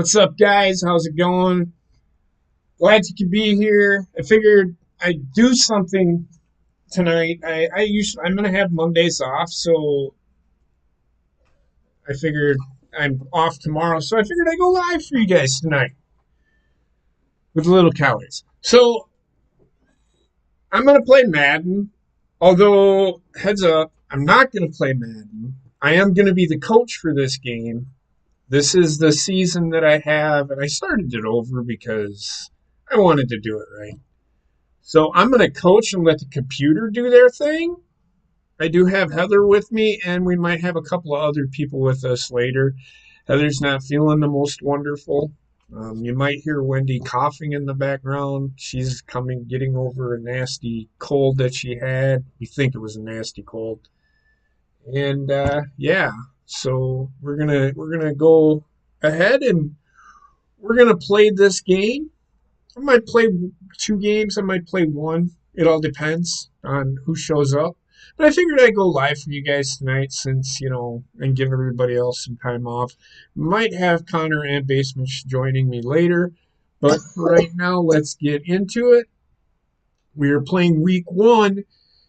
What's up, guys? How's it going? Glad you could be here. I figured I'd do something tonight. I'm gonna have Mondays off, so I figured I'm off tomorrow, so I figured I'd go live for you guys tonight with the little cowards. So I'm gonna play Madden, although heads up, I'm not gonna play Madden. I am gonna be the coach for this game. This is the season that I have, and I started it over because I wanted to do it right. So I'm going to coach and let the computer do their thing. I do have Heather with me, and we might have a couple of other people with us later. Heather's not feeling the most wonderful. You might hear Wendy coughing in the background. She's getting over a nasty cold that she had. We think it was a nasty cold. And yeah. So we're gonna go ahead and we're gonna play this game. I might play 2 games. I might play 1. It all depends on who shows up. But I figured I'd go live for you guys tonight since, and give everybody else some time off. Might have Connor and Basement joining me later. But for right now, let's get into it. We are playing week 1.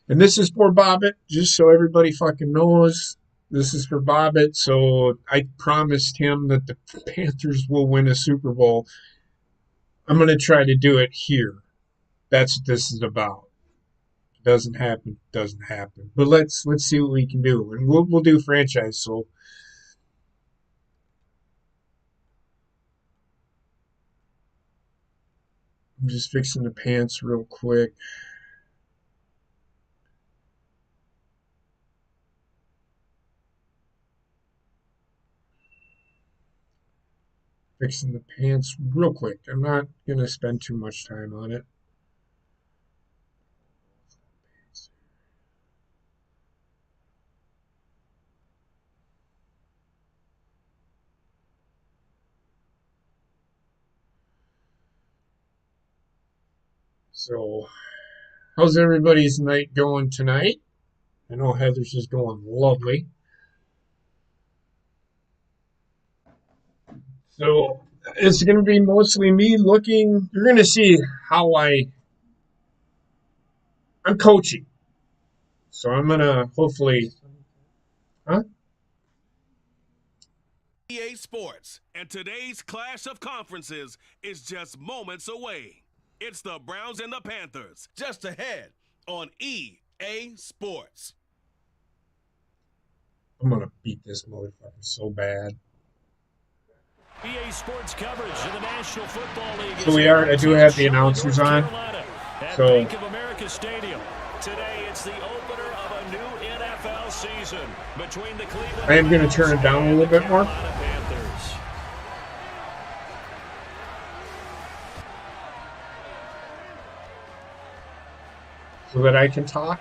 And this is for Bobbit, just so everybody fucking knows. This is for Bobbit, so I promised him that the Panthers will win a Super Bowl. I'm going to try to do it here. That's what this is about. Doesn't happen. But let's see what we can do, and we'll do franchise. So I'm just fixing the pants real quick. Fixing the pants real quick. I'm not going to spend too much time on it. So, how's everybody's night going tonight? I know Heather's is going lovely. So it's going to be mostly me looking. You're going to see how I'm coaching. So I'm going to hopefully. EA Sports, and today's clash of conferences is just moments away. It's the Browns and the Panthers, just ahead on EA Sports. I'm going to beat this motherfucker so bad. EA Sports coverage of the National Football League. So I do have the announcers on. So Bank of America Stadium. Today it's the opener of a new NFL season between the Cleveland. I am going to turn it down a little bit more. So that I can talk.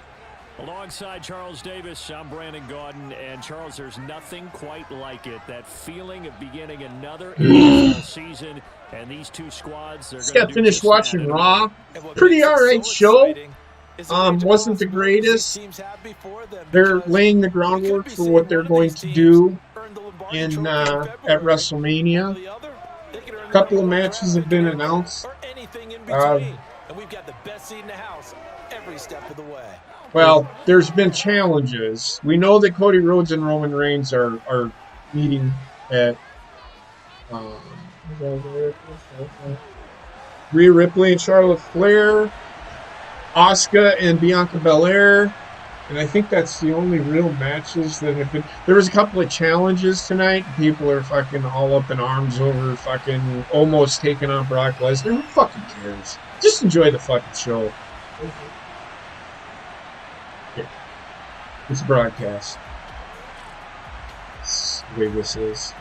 Alongside Charles Davis, I'm Brandon Gaudin, and Charles, there's nothing quite like it. That feeling of beginning another NFL season, and these two squads. Just got finished watching Raw. Pretty alright show. Wasn't the greatest. They're laying the groundwork for what they're going to do in at WrestleMania. A couple of matches have been announced. And we've got the best seat in the house every step of the way. Well, there's been challenges. We know that Cody Rhodes and Roman Reigns are meeting at Rhea Ripley and Charlotte Flair, Asuka and Bianca Belair, and I think that's the only real matches that have been. There was a couple of challenges tonight. People are fucking all up in arms over fucking almost taking on Brock Lesnar. Who fucking cares? Just enjoy the fucking show. Yeah. It's a broadcast. That's the way this is.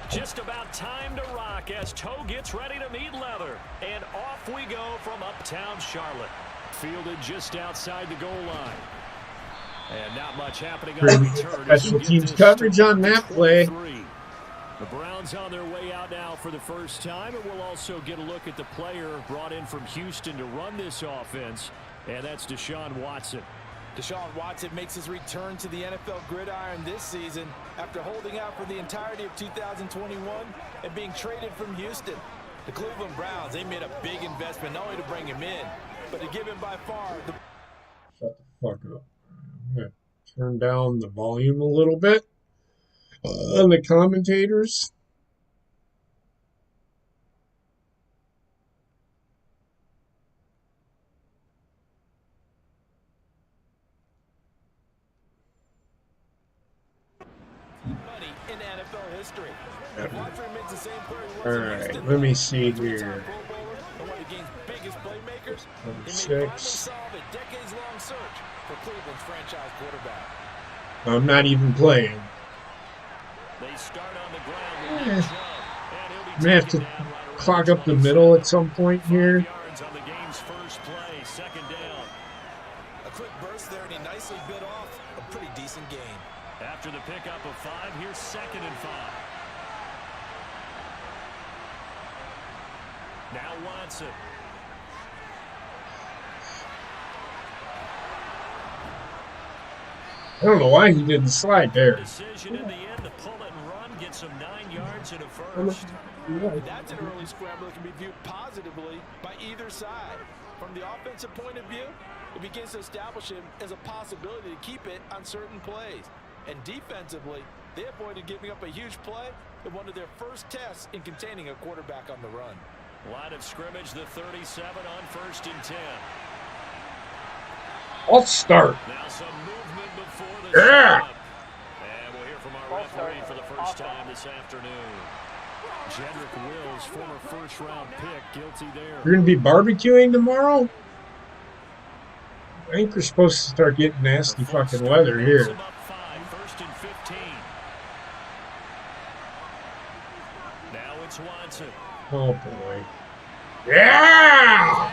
Just about time to rock as Toe gets ready to meet leather. And off we go from uptown Charlotte. Fielded just outside the goal line. And not much happening on the return. Special teams coverage on that play. The Browns on their way out now for the first time, and we'll also get a look at the player brought in from Houston to run this offense, and that's Deshaun Watson. Deshaun Watson makes his return to the NFL gridiron this season after holding out for the entirety of 2021 and being traded from Houston. The Cleveland Browns, they made a big investment not only to bring him in, but to give him by far the... Shut the fuck up. I'm going to turn down the volume a little bit on the commentators. money in NFL history. If Watson remains the same player he was All in right, Houston, let me see three-time here. Pro Bowler and one of the game's biggest playmakers, Number he may finally 6. solve a decades-long search for Cleveland's franchise quarterback. I'm not even playing. They start on the ground Eh. with Nick Chubb, and he'll be I'm going to have taken to down right around clog up the 27. middle at some point 5 here. yards on the game's first play, second down. A quick burst there, and he nicely bit off a pretty decent gain. After the pickup of 5, here's 2nd and 5. Now Watson. I don't know why he didn't slide there. Decision in the end to pull it and run, gets him 9 yards and a first. That's an early scramble that can be viewed positively by either side. From the offensive point of view, it begins to establish him as a possibility to keep it on certain plays. And defensively, they avoided giving up a huge play in one of their first tests in containing a quarterback on the run. Line of scrimmage, the 37 on 1st and 10. I'll start. Now some movement before the Yeah. snap. And we'll hear from our referee for the first time this afternoon. Jedrick Wills, former first-round pick, guilty there. You're going to be barbecuing tomorrow? I think we're supposed to start getting nasty fucking weather here. Up 5, 1st and 15. Now it's Watson. Oh boy. Yeah!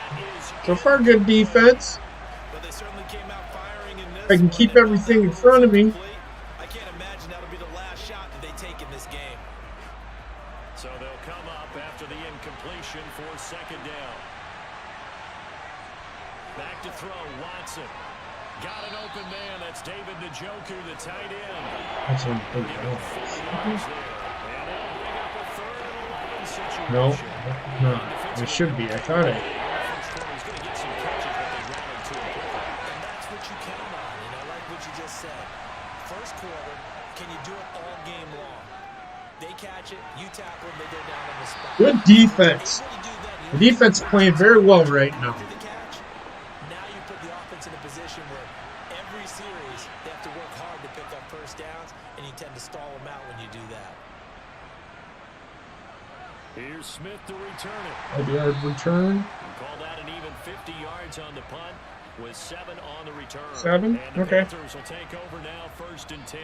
So far, good defense. But they certainly came out firing in this. I can keep everything in front of me. I can't imagine that'll be the last shot that they take in this game. So they'll come up after the incompletion for 2nd down. Back to throw, Watson. Got an open man. That's David Njoku, the tight end. That's on the Give him 4 yards there. And they'll bring up a 3rd and 11 situation. No, no, it should be. I thought it. First quarter, he's going to get some catches, but they rallied to him quickly. And that's what you count on, and I like what you just said. First quarter, can you do it all game long? They catch it, you tackle them, they go down on the spot. Good defense. Able to do that, The defense is playing very well right now. do the catch. Now you put the offense in a position where every series they have to work hard to pick up first downs, and you tend to stall them out when you do that. Here's Smith to return it. 5-yard return. Call that an even 50 yards on the punt with 7 on the return. 7? And the Okay. Panthers will take over now, 1st and 10.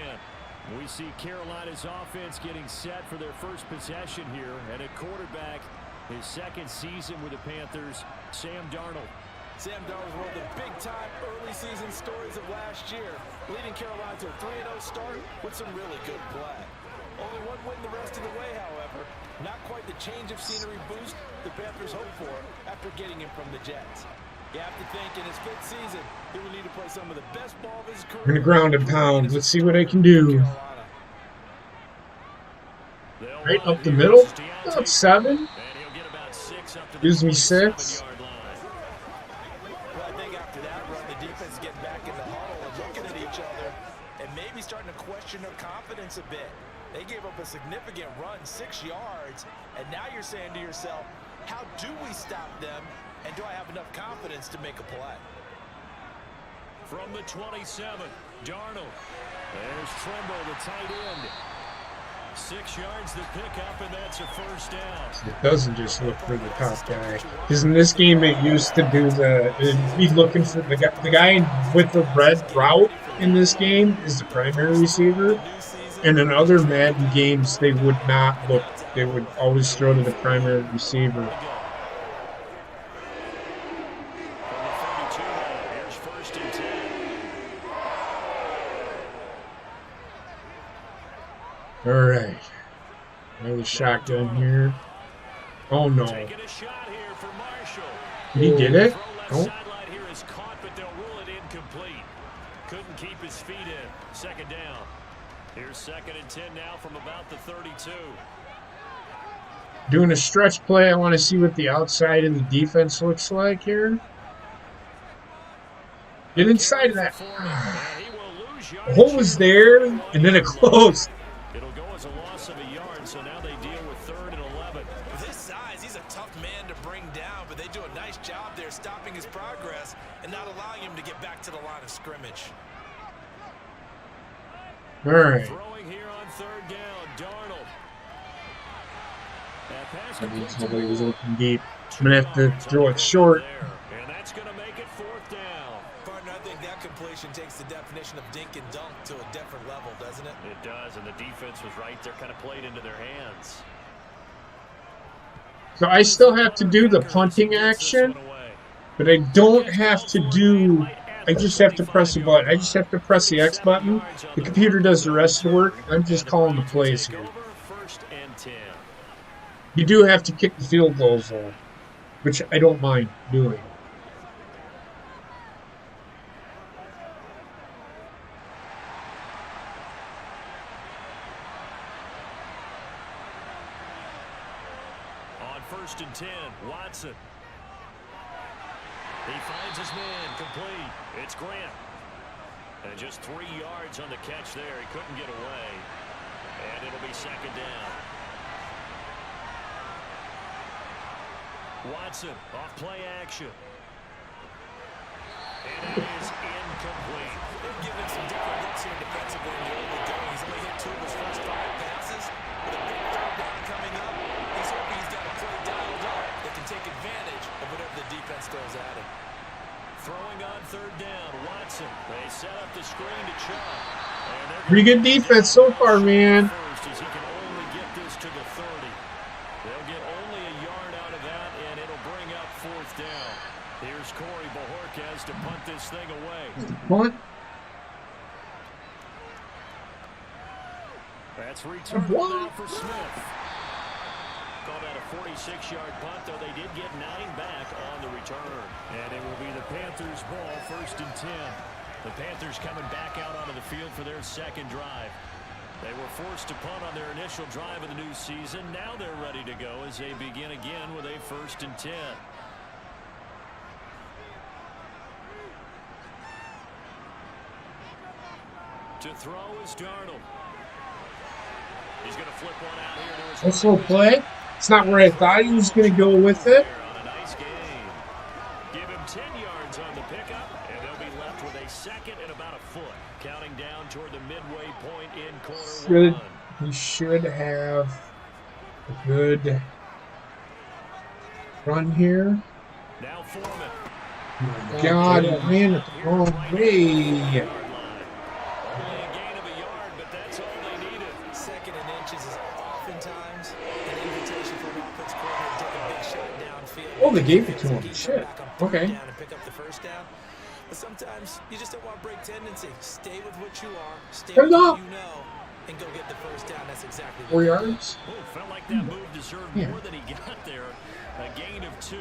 We see Carolina's offense getting set for their first possession here. And at quarterback, his 2nd season with the Panthers, Sam Darnold. Sam Darnold was one of the big-time early season stories of last year, leading Carolina to a 3-0 start with some really good play. Only one win the rest of the way, however. Not quite the change of scenery boost the Panthers hoped for after getting him from the Jets. You have to think in his 5th season, he will need to play some of the best ball of his career. We're going to ground and pound. Let's see what I can do. Right up the middle. About 7. Gives me 6. Well, I think after that run, the defense getting back in the huddle and looking at each other and maybe starting to question their confidence a bit. They gave up a significant run, 6 yards, and now you're saying to yourself, how do we stop them, and do I have enough confidence to make a play? From the 27, Darnold. There's Trimble, the tight end. 6 yards to pick up, and that's a first down. It doesn't just look for the top guy. Because in this game, it used to do it'd be looking for the guy with the red route in this game is the primary receiver. And in other Madden games, they would not look. They would always throw to the primary receiver. Here's 1st and 10. All right. Another shotgun here. Oh, no. Taking a shot here for Marshall. Did he get it? Throw left Oh. sideline here is caught, but they'll rule it incomplete. couldn't keep his feet in. Second down. Here's 2nd and 10 now from about the 32. Doing a stretch play. I want to see what the outside of the defense looks like here. Get inside of that. The hole was there, and then it closed. It'll go as a loss of a yard, so now they deal with 3rd and 11. With his size, he's a tough man to bring down, but they do a nice job there stopping his progress and not allowing him to get back to the line of scrimmage. All right. Throwing here on 3rd down, Darnold. That means nobody was open deep. I'm going to have to throw it short. And that's going to make it 4th down. Partner, I think that completion takes the definition of dink and dunk to a different level, doesn't it? It does, and the defense was right there, kind of played into their hands. So I still have to do the punting action, but I don't have to do, I just have to press the button. I just have to press the X button. The computer does the rest of the work. I'm just calling the plays here. 1st and 10. You do have to kick the field goals though, which I don't mind doing. On 1st and 10, Watson. He finds his man, complete. It's Grant. And just 3 yards on the catch there. He couldn't get away. And it'll be 2nd down. Watson off play action. And it is incomplete. They've given some different looks here defensively in the early going. He's only hit 2 of his first 5 passes. With a big 3rd down coming up, he's hoping he's got a play dialed up that can take advantage of whatever the defense throws at him. Throwing on 3rd down, Watson. They set up the screen to Chubb. Pretty good defense so far, man. First, as he can only get this to the 30. They'll get only a yard out of that, and it'll bring up 4th down. Here's Corey Bojorquez to punt this thing away. What? That's returned now for Smith. Called out a 46-yard punt, though they did get 9 back on the return. And it will be the Panthers' ball, 1st and 10. The Panthers coming back out onto the field for their 2nd drive. They were forced to punt on their initial drive of the new season. Now they're ready to go as they begin again with a 1st and 10. To throw is Darnold. He's going to flip one out here to his Also play. It's not where I thought he was going to go with it. on a nice gain. Give him 10 yards on the pickup, and they'll be left with a 2nd and about a foot. Counting down toward the midway point in quarter 1. He should have a good run here. Now Foreman. Oh my God, it ran it the wrong way. Only a gain of a yard, but that's all they needed. 2nd and inches is oftentimes an invitation for an offense coordinator to take a big shot downfield. Oh, they gave it to him. Shit. Okay. Down and pick up the 1st down. But sometimes you just don't want to break tendency. Stay with what you are. Stay with what you know. And go get the 1st down. That's exactly 4 yards. Oh, felt like that move deserved more than he got there. A gain of 2.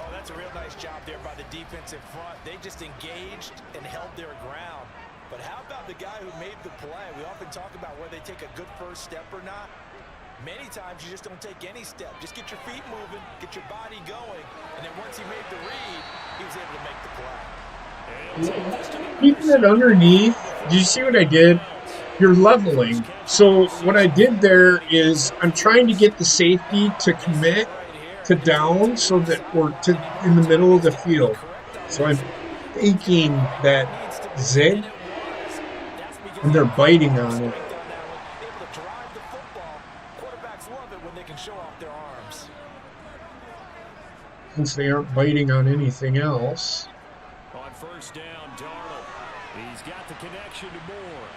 Oh, that's a real nice job there by the defense in front. They just engaged and held their ground. But how about the guy who made the play? We often talk about whether they take a good first step or not. Many times you just don't take any step. Just get your feet moving, get your body going, and then once he made the read, he was able to make the play. Keeping it underneath. Do you see what I did? You're leveling. So what I did there is I'm trying to get the safety to commit to down so that we're in the middle of the field. So I'm faking that zig, and they're biting on it. Since they aren't biting on anything else. On 1st down, Darnold. He's got the connection to Moore.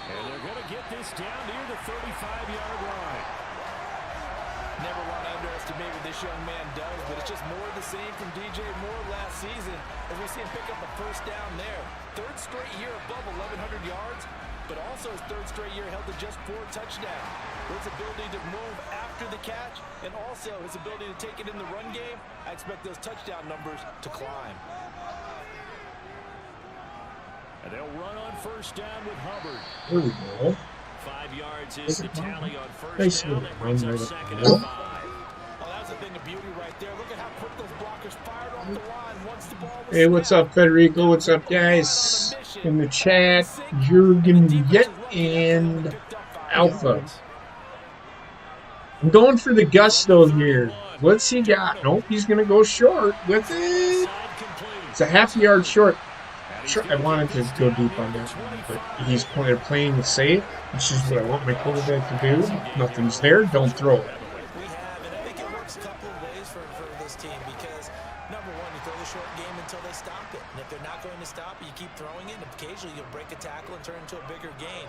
And they're going to get this down near the 35-yard line. Never want to underestimate what this young man does, but it's just more of the same from DJ Moore last season as we see him pick up a 1st down there. 3rd straight year above 1,100 yards, but also his 3rd straight year held to just 4 touchdowns. His ability to move after the catch and also his ability to take it in the run game, I expect those touchdown numbers to climb. And they'll run on first down with Hubbard. There we go. 5 yards is the tally on first Nice down. little That run brings right up up second the middle. and 5. Oh, that was a thing of beauty right there. Look at how quick those blockers fired off the line once the ball was Hey, what's snapped. up, Federico? What's up, guys? In the chat, Jurgen Yet and Alpha. I'm going for the gusto here. What's he got? Nope, he's going to go short with it. It's a half yard short. Sure, I wanted to go deep on that one, but he's playing it safe, which is what I want my quarterback to do. Nothing's there, don't throw it. We have, and I think it works a couple of ways for this team because, number one, you throw the short game until they stop it. And if they're not going to stop it, you keep throwing it, and occasionally you'll break a tackle and turn it into a bigger gain.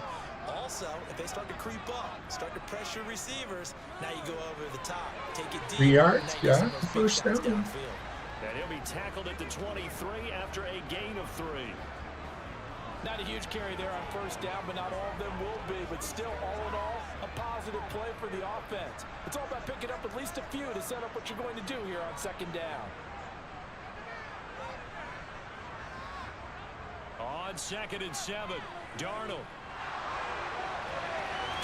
Also, if they start to creep up, start to pressure receivers, now you go over the top, take it deep. 3 yards, yeah, first down. Downfield. And he'll be tackled at the 23 after a gain of 3. Not a huge carry there on first down, but not all of them will be. But still, all in all, a positive play for the offense. It's all about picking up at least a few to set up what you're going to do here on second down. On 2nd and 7, Darnold.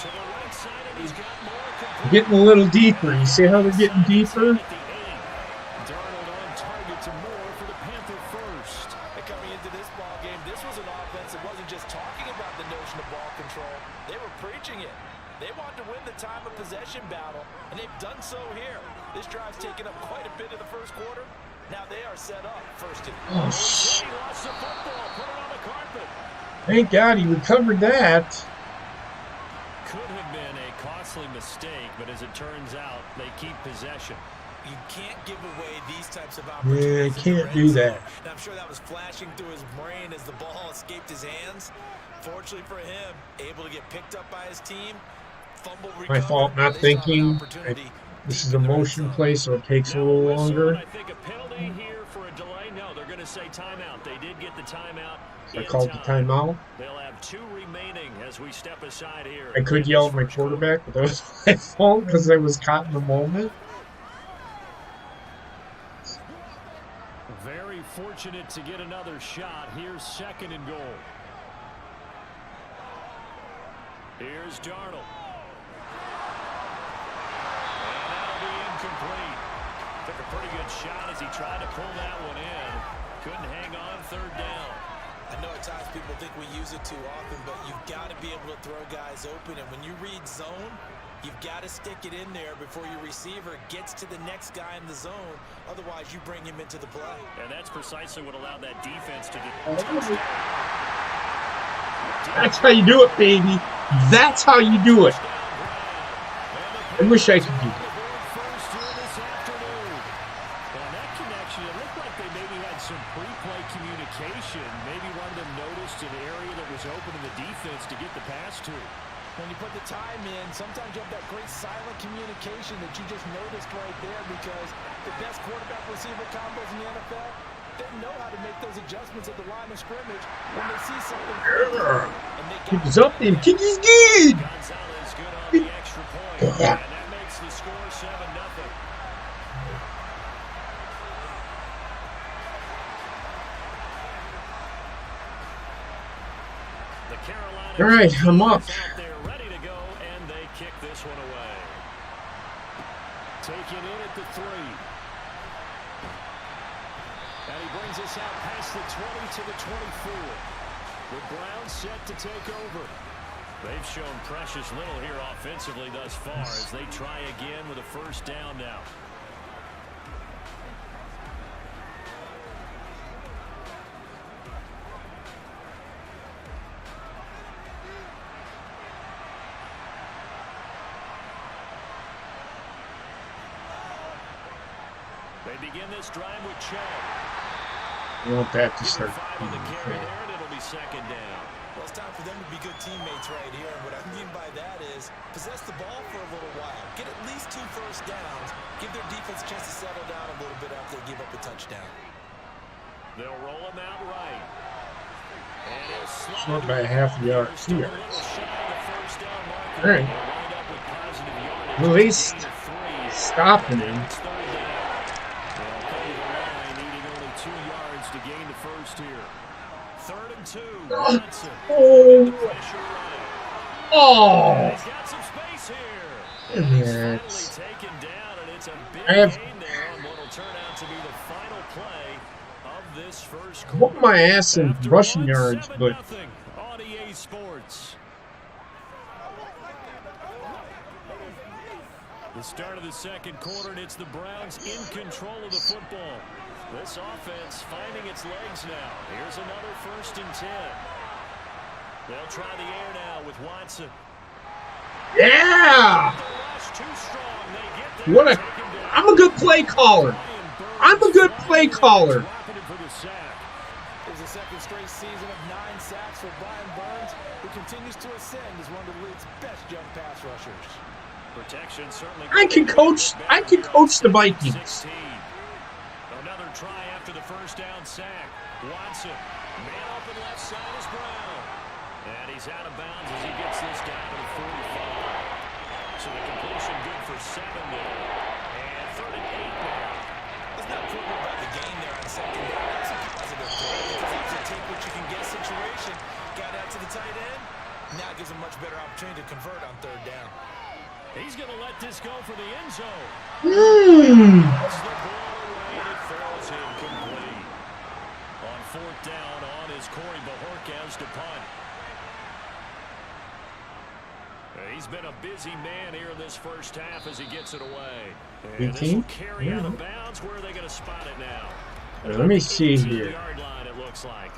To the right side, and he's got more. Getting a little deeper. You see how they're getting deeper? Darnold on target to Moore for the Panther first. And coming into this ball game, this was an offense that wasn't just talking about the notion of ball control. They were preaching it. They wanted to win the time of possession battle, and they've done so here. This drive's taken up quite a bit of the first quarter. Now they are set up first and Oh, he lost the football, put it on the carpet. thank God he recovered that. Could have been a costly mistake, but as it turns out, they keep possession. you can't give away these types of Yeah, opportunities. can't do that. And I'm sure that was flashing through his brain as the ball escaped his hands. Fortunately for him, able to get picked up by his team. Fumble My fault, not thinking. This is a motion play, so it takes a little longer. I think a penalty here for a delay. No, they're going to say timeout. They did get the timeout. I called the timeout. They'll have 2 remaining as we step aside here. I could yell at my quarterback, but that was my fault because I was caught in the moment. Very fortunate to get another shot. Here's 2nd and goal. Here's Darnold. And that'll be incomplete. Took a pretty good shot as he tried to pull that one in. Couldn't hang on 3rd down. I know at times people think we use it too often, but you've got to be able to throw guys open. And when you read zone, you've got to stick it in there before your receiver gets to the next guy in the zone. Otherwise, you bring him into the play. And that's precisely what allowed that defense to do. That's how you do it, baby. That's how you do it. I wish I could do that. That connection, it looked like they maybe had some pre-play communication. Maybe one of them noticed an area that was open in the defense to get the pass to. When you put the time in, sometimes you have that great silent communication that you just noticed right there, because the best quarterback receiver combos in the NFL, they know how to make those adjustments at the line of scrimmage when they see something. Kick is up and kick is good. Gonzalez good on the extra point, and that makes the score 7-0. The Carolina All right, I'm up. They're ready to go, and they kick this one away. Taken in at the 3. And he brings us out past the 20 to the 24. The Browns set to take over. They've shown precious little here offensively thus far as they try again with a 1st down now. They begin this drive with Chubb. I want that to start. 5 on the carry there, and it'll be 2nd down. Well, it's time for them to be good teammates right here. And what I mean by that is possess the ball for a little while. Get at least 2 first downs. Give their defense a chance to settle down a little bit after they give up a touchdown. They'll roll him out right. And he'll It's not by a half yard. 2 yards. All right. At least stopping him. Needing only 2 yards to gain the first here. 3rd and 2. Oh. He's got some space here. And he's finally taken down, and it's a big gain there on what will turn out to be the final play of this first quarter. Whoop my ass in rushing yards, but on EA Sports. The start of the second quarter, and it's the Browns in control of the football. This offense finding its legs now. Here's another 1st and 10. They'll try the air now with Watson. yeah! What a! I'm a good play caller. I'm a good play caller. There's a second straight season of 9 sacks for Brian Burns, who continues to ascend as one of the league's best jump pass rushers. Protection certainly. I can coach the Vikings. Another try after the first down sack. Watson, man open left side is Brown. And he's out of bounds as he gets this down to the 45. So the completion good for 7 there. And 3rd and 8 now. It's not proof about the game there on second down. That's a positive play. It's a take what you can get situation. Got out to the tight end. Now gives a much better opportunity to convert on 3rd down. He's going to let this go for the end zone. Mmm. The ball away, and it falls incomplete. On 4th down, on is Corey Bajorquez to punt. He's been a busy man here in this first half as he gets it away. And this will carry out of bounds. Where are they going to spot it now? Let me see here. Yard line, it looks like.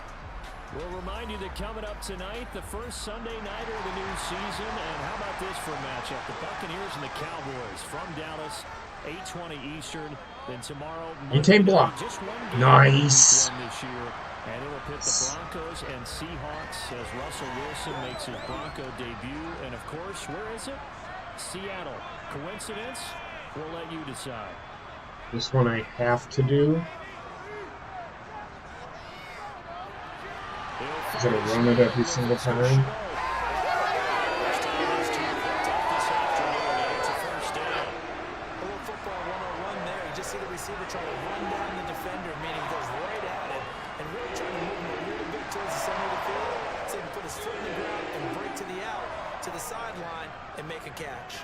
We'll remind you that coming up tonight, the first Sunday nighter of the new season. And how about this for a matchup? The Buccaneers and the Cowboys from Dallas, 8:20 Eastern. Then tomorrow, Maintain block. Nice. This year, and it will pit the Broncos and Seahawks as Russell Wilson makes his Bronco debut. And of course, where is it? Seattle. Coincidence? We'll let you decide. This one I have to do. Is it a run it every single time? Receiver trying to run down the defender, meaning goes right at him and really trying to move him a little bit towards the center of the field so he can put his foot in the ground and break to the out, to the sideline, and make a catch.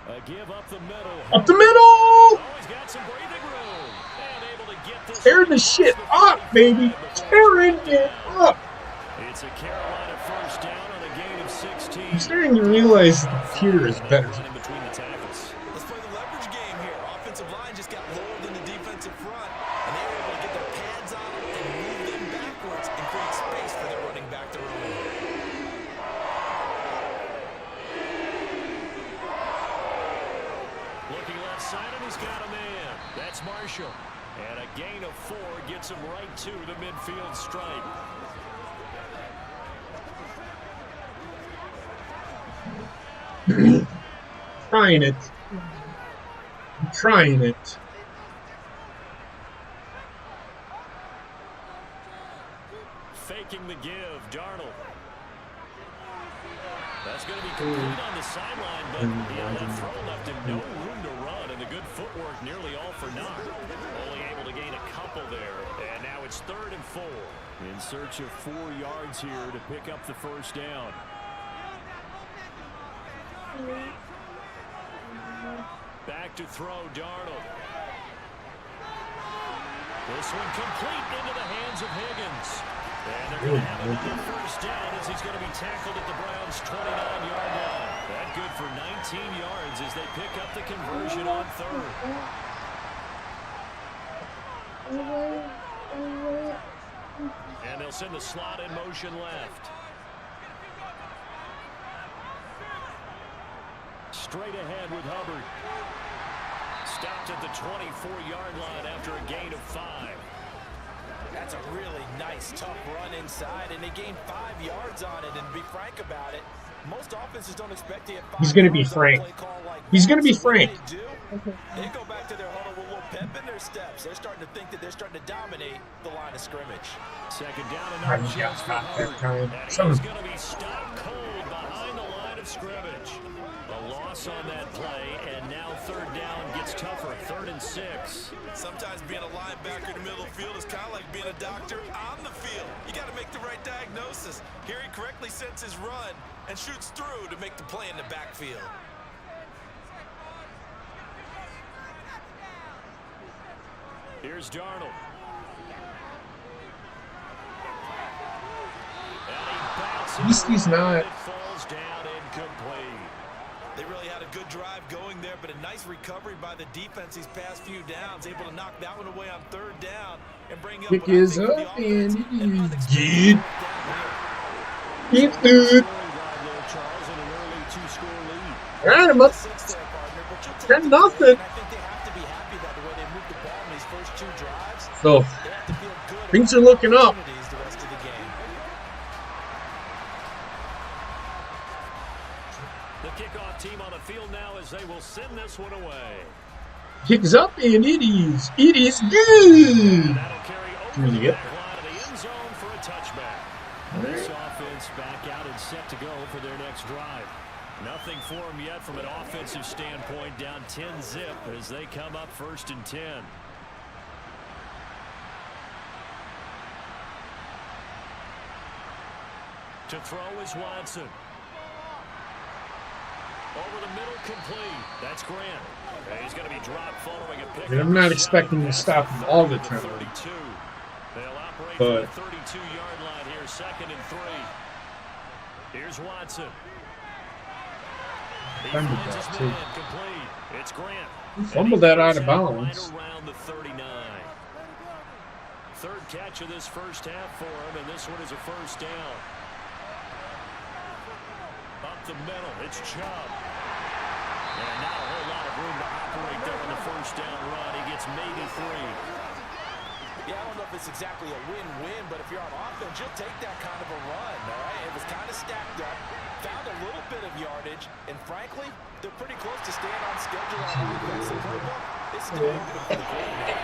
A give up the middle. Up the middle! He's got some breathing room. And able to get this. Tear the shit up, baby. Tearing it up. It's a Carolina first down on a gain of 16. I'm starting to realize the computer is better. Let's play the leverage game here. Offensive line just got lower than the defensive front, and they were able to get their pads on them and move them backwards and create space for their running back to run. Looking left side, and he's got a man. That's Marshall. And a gain of 4 gets him right to the midfield stripe. Trying it. I'm trying it. Faking the give, Darnold. That's going to be complete on the sideline, but that throw left him no room to run, and the good footwork nearly all for naught. Only able to gain a couple there, and now it's 3rd and 4. In search of 4 yards here to pick up the first down. Back to throw, Darnold. This one complete into the hands of Higgins. And they're going to have another first down as he's going to be tackled at the Browns' 29-yard line. That good for 19 yards as they pick up the conversion on 3rd. And they'll send the slot in motion left. Straight ahead with Hubbard. Stopped at the 24-yard line after a gain of 5. That's a really nice, tough run inside, and they gained 5 yards on it. And to be frank about it, most offenses don't expect to get 5 He's going to be frank. He's going to be frank. They go back to their huddle with a little pep in their steps. They're starting to think that they're starting to dominate the line of scrimmage. Second down and no chance for Hubbard. And he's going to be stopped cold behind the line of of scrimmage. A loss on that play, and now third down gets tougher. 3rd and 6. Sometimes being a linebacker in the middle of the field is kind of like being a doctor on the field. You got to make the right diagnosis. Here he correctly sets his run and shoots through to make the play in the backfield. Here's Darnold. At least he's not. It falls down incomplete. They really had a good drive going there, but a nice recovery by the defense these past few downs, able to knock that one away on 3rd down and bring up Kick what I is think up for the and offense, an it unexpected is good. Get good. Charles, in an early 2-score lead. Ran him up. 10-0. I think they have to be happy that the way they moved the ball in these first 2 drives. So They have to feel good things about are looking up. opportunities the rest of the game. The kickoff team on the field now as they will send this one away. Kicks up and it is. It is good. That'll carry over Really the good. back line of the end zone for a touchback. This offense back out and set to go for their next drive. Nothing for them yet from an offensive standpoint, down 10-zip as they come up 1st and 10. To throw is Watson. Over the middle, complete. That's Grant. He's going to be dropped following a pick. And I'm not expecting to stop him all the time. 32. They'll operate But from the 32-yard line here, 2nd and 3. Here's Watson. He fumbled finds that his too. man, complete. It's Grant. He fumbled that out of Right bounds. around the 39. 3rd catch of this first half for him, and this one is a 1st down. Up the middle, it's Chubb. And not a whole lot of room to operate there on the 1st down run. He gets maybe 3. Yeah, I don't know if it's exactly a win-win, but if you're on offense, you'll take that kind of a run, all right? It was kind of stacked up, found a little bit of yardage, and frankly, they're pretty close to staying on schedule on the defensive playbook. It's still open for the quarterback.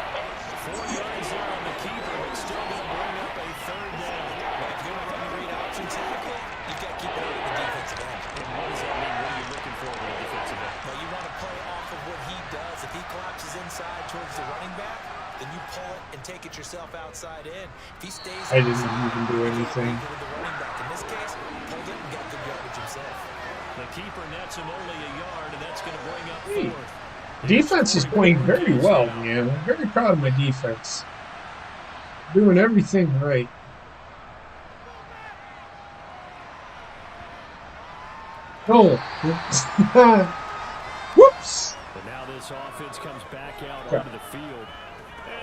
4 yards there on the keeper, but still going to bring up a 3rd down. But if you're going to run the read option tackle, you've got to keep it out of the defensive end. And what does that mean? What are you looking for with the defensive end? Well, you want to play off of what he does. If he collapses inside towards the running back, then you pull it and take it yourself outside in. If he stays I didn't outside, even do anything. with the running back. In this case, pulled it and got good yardage himself. The keeper nets him only a yard, and that's going to bring up Hey. 4th. Defense is playing very well, man. I'm very proud of my defense. Doing everything right. Oh. Whoops. But now this offense comes back out onto the field.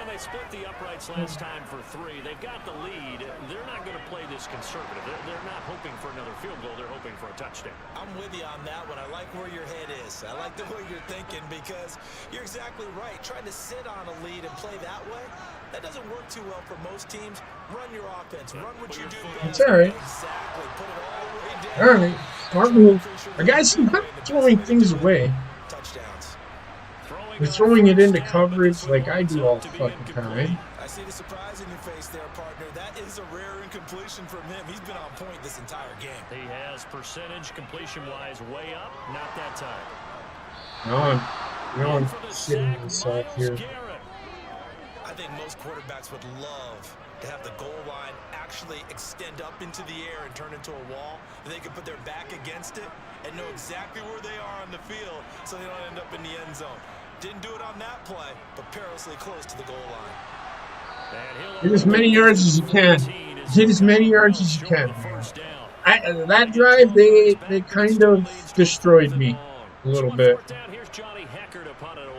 And they split the uprights last time for 3. They've got the lead. They're not going to play this conservative. They're not hoping for another field goal. They're hoping for a touchdown. I'm with you on that one. I like where your head is. I like the way you're thinking because you're exactly right. Trying to sit on a lead and play that way, that doesn't work too well for most teams. Run your offense. Run what you do best. It's all right. Exactly. Put it all the way down. All right. Smart move. Our guys are not throwing things away. Touchdowns. They're throwing it into coverage like I do all the fucking time. I see the surprise in your face there, partner. That is a rare incompletion from him. He's been on point this entire game. He has percentage completion-wise way up. Not that time. No, I'm shitting myself here. I think most quarterbacks would love to have the goal line actually extend up into the air and turn into a wall, and they can put their back against it and know exactly where they are on the field so they don't end up in the end zone. Didn't do it on that play, but perilously close to the goal line. Get as many yards as you can. Get as many yards as you can. That drive, they kind of destroyed me a little bit. Here's Johnny Hecker to punt it away.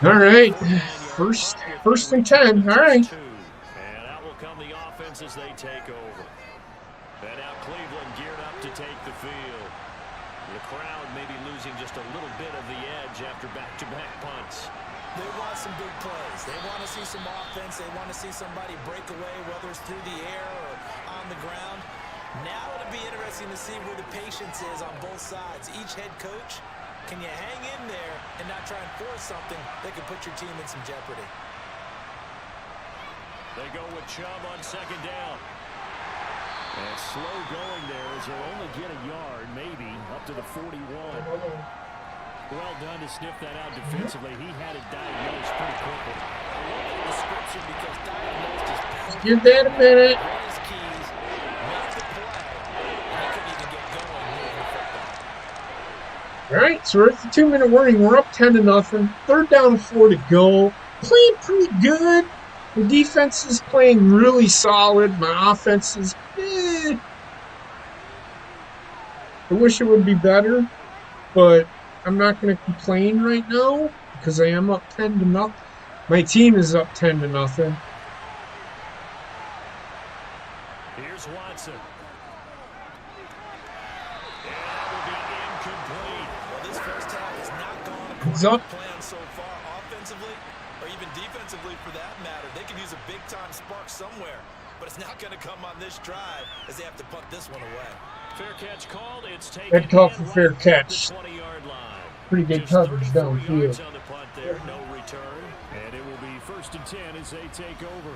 All right, first and 10. All right. And out will come the offense as they take over. And now Cleveland geared up to take the field. The crowd may be losing just a little bit of the edge after back-to-back punts. They want some big plays. They want to see some offense. They want to see somebody break away, whether it's through the air or on the ground. Now it'll be interesting to see where the patience is on both sides. Each head coach, can you hang in there and not try and force something that could put your team in some jeopardy? They go with Chubb on second down. And slow going there as they'll only get a yard, maybe, up to the 41. Well done to sniff that out defensively. He had it diagnosed pretty quickly. I love that description because diagnosed is perfect. Give that a minute. Ran his keys, made the play, and he couldn't even get going moving the football. All right, so we're at the 2-minute warning. We're up 10-0. 3rd down and 4 to go. Playing pretty good. The defense is playing really solid. My offense is, I wish it would be better, but I'm not going to complain right now because I am up 10-0. My team is up 10-0. Here's Watson. And that will be incomplete. Well, this first half has not gone He's according up. to plan so far, offensively or even defensively for that matter. They could use a big-time spark somewhere, but it's not going to come on this drive as they have to punt this one away. Fair catch called. It's taken. Good call for in fair right catch. at the 20-yard line. Pretty good Just coverage 34 downfield. yards on the punt there, no return. And it will be 1st and 10 as they take over.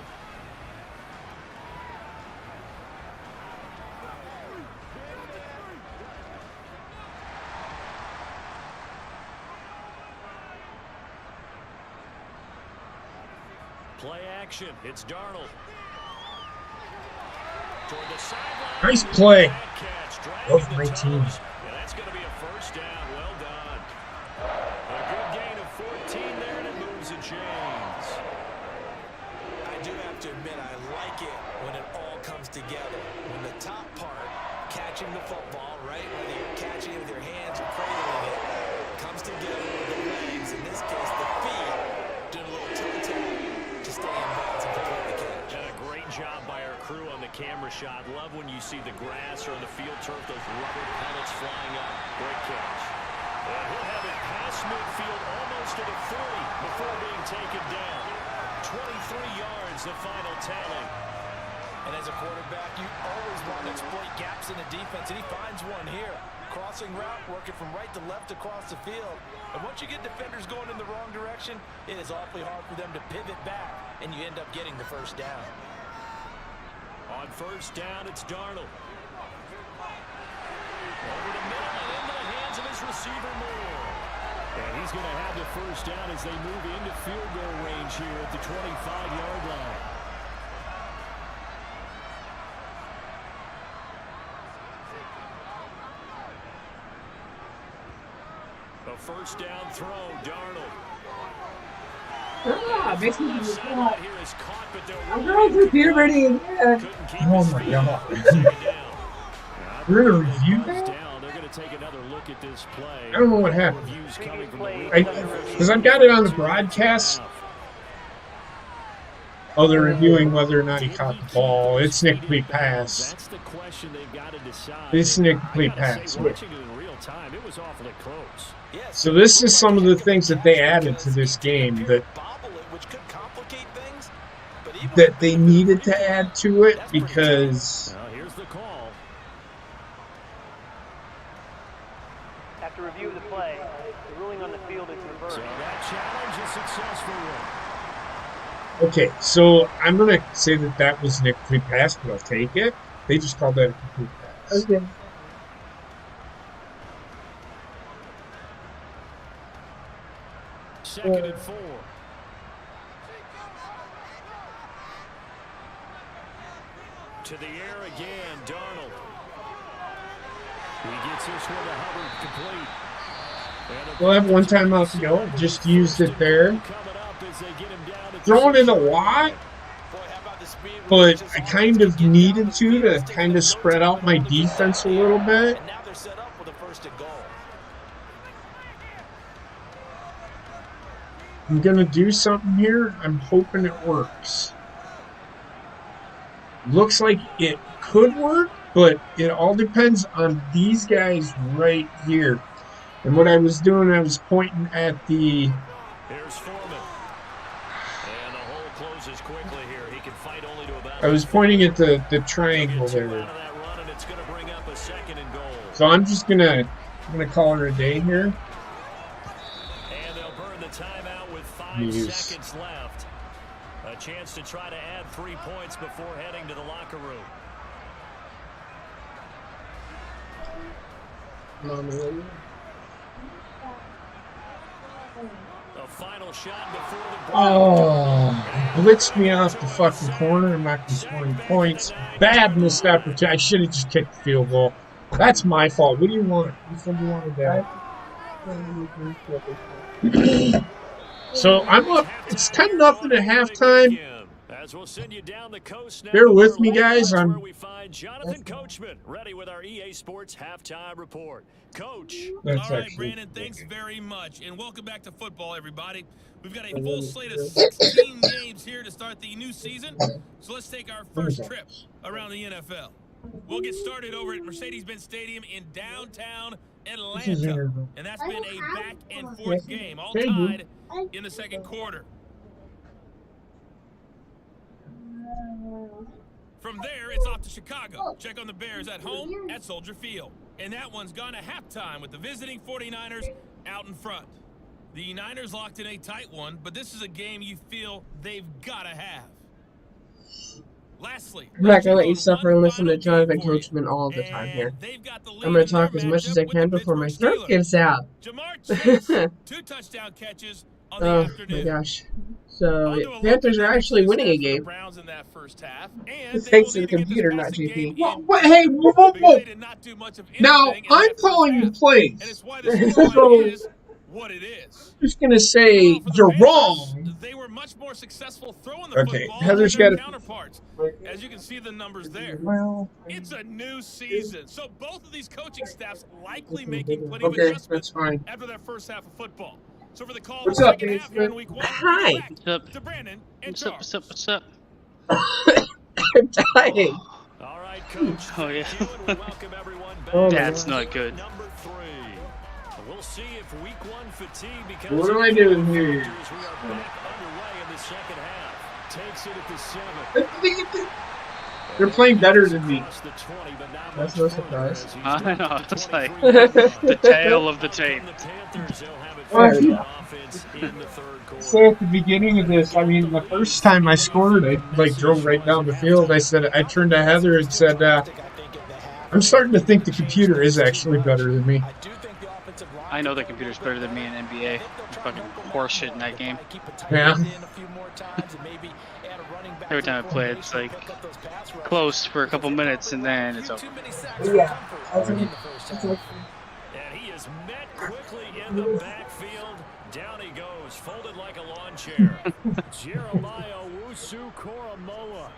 Play action. It's Darnold. Toward the sideline. Nice play. Bad catch, dragging Both the my toes. teams. And that's going to be a 1st down. Well done. A good gain of 14 there, and it moves the chains. I do have to admit, I like it when it all comes together. When the top part, catching the football, right, whether you're catching it with your hands or cradling it, comes together with the legs, in this case the feet, doing a little toe-tap to stay in bounds and complete the catch. And a great job by our crew on the camera shot. Love when you see the grass or the field turf, those rubber pellets flying up. Great catch. And he'll have it past midfield almost to the 40 before being taken down. 23 yards, the final tally. And as a quarterback, you always want to exploit gaps in the defense, and he finds one here. Crossing route, working from right to left across the field. And once you get defenders going in the wrong direction, it is awfully hard for them to pivot back, and you end up getting the 1st down. On 1st down, it's Darnold. Over the middle and into the hands of his receiver, Moore. And he's going to have the 1st down as they move into field goal range here at the 25-yard line. A 1st down throw, Darnold. This Left is sideline here is caught, but they'll I'm going to puberty again. couldn't keep Oh his my feet. God. Second down. We're going to review that? Down. They're going to take another look at this play. I don't know what happened. Reviews coming from the Because I've got it on the broadcast. Oh, they're reviewing whether or not he caught the ball. It's an incomplete pass. That's the question they've got to decide. It's an I incomplete gotta pass. say, watching it in real time, it was awfully close. Yes. So this is some of the things that they added to this game that Which could complicate things, but even that they needed to add to it because Now here's the call. After review of the play, the ruling on the field is reversed. So that challenge is successful. okay, so I'm gonna say that was an incomplete pass, but I'll take it. They just called that a complete pass. Okay. Second and 4. To the air again, Darnold. He gets this one to Hubbard complete. And We'll have one timeout to go. Just used it there. coming up as they get him down to Throwing it a lot, boy, how about the speed with but which I his kind offense of gets needed out. to kind of spread out my defense a little bit. And now they're set up with a 1st and goal. I'm gonna do something here. I'm hoping it works. Looks like it could work, but it all depends on these guys right here. And what I was doing, I was pointing at the Here's Foreman. And the hole closes quickly here. He can fight only to about I was pointing at the triangle Get two there. out of that run, and it's going So I'm just gonna call it a day here. And they'll burn the timeout with 5 seconds left. A chance to try to add 3 points before heading to the locker room. A final shot before the blitzed me off the fucking corner. I'm not going to score any points. Bad missed opportunity. I should have just kicked the field goal. That's my fault. What do you want? You said you wanted that. So I'm up. It's 10-0 at halftime. As we'll send you down the coast now. Bear with me, guys. Where we find Jonathan Coachman ready with our EA Sports halftime report. Coach. All right, Brandon, thanks very much. And welcome back to football, everybody. We've got a full slate of 16 games here to start the new season. So let's take our first trip around the NFL. We'll get started over at Mercedes-Benz Stadium in downtown Atlanta. And that's been a back-and-forth game, all tied in the second quarter. From there, it's off to Chicago. Check on the Bears at home at Soldier Field. And that one's gone to halftime with the visiting 49ers out in front. The Niners locked in a tight one, but this is a game you feel they've got to have. Lastly, I'm not going to let you suffer and listen to Jonathan Coachman all the time here. I'm going to talk as much as I can before my throat gives out. Jamar Chase, 2 touchdown catches on the afternoon. My gosh. So, Panthers are actually winning a game. Thanks to the computer, not GP. What? Hey, whoa. Now, I'm calling the plays. So, what it is. I'm just going to say you're wrong. They were much more successful throwing the football Heather's than got their counterparts. As you can see the numbers there. Well, it's a new season. So both of these coaching staffs likely making plenty of that's adjustments fine. after their first half of football. So for the call What's of the up, second half here in week 1, Hi. What's up? To Brandon and Charles. What's up? I'm dying. All right, Coach. Oh, yeah. Welcome everyone back. Oh, That's not good. Number 3. We'll see if week 1 fatigue becomes. What am I doing here? We are back underway in the second half. Takes it at the 7. They're playing better than me. That's no surprise. I know. It's like the tail of the tape. So at the beginning of this, I mean, the first time I scored, I drove right down the field. I turned to Heather and said, I'm starting to think the computer is actually better than me. I know the computer's better than me in NBA. Fucking horseshit in that game. Yeah. Every time I play, it's like close for a couple minutes and then it's over. Yeah. And he is met quickly in the backfield. Down he goes, folded like a lawn chair. Jeremiah Wusu-Koramoah.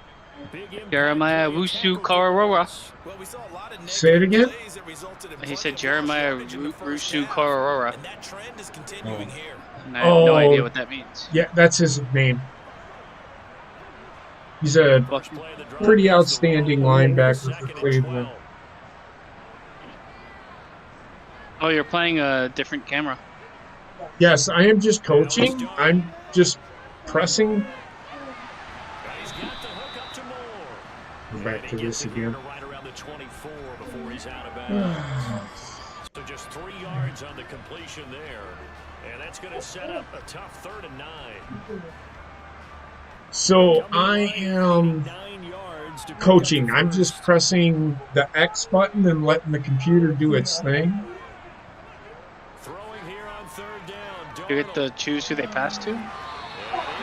Jeremiah Wusu-Koramoah. Say it again? He said Jeremiah Wusu-Koramoah. Oh. And I have no idea what that means. Yeah, that's his name. He's a pretty outstanding linebacker for Cleveland. Oh, you're playing a different camera. Yes, I am just coaching. I'm just pressing. Back to this again. So just 3 yards on the completion there. And that's going to set up a tough 3rd and 9. So I am coaching. I'm just pressing the X button and letting the computer do its thing. You get to choose who they pass to?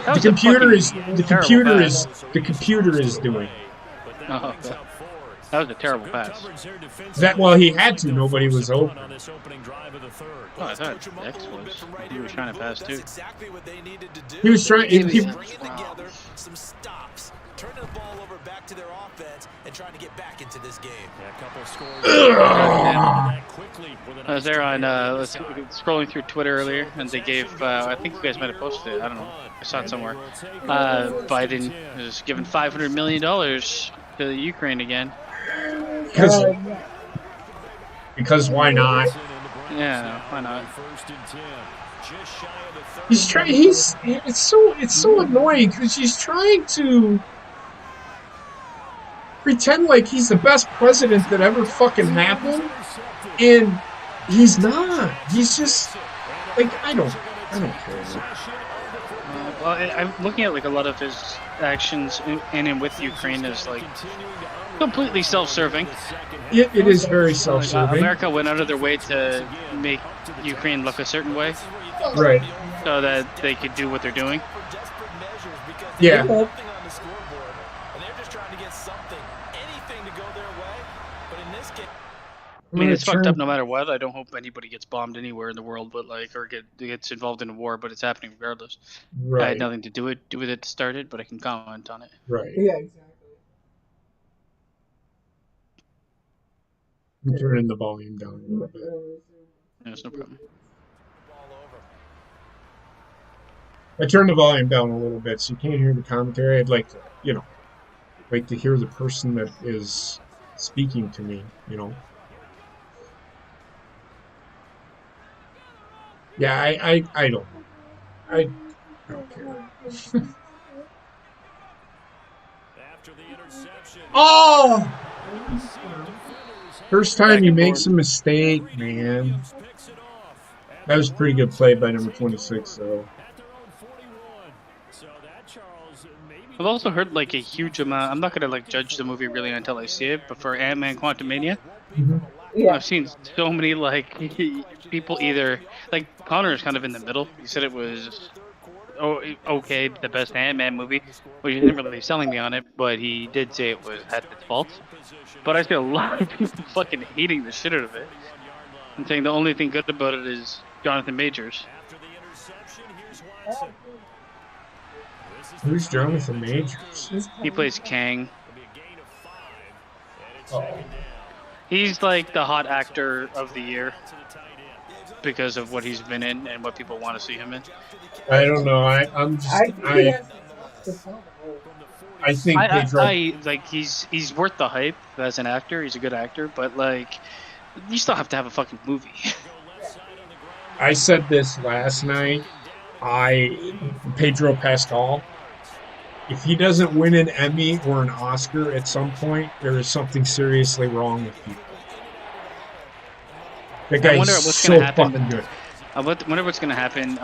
The computer is doing. Oh, that was a terrible pass. He had to. Nobody was open. Oh, I thought X was. He was trying to pass too. He was trying. Some stops, turning the ball over back to their offense and trying to get back into this game. Yeah, a couple scores. I was there on scrolling through Twitter earlier, and they gave. I think you guys might have posted it. I don't know. I saw it somewhere. Biden is giving $500 million to Ukraine again. Because why not? Yeah, why not? He's trying. It's so annoying because he's trying to pretend like he's the best president that ever fucking happened. And he's not. He's just like I don't care. Well, I'm looking at like a lot of his actions in and with Ukraine as like completely self-serving. It is very self-serving. America went out of their way to make Ukraine look a certain way, right? So that they could do what they're doing. Yeah. I mean, it's fucked up no matter what. I don't hope anybody gets bombed anywhere in the world, but like, or gets involved in a war. But it's happening regardless. Right. I had nothing to do with it to start it, but I can comment on it. Right. Yeah, exactly. I'm turning the volume down a little bit. There's no problem. I turned the volume down a little bit so you can't hear the commentary. I'd like to, like to hear the person that is speaking to me, Yeah, I don't. I don't care. Oh! First time you make some mistake, man. That was a pretty good play by number 26, though. I've also heard like a huge amount. I'm not gonna like judge the movie really until I see it, but for Ant-Man Quantumania, I've seen so many like people either like Connor is kind of in the middle. He said it was okay, the best Ant-Man movie, which he didn't really selling me on it, but he did say it had its faults. But I see a lot of people fucking hating the shit out of it and saying the only thing good about it is Jonathan Majors. Who's Jonathan Majors? He plays Kang. Oh. He's like the hot actor of the year because of what he's been in and what people want to see him in. I don't know. I think like he's worth the hype as an actor. He's a good actor, but like you still have to have a fucking movie. I said this last night. Pedro Pascal. If he doesn't win an Emmy or an Oscar at some point, there is something seriously wrong with people. The guy's so fucking good. I wonder what's going to happen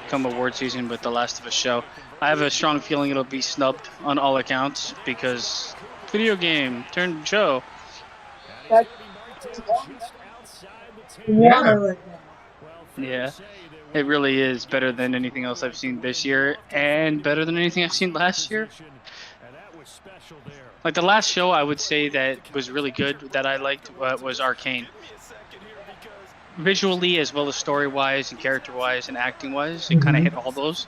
come award season with The Last of Us show. I have a strong feeling it'll be snubbed on all accounts because video game turned show. Yeah, it really is better than anything else I've seen this year and better than anything I've seen last year. Like the last show I would say that was really good that I liked was Arcane. Visually as well as story-wise and character-wise and acting-wise, it kind of hit all those.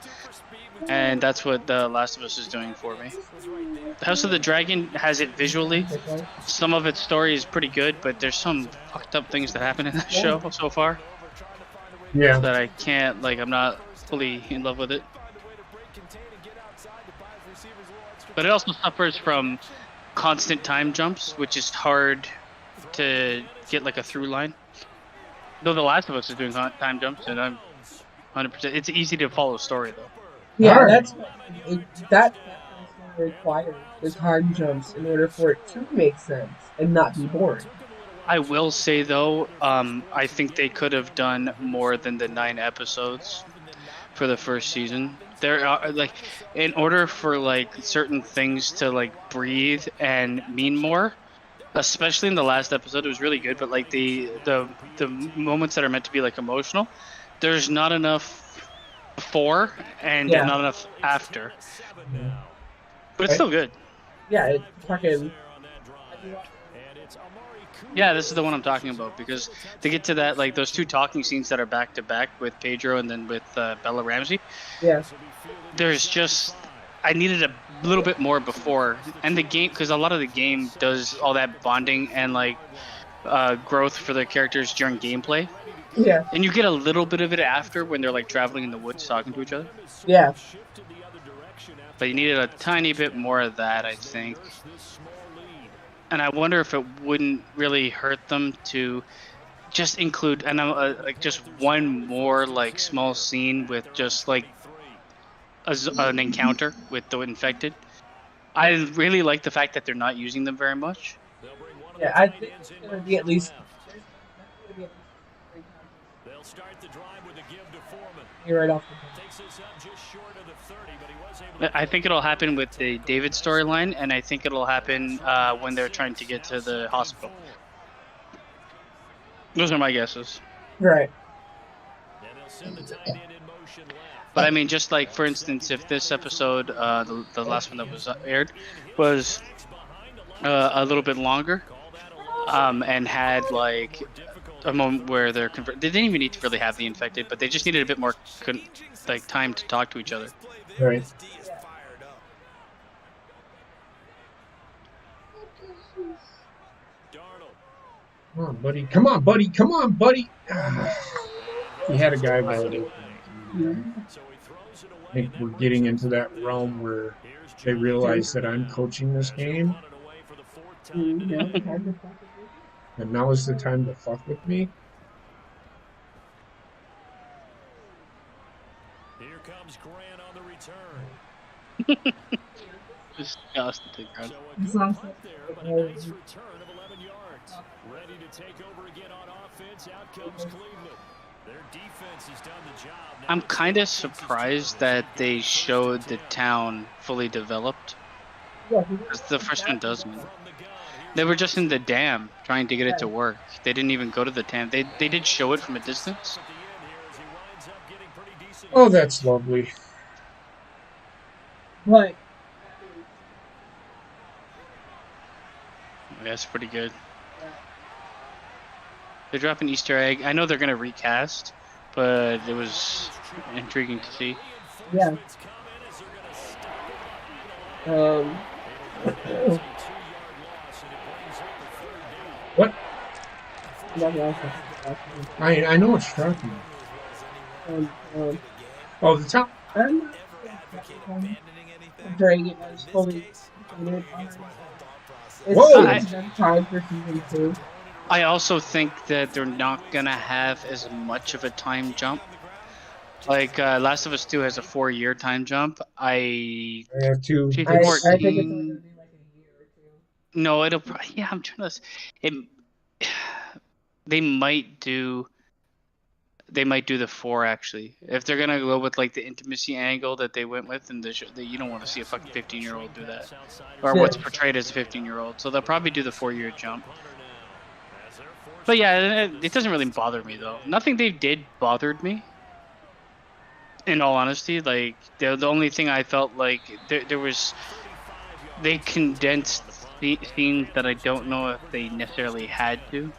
And that's what The Last of Us is doing for me. House of the Dragon has it visually. Some of its story is pretty good, but there's some fucked up things that happen in that show so far. Yeah. That I can't, like, I'm not fully in love with it. But it also suffers from constant time jumps, which is hard to get, like, a through line. Though The Last of Us is doing time jumps, and I'm 100%. It's easy to follow a story, though. Yeah, that requires the time jumps in order for it to make sense and not be boring. I will say though, I think they could have done more than the 9 episodes for the first season. There are like, in order for like certain things to like breathe and mean more, especially in the last episode, it was really good. But like the moments that are meant to be like emotional, there's not enough before and not enough after. But it's still good. Yeah, it's fucking. Yeah, this is the one I'm talking about because to get to that, like those 2 talking scenes that are back to back with Pedro and then with Bella Ramsey. Yeah. There's just I needed a little bit more before, and the game because a lot of the game does all that bonding and like growth for the characters during gameplay. Yeah. And you get a little bit of it after when they're like traveling in the woods talking to each other. Yeah. But you needed a tiny bit more of that, I think. And I wonder if it wouldn't really hurt them to just include like just one more like small scene with just like an encounter with the infected. I really like the fact that they're not using them very much. Yeah, I think it's going to be at least start the drive with a give to Foreman. You're right off the bat. Takes us up just short of the 30, but he was able to I think it'll happen with the David storyline, and I think it'll happen when they're trying to get to the hospital. Those are my guesses. Right. And they'll send the tight end in motion left. But I mean, just like, for instance, if this episode, the last one that was aired, was a little bit longer, and had like a moment where they didn't even need to really have the infected, but they just needed a bit more like time to talk to each other. Right. Come on, buddy. Come on, buddy. Come on, buddy. He had a guy wide open. I think we're getting into that realm where they realize that I'm coaching this game, and now is the time to fuck with me. Here comes Grant on the return. Disgusting, bro. It's awesome. But a nice return of 11 yards. Ready to take over again on offense. Out comes Cleveland. Their defense has done the job. I'm kind of surprised that they showed the town fully developed. Because the first one doesn't. They were just in the dam trying to get it to work. They didn't even go to the dam. They did show it from a distance. Oh, that's lovely. But Yeah, that's pretty good. They drop an Easter egg. I know they're going to recast, but it was intriguing to see. yeah. What? That's awesome. I know it's shocking. Oh, the top. I'm not during it was fully completed. Whoa! It's time for season 2. I also think that they're not going to have as much of a time jump. Like, Last of Us 2 has a 4-year time jump. I have two. I think it's only 14. gonna be like a year or two. No, it'll. Yeah, I'm trying to. They might do. They might do the 4 actually. If they're gonna go with like the intimacy angle that they went with, and you don't want to see a fucking 15-year-old do that, or what's portrayed as a 15-year-old. So they'll probably do the 4-year jump. But yeah, it doesn't really bother me though. Nothing they did bothered me. In all honesty, like the only thing I felt like there was, they condensed scenes that I don't know if they necessarily had to.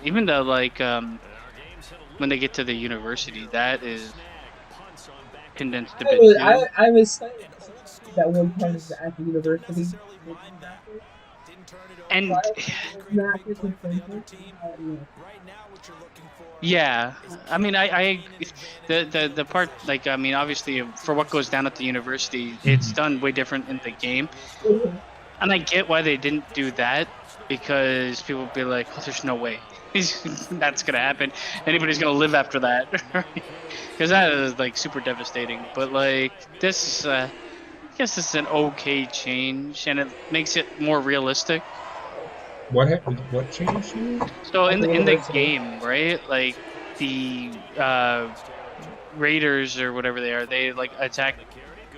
Even though, like, when they get to the university, that is condensed a bit too. I was saying that one part is at the university. And Not just a friendship, yeah, I mean, the part, like, I mean, obviously for what goes down at the university, it's done way different in the game, and I get why they didn't do that, because people would be like, oh, there's no way that's gonna happen. Anybody's gonna live after that, because that is like super devastating. But like this, I guess this is an okay change, and it makes it more realistic. What happened? What changed? So in the game, right? Like the raiders or whatever they are, they like attack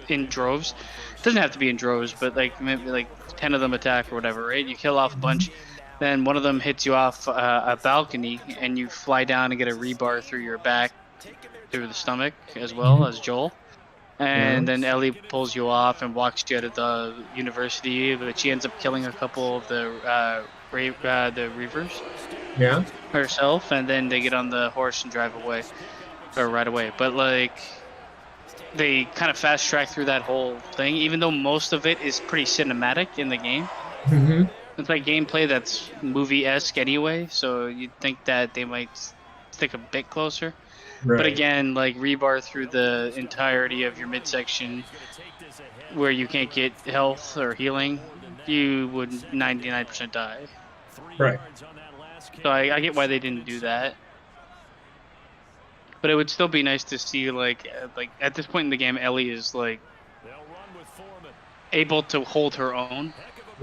in droves. It doesn't have to be in droves, but like maybe like 10 of them attack or whatever, right? You kill off a bunch, then one of them hits you off a balcony, and you fly down and get a rebar through your back, through the stomach, as well as Joel. And then Ellie pulls you off and walks you out of the university, but she ends up killing a couple of the Reavers herself, and then they get on the horse and drive away, or ride away. But like, they kind of fast track through that whole thing, even though most of it is pretty cinematic in the game. Mm-hmm. It's like gameplay that's movie-esque anyway, so you'd think that they might stick a bit closer. Right. But again, like rebar through the entirety of your midsection, where you can't get health or healing, you would 99% die. Right. So I get why they didn't do that. But it would still be nice to see, like at this point in the game, Ellie is like able to hold her own.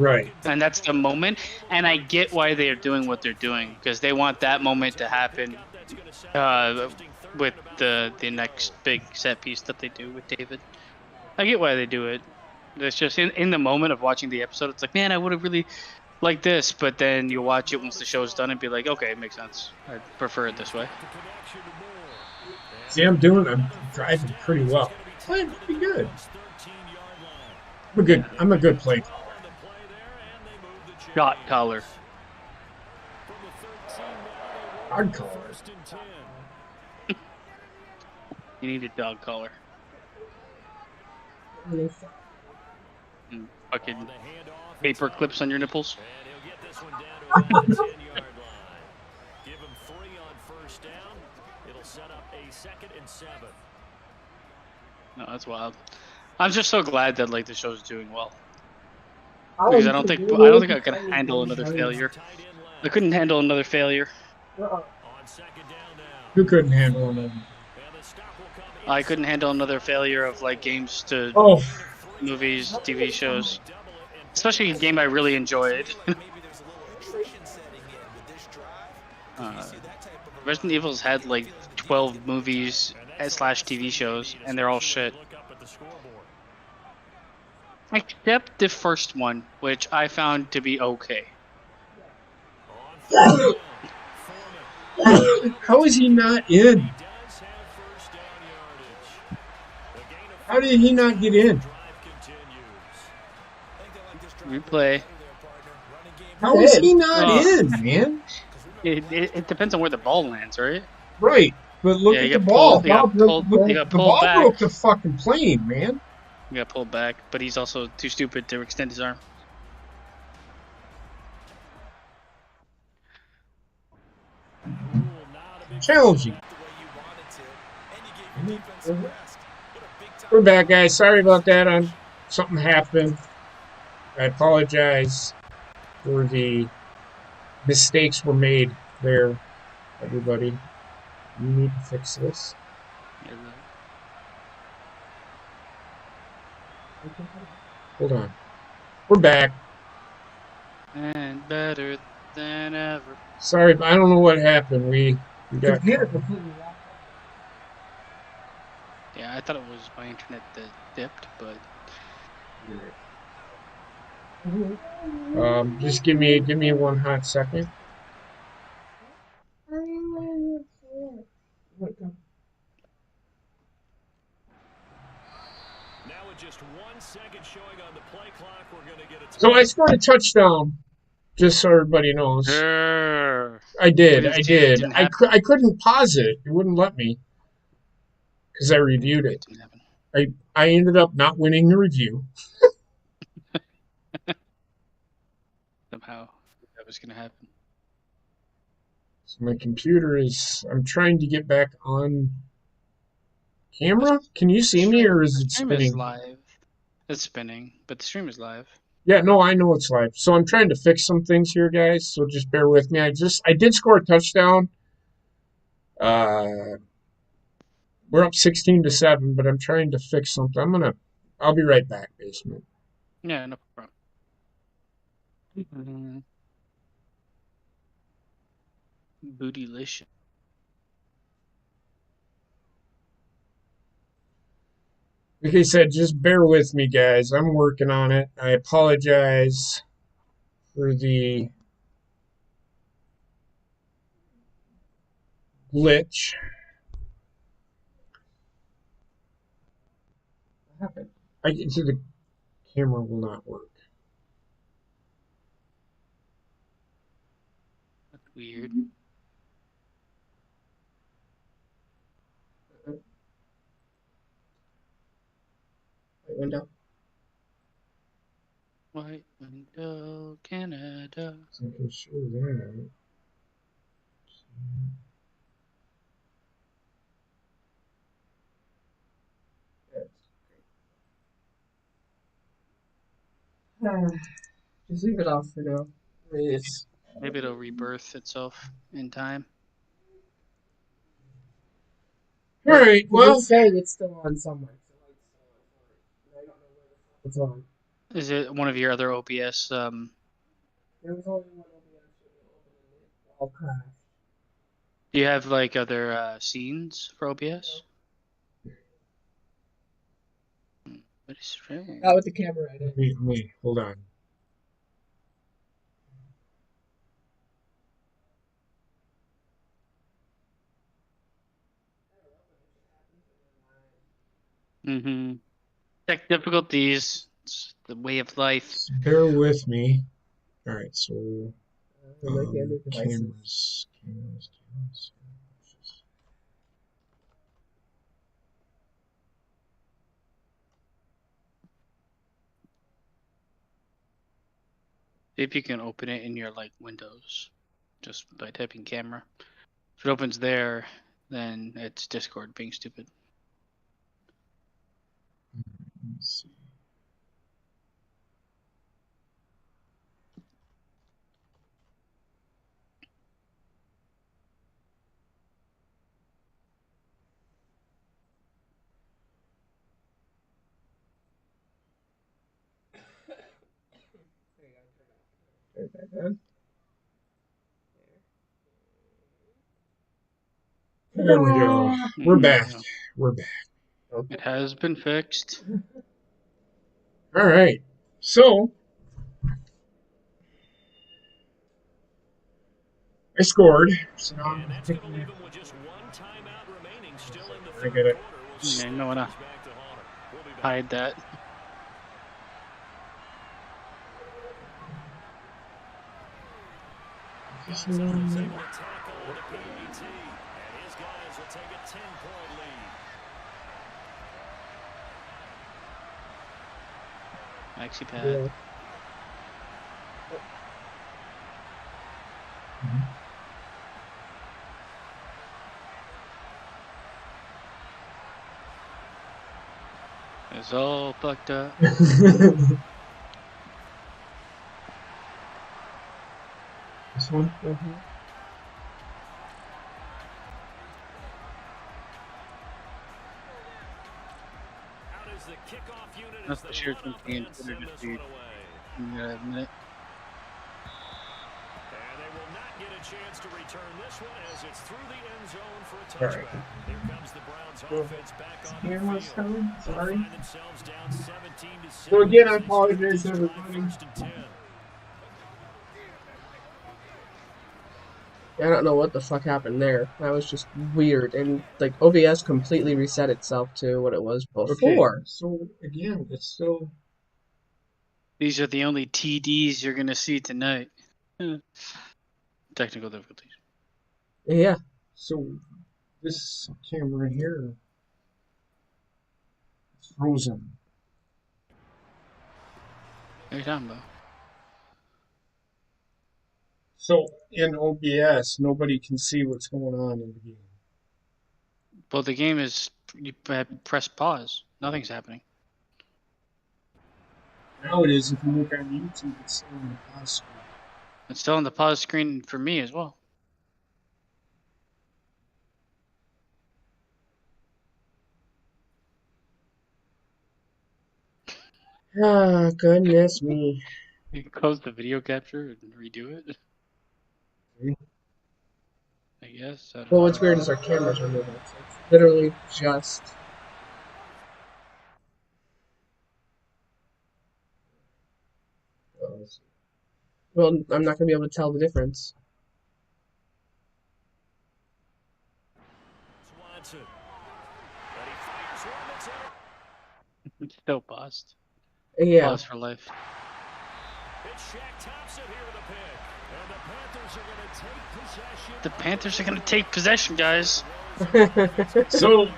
Right. And that's the moment. And I get why they're doing what they're doing, because they want that moment to happen with the next big set piece that they do with David. I get why they do it. It's just in the moment of watching the episode, it's like, man, I would have really liked this, but then you watch it once the show's done and be like, okay, it makes sense. I prefer it this way. See, I'm driving pretty well. Playing pretty good. I'm a good play caller. Shot caller. Hard caller. You need a dog collar. And fucking paper clips on your nipples. Give him 3 on first down. It'll set up a 2nd and 7. No, that's wild. I'm just so glad that like the show's doing well. Because I don't think I could handle another failure. I couldn't handle another failure. Who couldn't handle him? I couldn't handle another failure of like games to movies, TV shows. Especially a game I really enjoyed. Resident Evil's had like 12 movies / TV shows, and they're all shit. Except the first one, which I found to be okay. How is he not in? How did he not get in? Replay. How is he not in, man? It depends on where the ball lands, right? Right, but look at the ball. He got pulled The ball back. broke the fucking plane, man. He got pulled back, but he's also too stupid to extend his arm. Challenging. We're back, guys. Sorry about that. Something happened. I apologize for the mistakes were made there, everybody. You need to fix this. Hold on. We're back. And better than ever. Sorry, I don't know what happened. We got Computer completely locked. Yeah, I thought it was my internet that dipped, but just give me one hot second. Now with just 1 second showing on the play clock, we're going to get it. So I scored a touchdown, just so everybody knows. I did. I couldn't pause it. It wouldn't let me because I reviewed it. I ended up not winning the review. Somehow that was going to happen. So my computer I'm trying to get back on camera. Can you see me, or is it spinning? The stream is live. It's spinning, but the stream is live. Yeah, no, I know it's live. So I'm trying to fix some things here, guys. So just bear with me. I did score a touchdown. We're up 16-7, but I'm trying to fix something. I'll be right back, basement. Yeah, no problem. Mm-hmm. Bootylicious. Like I said, just bear with me, guys. I'm working on it. I apologize for the glitch. What happened? The camera will not work. That's weird. Window. White window, Canada. So I can show that. Just leave it off for now. Maybe it'll rebirth itself in time. All right. Well, it's saying it's still on somewhere. So I don't know where the fuck it's on. Is it one of your other OBS? There was only one all crashed. Do you have like other scenes for OBS? That is strange. Not with the camera in it. Wait, hold on. Tech difficulties. It's the way of life. Just bear with me. All right, so Devices. cameras. See if you can open it in your like Windows, just by typing camera. If it opens there, then it's Discord being stupid. Let's see. There we go. We're back. We're back. It has been fixed. All right. So I scored. So now I'm taking it. I get it. I don't wanna hide that. Maxi pad. Yeah. It's all fucked up. This one? That's the sheer thing in Twitter to see in a minute. And they will not get a chance to return this one as it's through the end zone for a touchback. Here comes the Browns offense back on the Camera's field. coming. Sorry. Find themselves down 17-7. So again, I apologize, everybody. First and 10. I don't know what the fuck happened there. That was just weird. And, like, OBS completely reset itself to what it was before. Okay. So again, it's still. These are the only TDs you're gonna see tonight. Technical difficulties. Yeah. So this camera here is frozen. What are you talking about? So in OBS, nobody can see what's going on in the game. Well, the game is, you press pause. Nothing's happening. Now it is. If you look on YouTube, it's still on the pause screen. It's still on the pause screen for me as well. Ah, goodness me. You can close the video capture and redo it. See? I guess. I don't Well, know. what's weird is our cameras are moving. So it's literally just. Well, I'm not going to be able to tell the difference. Swanson. And he fires one that's in. It's still paused. Yeah. Pause for life. It's Shaq Thompson here with a pick. And the Panthers are going to take possession. The Panthers are gonna take possession, guys. So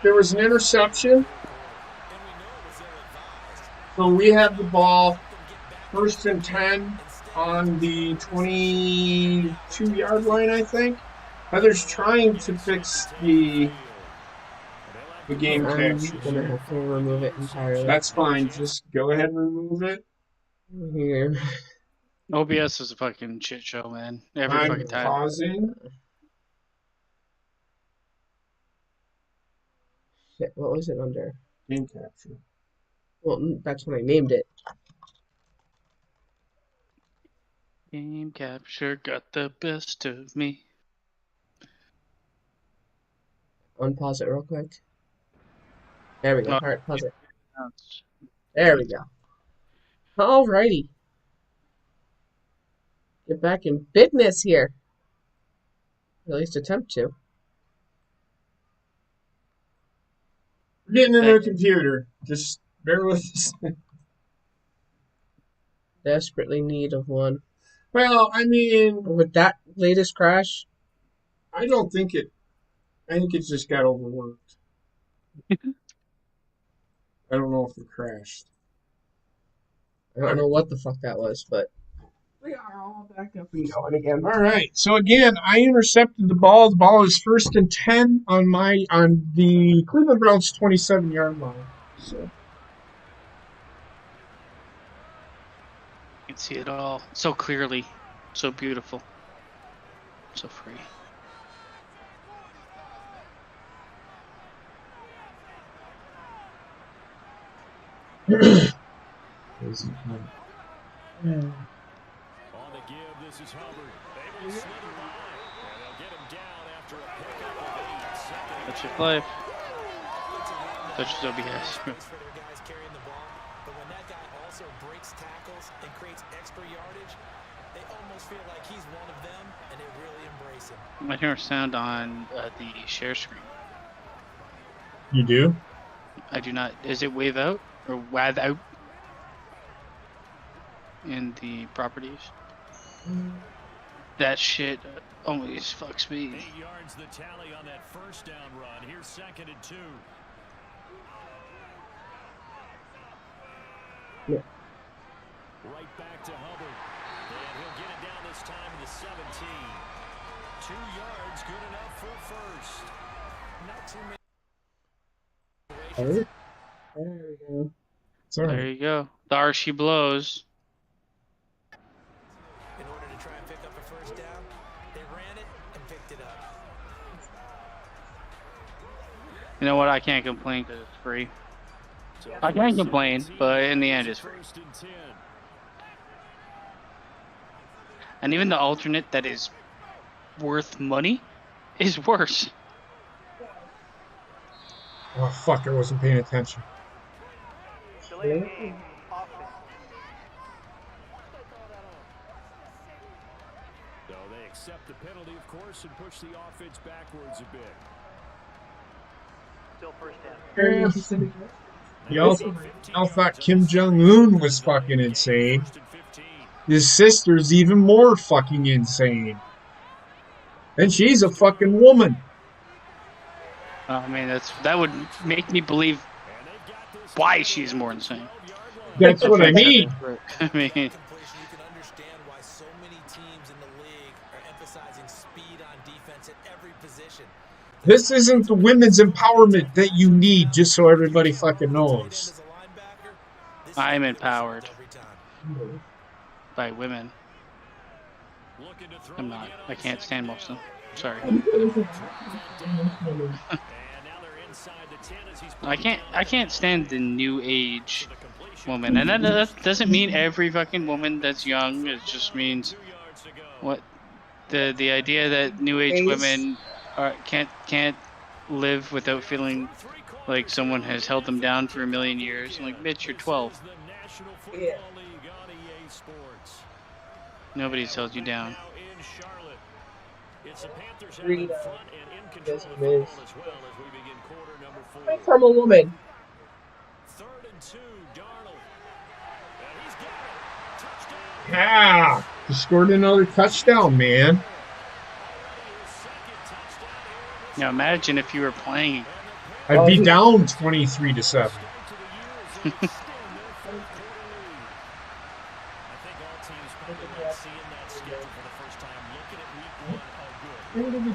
there was an interception. So we have the ball, 1st and 10 on the 22-yard line, I think. Heather's trying to fix the game I'm capture. going to have to remove it entirely. That's fine. Just go ahead and remove it. Here. OBS is a fucking shit show, man. Every I'm fucking time. pausing. Shit, what was it under? Game capture. Well, that's when I named it. Game capture got the best of me. Unpause it real quick. There we go. Oh. Alright, pause it. There we go. Alrighty. Get back in business here. At least attempt to. We're getting a new computer. Just bear with us. Desperately need of one. Well, I mean, With that latest crash, I don't think it. I think it just got overworked. I don't know if it crashed. I don't know what the fuck that was, but We are all back up and going again. All right. So again, I intercepted the ball. The ball is 1st and 10 on the Cleveland Browns 27-yard line. So You can see it all so clearly, so beautiful, so free. On the give, this is Hubbard. Able to slip by, and they'll get him down after a pickup of 8. That's your play. Touch his OBS. For their guys carrying the ball, but when that guy also breaks tackles and creates extra yardage, they almost feel like he's one of them, and they really embrace him. I hear a sound on the share screen. you do? I do not. Is it wave out or wave out in the properties? That shit always fucks me. 8 yards the tally on that first down run. Here's 2nd and 2. Yeah. Right back to Hubbard. And he'll get it down this time to the 17. 2 yards, good enough for a first. Not too many. there we go. Sorry. There you go. There she blows. In order to try and pick up a first down, they ran it and picked it up. You know what? I can't complain because it's free. I can't complain, but in the end, it's free. 1st and 10. And even the alternate that is worth money is worse. Oh, fuck. I wasn't paying attention. Delay game, offense. So they accept the penalty, of course, and push the offense backwards a bit. Still first down. Very interesting. Y'all thought Kim Jong-un was fucking insane. His sister's even more fucking insane. And she's a fucking woman. I mean, that would make me believe why she's more insane. That's what I mean. I mean, Completion, you can understand why so many teams in the league are emphasizing speed on defense at every position. This isn't the women's empowerment that you need, just so everybody fucking knows. As a linebacker, this I'm is empowered every time. by women. Looking to throw I'm not. again on I can't stand most of them. Sorry. And now they're inside the 10 as he's I can't stand the new age woman, and that doesn't mean every fucking woman that's young. It just means what the idea that new age women can't live without feeling like someone has held them down for a million years. I'm like, bitch, you're 12. Yeah. Nobody's held you down. It's the Panthers out Read, in front and in control yes, of it the is. ball as well as we begin quarter number 4. From a woman. 3rd and 2, Darnold. And he's got it. Touchdown. Yeah, you scored another touchdown, man. His second touchdown here. Now imagine if you were playing. I'd be down 23-7. It would have been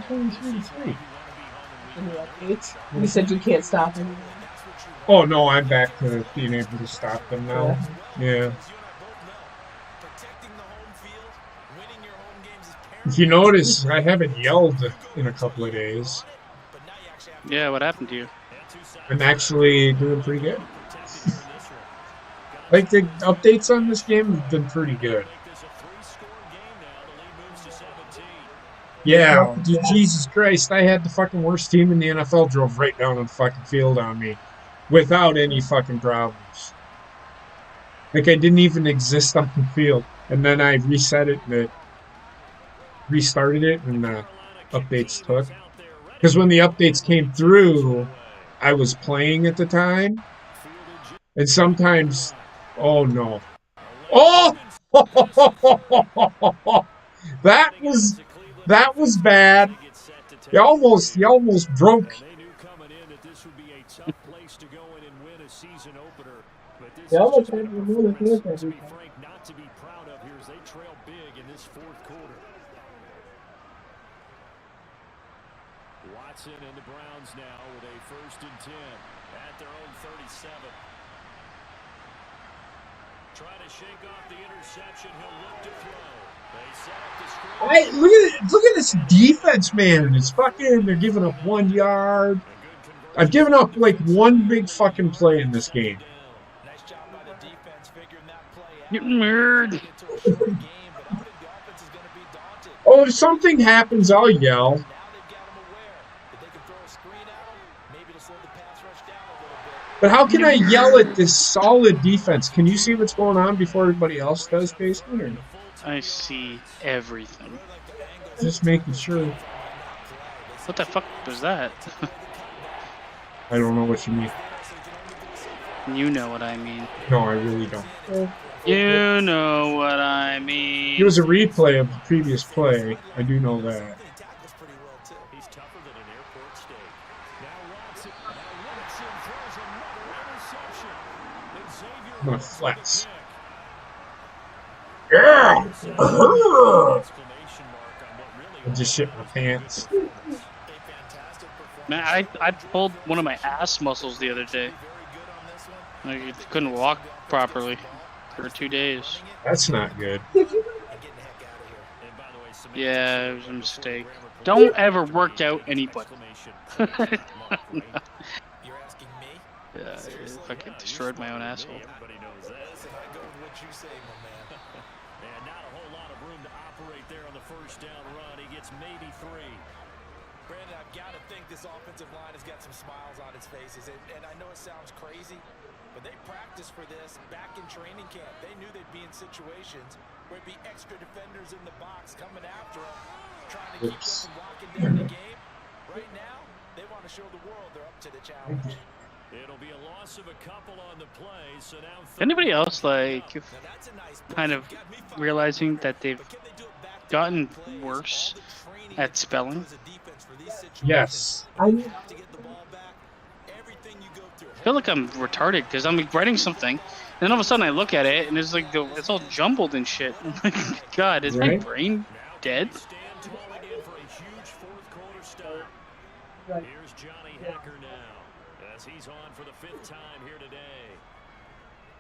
23-3. You said you can't stop him. Oh no, I'm back to being able to stop them now. Yeah. If you notice, I haven't yelled in a couple of days. Yeah, what happened to you? I'm actually doing pretty good. Like, the updates on this game have been pretty good. Yeah, Jesus Christ, I had the fucking worst team in the NFL drove right down the fucking field on me without any fucking problems. Like I didn't even exist on the field. And then I reset it and it restarted it and the updates took. Because when the updates came through, I was playing at the time. And sometimes, oh no. Oh! That was bad. You almost broke. They almost had to remove the field every time. Watson and the Browns now with a 1st and 10 at their own 37. Trying to shake off the interception. He'll look to throw. They set up the screen. Look at this defense, man. It's fucking. They're giving up 1 yard. I've given up like one big fucking play in this game. Nice job by the defense figuring that play out. You nerd. Oh, if something happens, I'll yell. Now they've got him aware that they can throw a screen at him, maybe to slow the pass rush down a little bit. But how can I yell at this solid defense? Can you see what's going on before everybody else does, basically? Or I see everything. just making sure. What the fuck was that? I don't know what you mean. You know what I mean. No, I really don't. You know what I mean. It was a replay of the previous play. I do know that. He's tougher than an airport steak. Now Watson throws another interception. And Xavier I'm gonna flex. pick. Yeah! Exclamation mark on what really I just shit my pants. Man, I pulled one of my ass muscles the other day. I couldn't walk properly for 2 days. That's not good. Yeah, it was a mistake. Don't ever work out anybody. You're asking me? Yeah, I fucking destroyed my own asshole. Everybody knows that. Listen, I go with what you say, my man. And not a whole lot of room to operate there on the 1st down run. He gets maybe 3. Brandon, I've got to think this offensive line has got some smiles on its faces. And I know it sounds crazy, but they practiced for this back in training camp. They knew they'd be in situations where it'd be extra defenders in the box coming after them, trying to keep them from walking down the game. Right now, they want to show the world they're up to the challenge. It'll be a loss of a couple on the play. So now Anybody else like Now that's a nice play. kind of Got me fired realizing up. that they've But can they do it back to gotten back plays? worse All the training at spelling? as a defense for these situations. Yes. I You mean, have to get the ball back. Everything you go through. I feel like I'm retarded because I'm like, writing something, and then all of a sudden I look at it and it's like it's all jumbled and shit. I'm like, God, is my Right? brain dead? stand tall again for a huge 4th quarter start. right. Here's Johnny Hecker now, as he's on for the 5th time here today.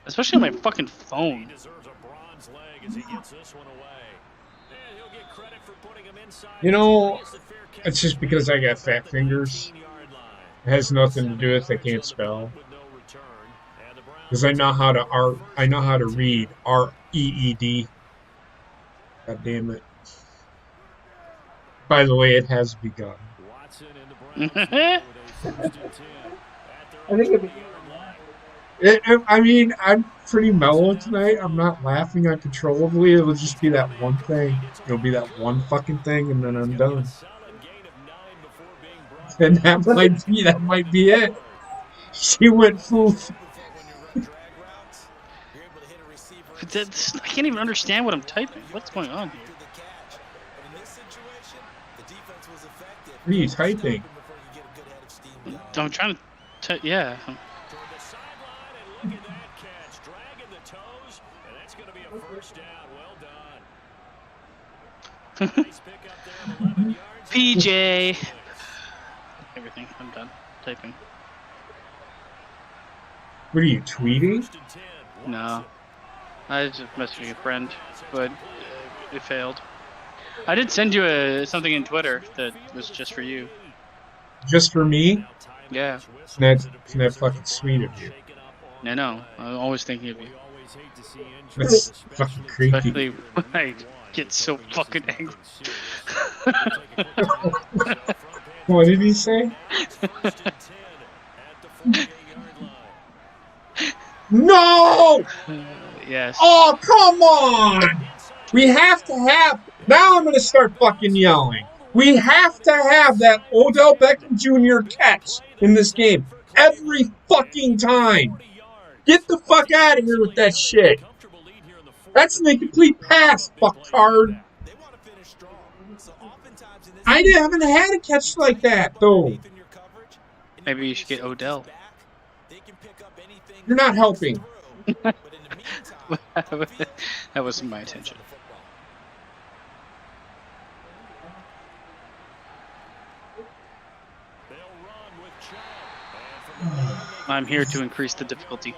Especially on my fucking He phone. deserves a bronze leg as he gets this one away. And he'll get credit for putting him inside. You know, It's a fair catch. it's just because I got fat fingers. 18-yard line. It has nothing to do with I can't spell. With no return. And the Browns Because I know how to read R-E-E-D. God damn it. By the way, it has begun. Watson and the Browns now with a 1st and 10 at their I think it'd be 20-yard line. I mean, I'm pretty mellow tonight. I'm not laughing uncontrollably. It'll just be that one thing. It'll be that one fucking thing, and then I'm done. Solid gain of 9 before being brought And that might be it. She went foof. When you run drag routes, you're able to hit a receiver But that's, I can't even understand what I'm typing. What's going on here? to the catch. But in this situation, the defense was effective. What are you typing? Before you get a good head of steam down. I'm trying to, yeah. toward the sideline, and look at that catch, dragging the toes, and that's going to be a 1st down. Well done. Nice pick up there of 11 yards. PJ. Everything. I'm done typing. What are you tweeting? 1st and 10. No. I was just messaging a friend, but it failed. I did send you something in Twitter that was just for you. Just for me? Yeah. Isn't that fucking sweet of you? I know. I'm always thinking of you. That's fucking creepy. Especially when I get so fucking angry. What did he say? No! Yes. Oh, come on! We have to have... Now I'm going to start fucking yelling. We have to have that Odell Beckham Jr. catch in this game. Every fucking time. Get the fuck out of here with that shit. That's an incomplete pass, fucktard. I haven't had a catch like that, though. Maybe you should get Odell. You're not helping. That wasn't my intention. I'm here to increase the difficulty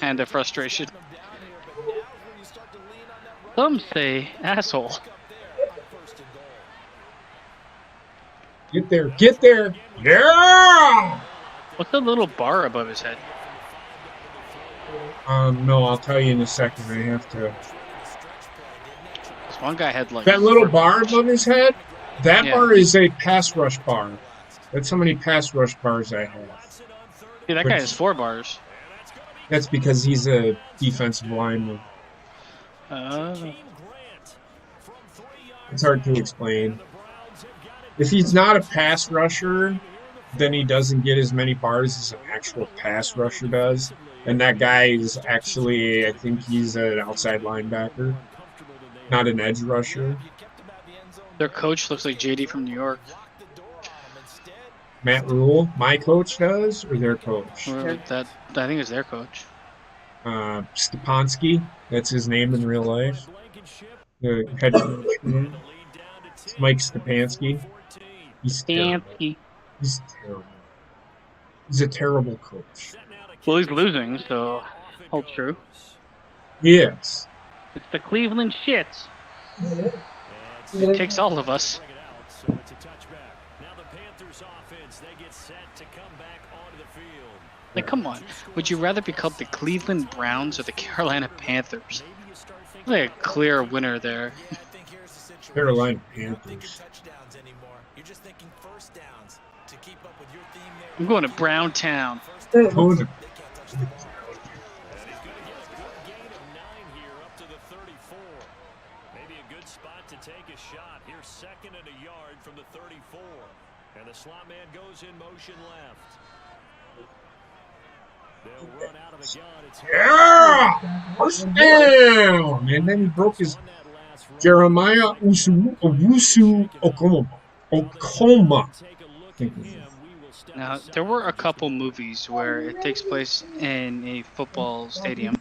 and the frustration. Some say asshole. Get there. Get there. Yeah! What's the little bar above his head? No, I'll tell you in a second. I have to. This one guy had like That little bar above his head, that Yeah. bar is a pass rush bar. That's how many pass rush bars I have. Yeah, that guy has 4 bars. That's because he's a defensive lineman. It's hard to explain. If he's not a pass rusher, then he doesn't get as many bars as an actual pass rusher does. And that guy is actually, I think he's an outside linebacker, not an edge rusher. Their coach looks like JD from New York. Matt Rule, my coach does, or their coach? Or that I think it's their coach. Stepanski, that's his name in real life. The head coach. Mike Stepanski. He's terrible. He's terrible. He's a terrible coach. Well, he's losing, so hold true. Yes. It's the Cleveland shits. It takes all of us. Like, come on. Would you rather be called the Cleveland Browns or the Carolina Panthers? Like a clear winner there. Carolina Panthers. I'm going to Brown Town. Oh, the- And the slot man goes in motion left. They'll run out of the gun. It's yeah! First down! And then he broke his Jeremiah Owusu Okoma. Now, there were a couple movies where it takes place in a football stadium,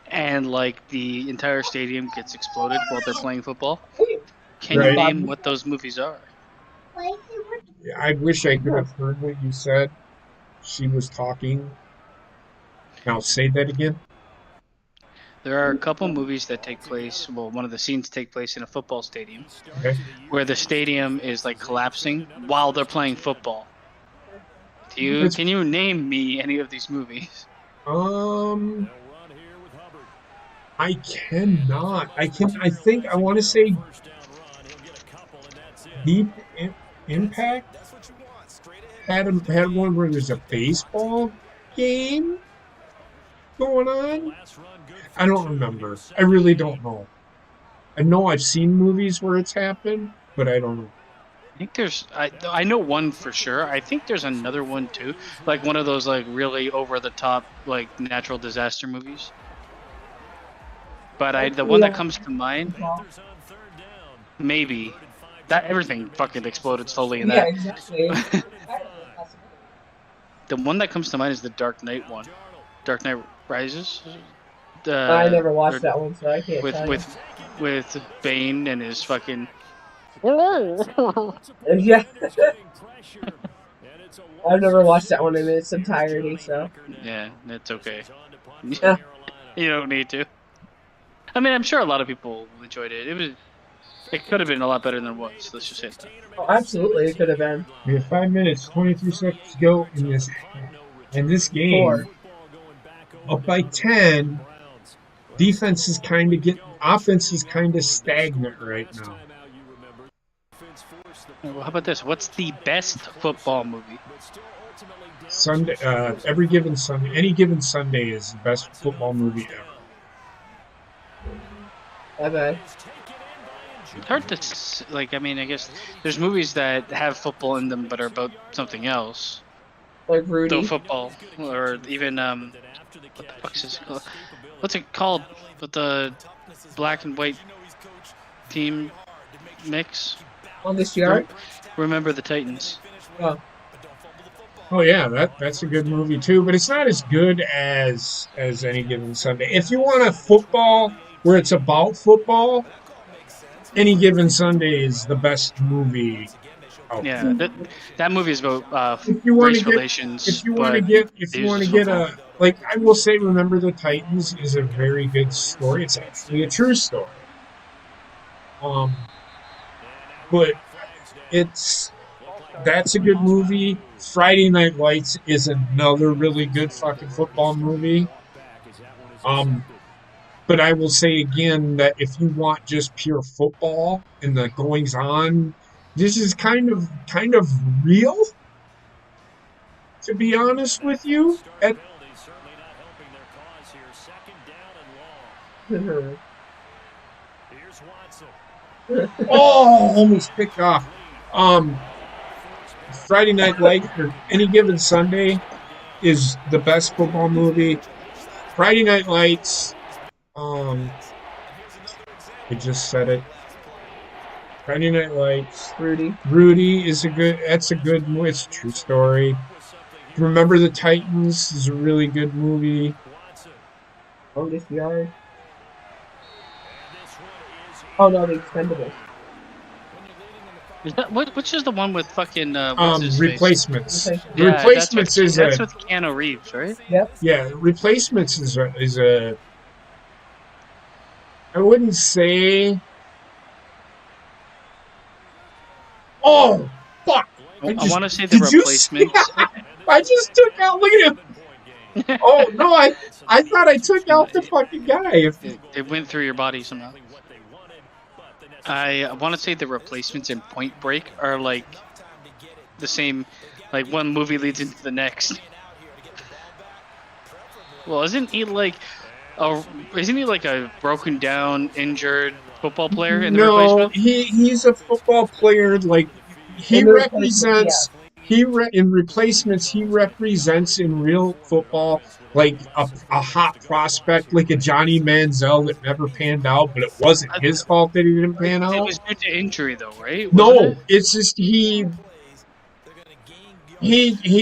and like the entire stadium gets exploded while they're playing football. Can you Right. name what those movies are? I wish I could have heard what you said. She was talking. Now say that again. There are a couple movies that take place, well, one of the scenes take place in a football stadium, Okay. where the stadium is like collapsing while they're playing football. Can you name me any of these movies? I cannot. I think I want to say Deep Impact had one where there's a baseball game going on. I don't remember. I really don't know. I know I've seen movies where it's happened, but I don't know. I think there's, I know one for sure. I think there's another one too, like one of those like really over the top like natural disaster movies. But the one that comes to mind, maybe that everything fucking exploded slowly in that. Yeah, exactly. The one that comes to mind is the Dark Knight one, Dark Knight Rises. I never watched that one, so I can't tell you. With Bane and his fucking. Yeah. I've never watched that one in its entirety, so. Yeah, that's okay. Yeah. You don't need to. I mean, I'm sure a lot of people enjoyed it. It could have been a lot better than it was. Let's just say that. Oh, absolutely, it could have been. We have 5 minutes, 23 seconds to go in this game. 4. up by 10. Defense is kind of offense is kind of stagnant right now. Well, how about this? What's the best football movie? Sunday, every given Sunday, any given Sunday is the best football movie ever. Okay. It's hard to I mean, I guess there's movies that have football in them but are about something else. Like Rudy. So football, or even what the fuck is it called? What's it called? With the black and white team mix. Longest Yard. Remember the Titans. Oh yeah, that's a good movie too, but it's not as good as Any Given Sunday. If you want a football where it's about football, Any Given Sunday is the best movie. Yeah, that movie is about if you want race to get, relations. If you want to get a, like, I will say, Remember the Titans is a very good story. It's actually a true story. But that's a good movie. Friday Night Lights is another really good fucking football movie. But I will say again that if you want just pure football and the goings on, this is kind of real, to be honest with you. Almost picked off. Friday Night Lights or Any Given Sunday is the best football movie. Friday Night Lights, I just said it. Friday Night Lights. Rudy is that's a good movie. It's a true story. Remember the Titans is a really good movie. Longest Yard. Oh no, The Expendables. Is that which is the one with fucking Replacements? Yeah, Replacements that's with Keanu Reeves, right? Yep. Yeah, Replacements is a I wouldn't say. Oh fuck! I want to say The Replacements. I just took out. Look at him. Oh no! I thought I took out the fucking guy. It went through your body somehow. I want to say The Replacements and Point Break are like the same, like one movie leads into the next. Well, isn't he like a broken down, injured football player in The Replacement? He's a football player. Like he represents. In Replacements, he represents in real football like a hot prospect, like a Johnny Manziel that never panned out, but it wasn't his fault that he didn't pan out. It was due to injury, though, right? It's just he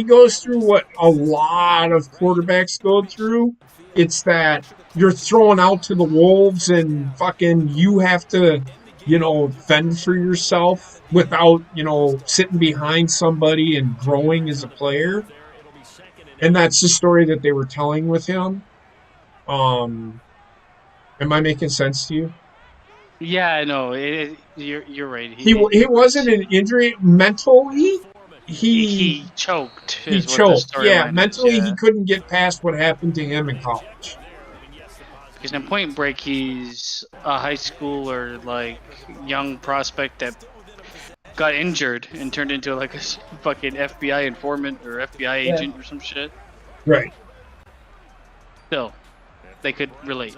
goes through what a lot of quarterbacks go through. It's that you're thrown out to the wolves and fucking you have to, fend for yourself without, sitting behind somebody and growing as a player. And that's the story that they were telling with him. Am I making sense to you? Yeah, I know. You're right. He wasn't an injury mentally. He choked. He choked. Yeah, mentally he couldn't get past what happened to him in college. Because in Point Break, he's a high school or like young prospect that got injured and turned into like a fucking FBI informant or FBI agent or some shit. Right. Still, they could relate.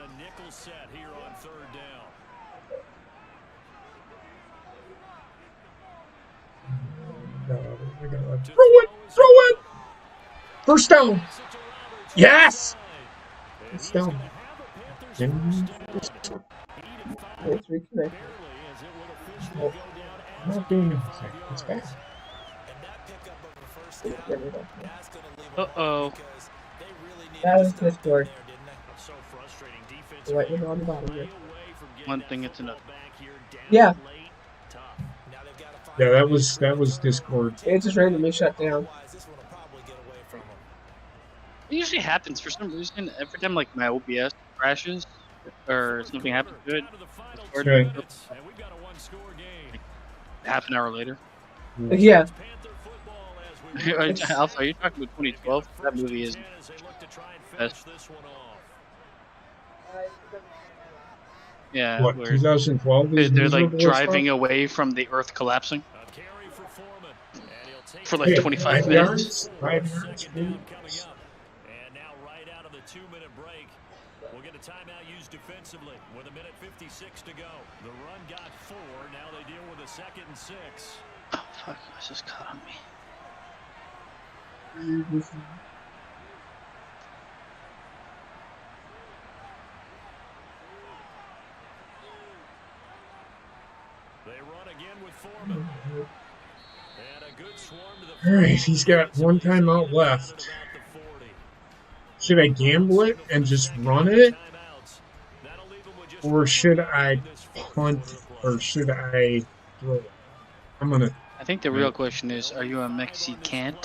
Throw it! First down! Yes! First down. Let's reconnect. Oh, I'm not doing anything. It's bad. Uh-oh. That was Discord. The white one on the bottom here. One thing, it's another. Yeah. Yeah, that was Discord. It just randomly shut down. It usually happens for some reason. Every time like my OBS crashes or something happens to it, Okay. like, half an hour later. Yeah. Alpha, are you talking about 2012? That movie is best. Yeah, What, where 2012 is they're like miserable as driving fuck? away from the Earth collapsing for like Hey, 25 5 minutes. yards? 5 yards? And now right out of the 2-minute break, we'll get a timeout used defensively with 1:56 to go. The run got 4. Now they deal with a 2nd and 6. Oh fuck! This just caught on me. They run again with Foreman. And a good swarm to the All right, he's got one timeout left. Should I gamble it and just run it? Or should I punt? Or should I throw it? I'm going to... I think the real question is, are you a Mexican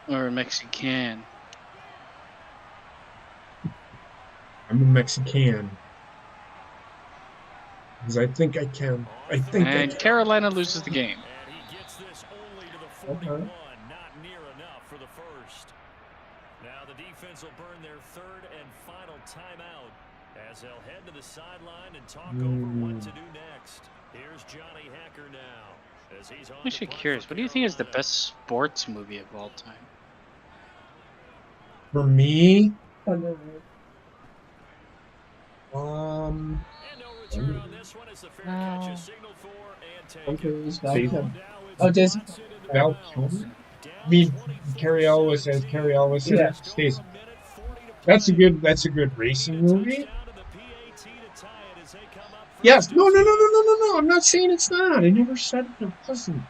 or a Mexican? I'm a Mexican. Because I think I can. I think I And can. Carolina loses the game. And he gets this only to the 41. Not near enough for the first. Now the defense will burn their 3rd and final timeout as they'll head to the sideline and talk over what to do next. Here's Johnny Hacker now. As he's on I'm actually curious. What do you think is the best sports movie of all time? For me, And no return on this one as the fair catch is signaled for and taken. Oh, Jason. Val Kilmer? I mean, Carrie Ellis as Carrie Ellis. Yeah. Stays. That's a good racing movie. Yes. No. I'm not saying it's not. I never said it wasn't.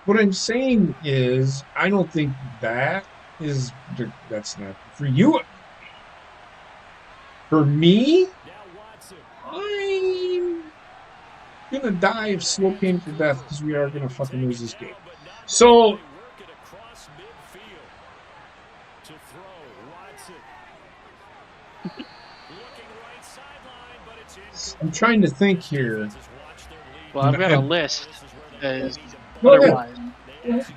What I'm saying is, I don't think that's not for you. For me, I'm gonna die of slow painful death because we are gonna fucking lose this game. So I'm trying to think here. Well, I've got a list. As Go ahead. otherwise,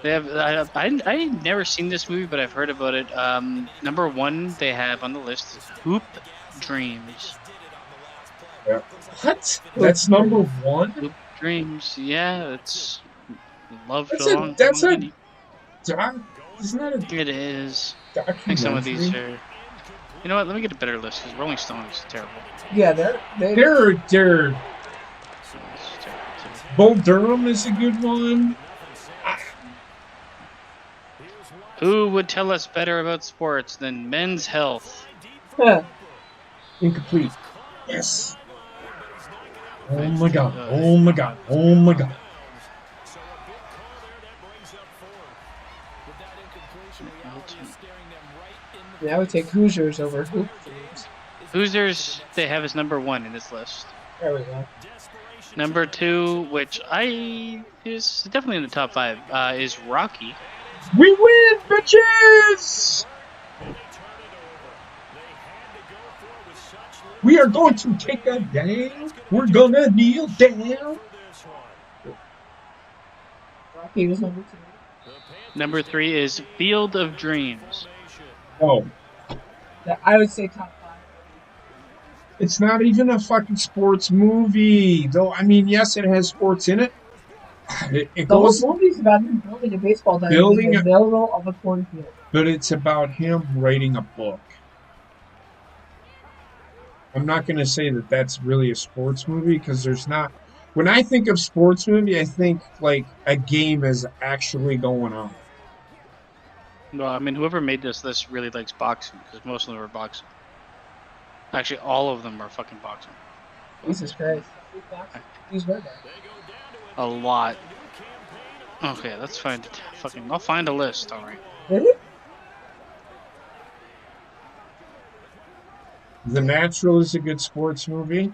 they have. I never seen this movie, but I've heard about it. Number 1 they have on the list is Hoop Dreams. What? That's number 1? Hoop Dreams. Yeah, it's love. That's a doc. Isn't that a It is. I think some of these are. You know what? Let me get a better list because Rolling Stone is terrible. Yeah, they're They're Bull Durham is a good one. Who would tell us better about sports than Men's Health? Incomplete. Yes. Oh my god. Oh my god. Oh my god. I would take Hoosiers over Hoop Dreams. Hoosiers, they have as number 1 in this list. There we go. Number 2, which is definitely in the top 5, is Rocky. We win, bitches! We are going to take a down. We're gonna kneel down. Rocky was number 2. Number 3 is Field of Dreams. Oh, I would say top 5. it's not even a fucking sports movie. Though, I mean, yes, it has sports in it. It The whole goes, movie's about him building a baseball diamond Building in a- the middle of a cornfield. but it's about him writing a book. I'm not going to say that that's really a sports movie because there's not. When I think of sports movie, I think like a game is actually going on. Well, I mean, whoever made this list really likes boxing because most of them are boxing. Actually, all of them are fucking boxing. Jesus Christ. He's right there. A lot. Okay, let's find it. I'll find a list. All right. Really? The Natural is a good sports movie.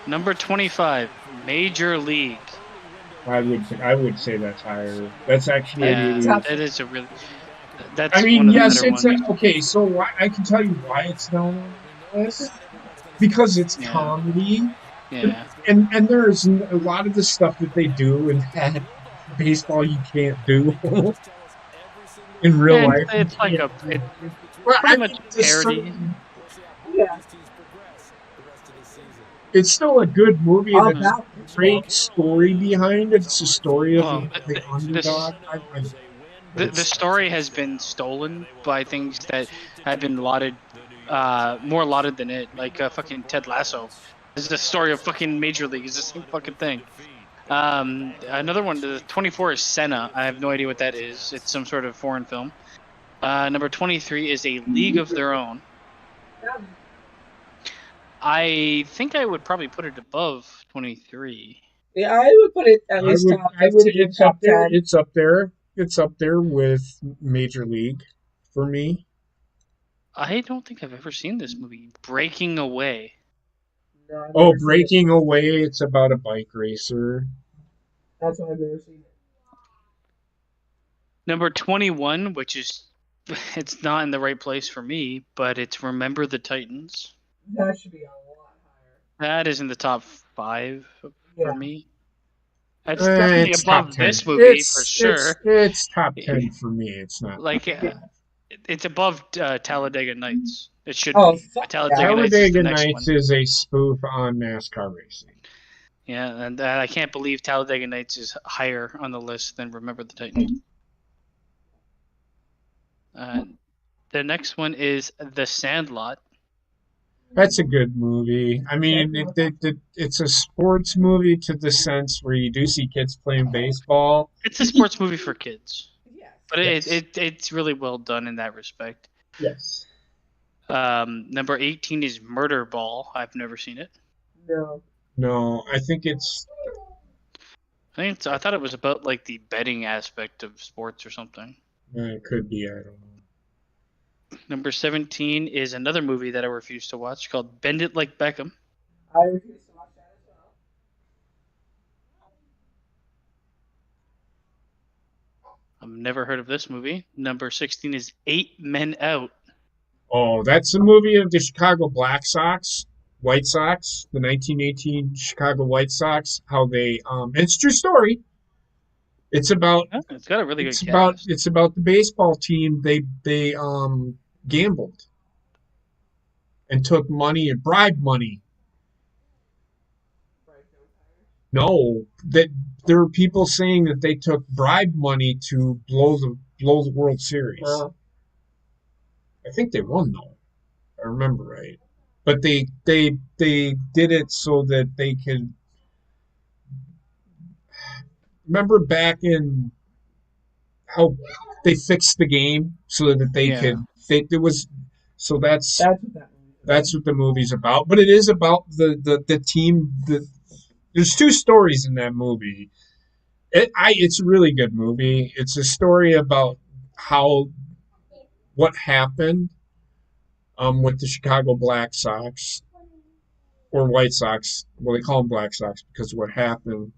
Number 25, Major League. I would say that's higher. That's actually. Yeah, that is a really. That's I mean, one of the yes, better it's ones. okay. So I can tell you why it's down on this because it's Yeah. comedy. Yeah. And there's a lot of the stuff that they do in that baseball you can't do in real And life. You it's like can't it's do. Well, pretty I much mean, there's parody. certain. Yeah, It's still a good movie all that's about a baseball. great story behind it. It's a story of Well, the this underdog. But the it's story has been stolen by things that have been lauded, more lauded than it. Like fucking Ted Lasso. This is the story of fucking Major League. It's the same fucking thing. Another one, the 24 is Senna. I have no idea what that is. It's some sort of foreign film. Number 23 is A League of Their Own. I think I would probably put it above 23. Yeah, I would put it at least top I would. 15, It's up top there. 10. It's up there. It's up there with Major League for me. I don't think I've ever seen this movie. Breaking Away. No, I've Oh, never seen it. Breaking Away. It's about a bike racer. That's why I've never seen it. Number 21, which is, it's not in the right place for me, but it's Remember the Titans. That should be a lot higher. That is in the top 5 Yeah. for me. It's definitely It's top above 10. this movie for It's sure. it's top 10 for me. It's not Like, top 5. it's above Talladega Nights. It should Oh, be. fuck Talladega yeah. Nights is the Talladega next Nights one. is a spoof on NASCAR racing. Yeah, and I can't believe Talladega Nights is higher on the list than Remember the Titans. The next one is The Sandlot. That's a good movie. I mean, it's a sports movie to the sense where you do see kids playing baseball. It's a sports movie for kids, Yes. but Yes. it's really well done in that respect. Yes. Number 18 is Murder Ball. I've never seen it. No. No, I think it's I thought it was about like the betting aspect of sports or something. it could be, I don't know. Number 17 is another movie that I refuse to watch called Bend It Like Beckham. I refuse to watch that as well. I've never heard of this movie. Number 16 is Eight Men Out. Oh, that's a movie of the Chicago White Sox, the 1918 Chicago White Sox, how they it's a true story. It's about Oh, it's got a really good cast. it's about the baseball team. They gambled and took money and bribed money. No, that there were people saying that they took bribe money to blow the World Series. I think they won though. I remember right. But they did it so that they could remember back in how they fixed the game so that they could it was so that's what the movie's about. But it is about the team there's two stories in that movie. It's a really good movie. It's a story about what happened with the Chicago Black Sox or White Sox. Well, they call them Black Sox because of what happened,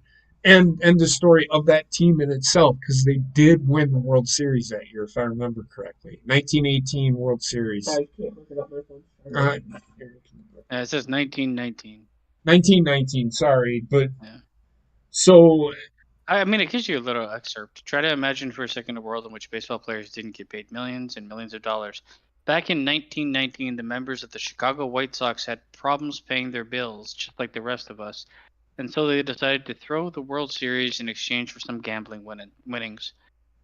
and the story of that team in itself because they did win the World Series that year, if I remember correctly. 1918 World Series. I can't look it up my phone. It says 1919. 1919. Sorry, but Yeah. so. I mean, it gives you a little excerpt. Try to imagine for a second a world in which baseball players didn't get paid millions and millions of dollars. Back in 1919, the members of the Chicago White Sox had problems paying their bills, just like the rest of us, and so they decided to throw the World Series in exchange for some gambling winnings.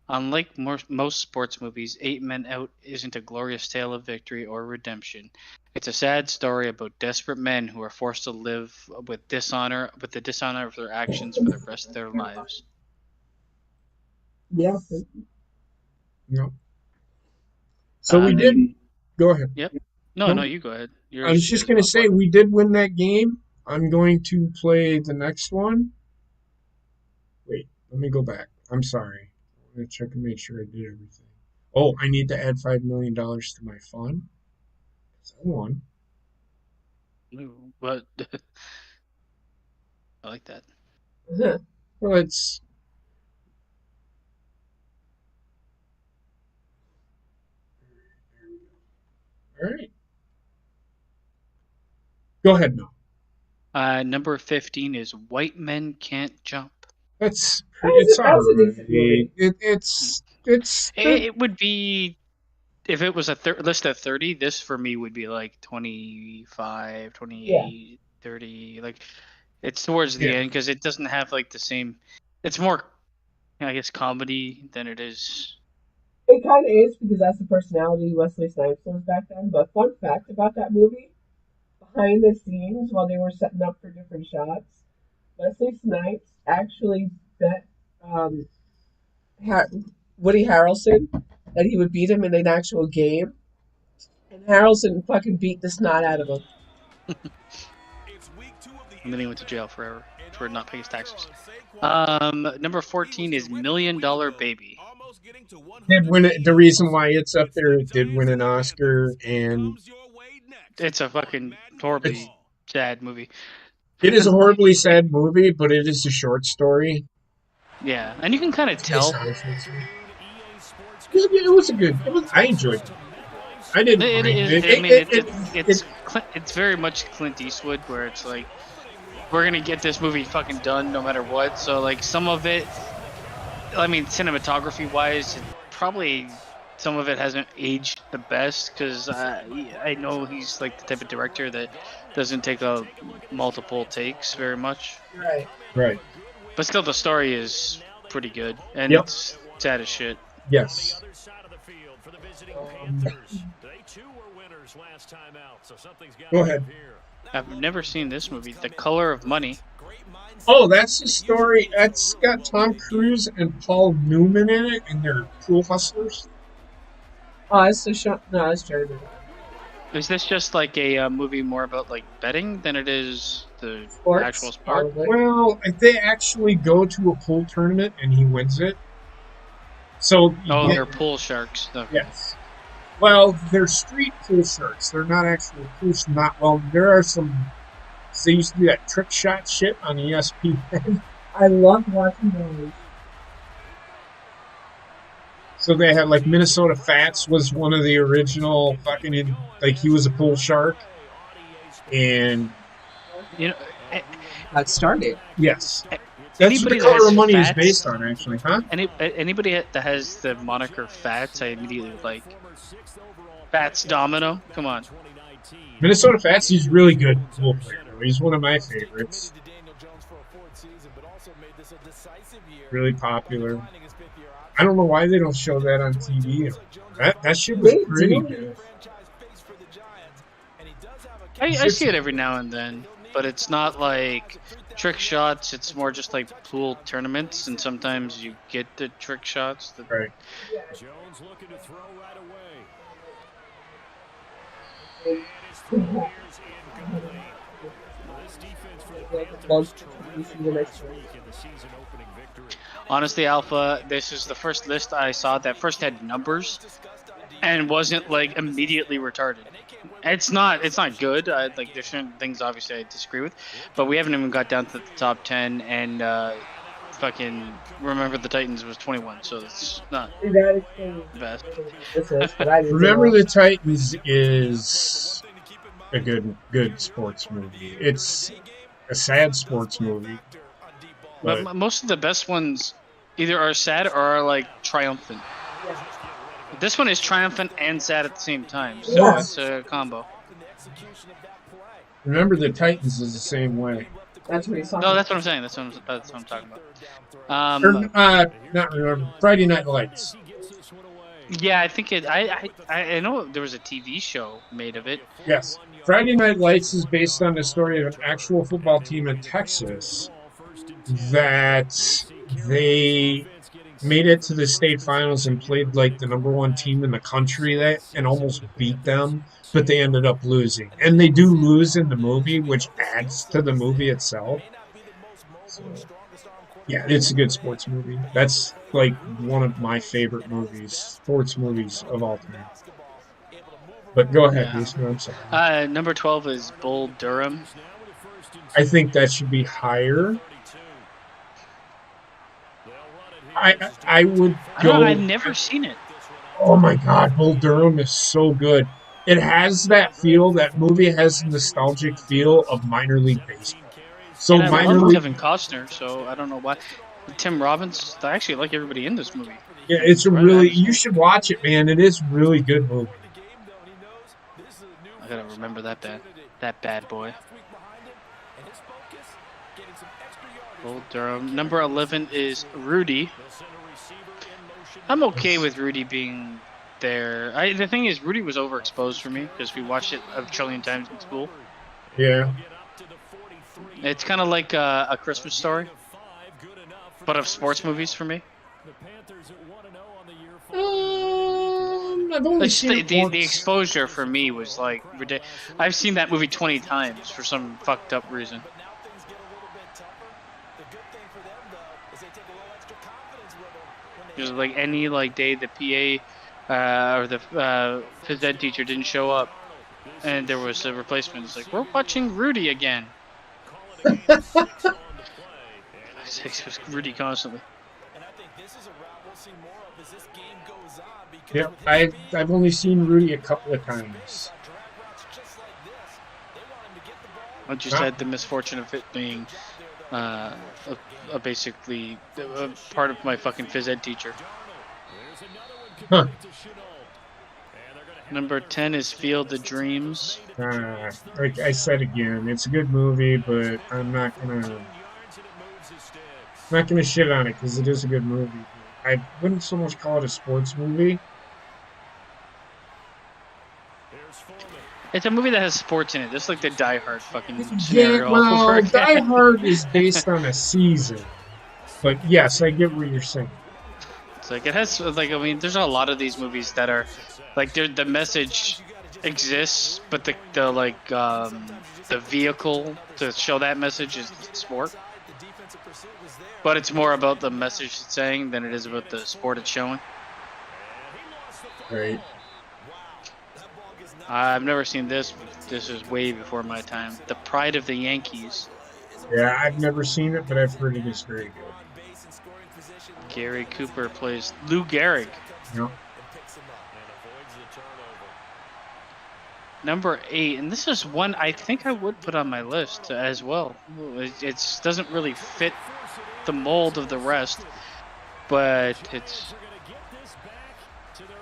Unlike most sports movies, Eight Men Out isn't a glorious tale of victory or redemption. It's a sad story about desperate men who are forced to live with the dishonor of their actions for the rest of their lives. Yeah. No. So we did. Go ahead. Yep. No, you go ahead. I was just going to say we did win that game. I'm going to play the next one. Wait, let me go back. I'm sorry. I'm going to check and make sure I did everything. Oh, I need to add $5 million to my fund. I won. But I like that. Well, it's. All right. Go ahead now. Number 15 is White Men Can't Jump. It's That was a decent alright. movie. It's It would be, if it was a list of 30, this for me would be like 25, 28, 30. Like, it's towards the end because it doesn't have like the same. It's more, I guess, comedy than it is. It kind of is because that's the personality Wesley Snipes was back then. But fun fact about that movie, behind the scenes while they were setting up for different shots, Wesley Snipes actually bet Woody Harrelson that he would beat him in an actual game, and Harrelson fucking beat the snot out of him. And then he went to jail forever for not paying his taxes. Number 14 is $1 Million Baby. did win it. The reason why it's up there, it did win an Oscar, and It's a fucking horribly sad movie. it is a horribly sad movie, but it is a short story. Yeah, and you can kind of tell. It was a good. I enjoyed it. I didn't mind it. It's very much Clint Eastwood, where it's like, we're gonna get this movie fucking done no matter what. So like some of it, I mean, cinematography wise, probably some of it hasn't aged the best because I know he's like the type of director that doesn't take multiple takes very much. Right. But still, the story is pretty good, and it's sad as shit. Yes. Go ahead. I've never seen this movie, The Color of Money. Oh, that's the story. That's got Tom Cruise and Paul Newman in it, and they're pool hustlers. Oh, it's the show. No, it's Jeremy. Is this just like a movie more about like betting than it is the Sports, actual sport? probably. Well, they actually go to a pool tournament, and he wins it. So They're pool sharks. Okay. Yes. Well, they're street pool sharks. They're not actual pool. There are some. They used to do that trick shot shit on ESPN. I love watching those. So they had like Minnesota Fats was one of the original fucking he was a pool shark, and You know, That started. yes, that's what anybody The that Color has of Money is Fats- based on, actually, huh? anybody that has the moniker Fats, I immediately like. Fats Domino, come on. Minnesota Fats, he's really good pool player. He's one of my favorites. Really popular. I don't know why they don't show that on TV. That shit was pretty good. I see it every now and then, but it's not like trick shots. It's more just like pool tournaments, and sometimes you get the trick shots. Right. Jones looking to throw right away. Honestly, Alpha, this is the first list I saw that first had numbers and wasn't like immediately retarded. It's not good. Like there's certain things obviously I disagree with, but we haven't even got down to the top 10, and fucking Remember the Titans was 21, so it's not the best. Remember the Titans is a good sports movie. It's a sad sports movie. But most of the best ones either are sad or are like triumphant. This one is triumphant and sad at the same time, so it's a combo. Remember the Titans is the same way. That's what he's talking No, that's what I'm saying. That's what I'm talking about. Not remember. Friday Night Lights. Yeah, I think it. I know there was a TV show made of it. Yes. Friday Night Lights is based on the story of an actual football team in Texas that they made it to the state finals and played like the number one team in the country and almost beat them, but they ended up losing. And they do lose in the movie, which adds to the movie itself. So, yeah, it's a good sports movie. That's like one of my favorite sports movies of all time. But go ahead, Houston, I'm sorry. Number 12 is Bull Durham. I think that should be higher. I would go. I've never seen it. Oh my God, Bull Durham is so good. It has that feel. That movie has the nostalgic feel of minor league baseball. So And I minor love league. Kevin Costner, so I don't know why. Tim Robbins, I actually like everybody in this movie. Yeah, it's a really. You should watch it, man. It is a really good movie. I gotta remember that bad boy. Bull Durham. Number 11 is Rudy. I'm okay with Rudy being there. The thing is, Rudy was overexposed for me because we watched it a trillion times in school. Yeah. It's kind of like a Christmas Story, but of sports movies for me. I've only It's seen the it once. exposure for me was like ridiculous. I've seen that movie 20 times for some fucked up reason. Just like any day the PA or the phys ed teacher didn't show up, and there was a replacement. It's like, we're watching Rudy again. It was Rudy constantly. Yep, I've only seen Rudy a couple of times. I just had the misfortune of it being basically a part of my fucking phys ed teacher. Huh. Number 10 is Field of Dreams. Like I said again, it's a good movie, but I'm not gonna shit on it because it is a good movie. I wouldn't so much call it a sports movie. It's a movie that has sports in it. Just like the Die Hard fucking scenario. Yeah, all over well, again. Die Hard is based on a season. But yes, I get what you're saying. It's like it has there's a lot of these movies that are like the message exists, but the vehicle to show that message is sport. But it's more about the message it's saying than it is about the sport it's showing. Right. I've never seen this. This is way before my time. The Pride of the Yankees. Yeah, I've never seen it, but I've heard it is very good. Gary Cooper plays Lou Gehrig. Yep. Number 8, and this is one I think I would put on my list as well. It doesn't really fit the mold of the rest, but it's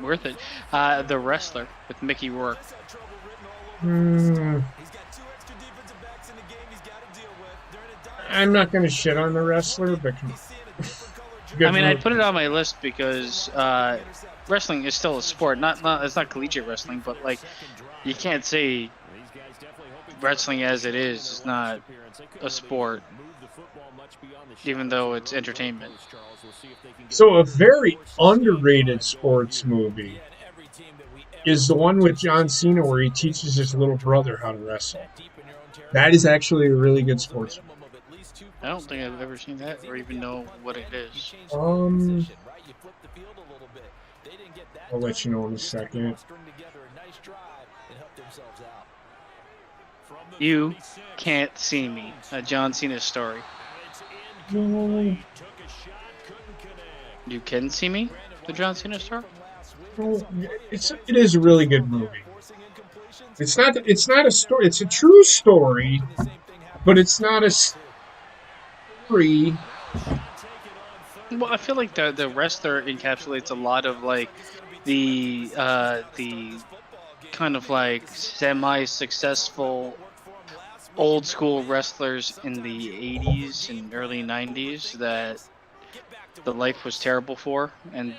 worth it. The Wrestler with Mickey Rourke. I'm not going to shit on The Wrestler, but I mean, I'd put it on my list because wrestling is still a sport. It's not collegiate wrestling, but like you can't say wrestling as it is not a sport, even though it's entertainment. So a very underrated sports movie is the one with John Cena where he teaches his little brother how to wrestle. That is actually a really good sports movie. I don't think I've ever seen that or even know what it is. I'll let you know in a second. You Can't See Me, a John Cena story. You Can See Me, the John Cena story? It is a really good movie. It's not a story. It's a true story, but it's not a story. Well, I feel like the Wrestler encapsulates a lot of like the kind of like semi-successful old school wrestlers in the 80s and early 90s that the life was terrible for, and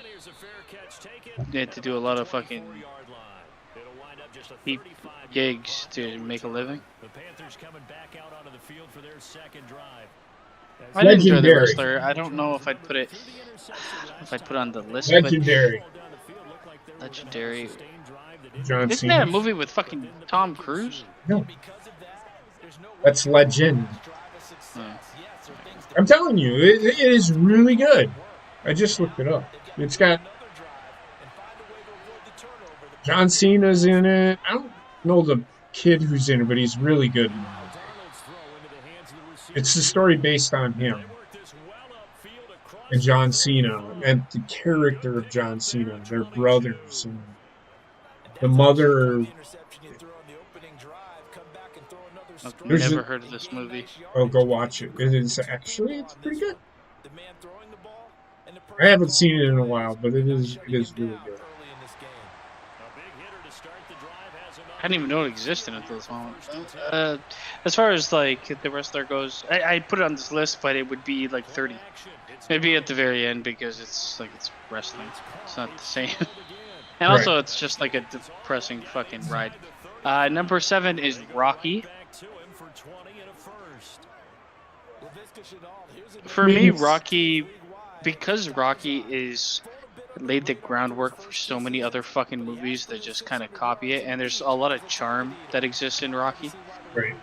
they had to do a lot of fucking cheap gigs to make a living. I did enjoy The Wrestler. I don't know if I'd put it on the list. Legendary. Legendary. John Isn't Cena. that a movie with fucking Tom Cruise? No. That's Legend. Oh. I'm telling you, it is really good. I just looked it up. It's got John Cena's in it. I don't know the kid who's in it, but he's really good in it. It's the story based on him and John Cena and the character of John Cena. They're brothers, and the mother I've There's never a- heard of this movie. Oh, go watch it. It's pretty good. I haven't seen it in a while, but it is really good. I didn't even know it existed until this moment. As far as like the wrestler goes, I put it on this list, but it would be like 30. It'd be at the very end because it's wrestling. It's not the same. And Right. also, it's just like a depressing fucking ride. Number 7 is Rocky. For me, Rocky, because Rocky is laid the groundwork for so many other fucking movies that just kind of copy it, and there's a lot of charm that exists in Rocky. Right.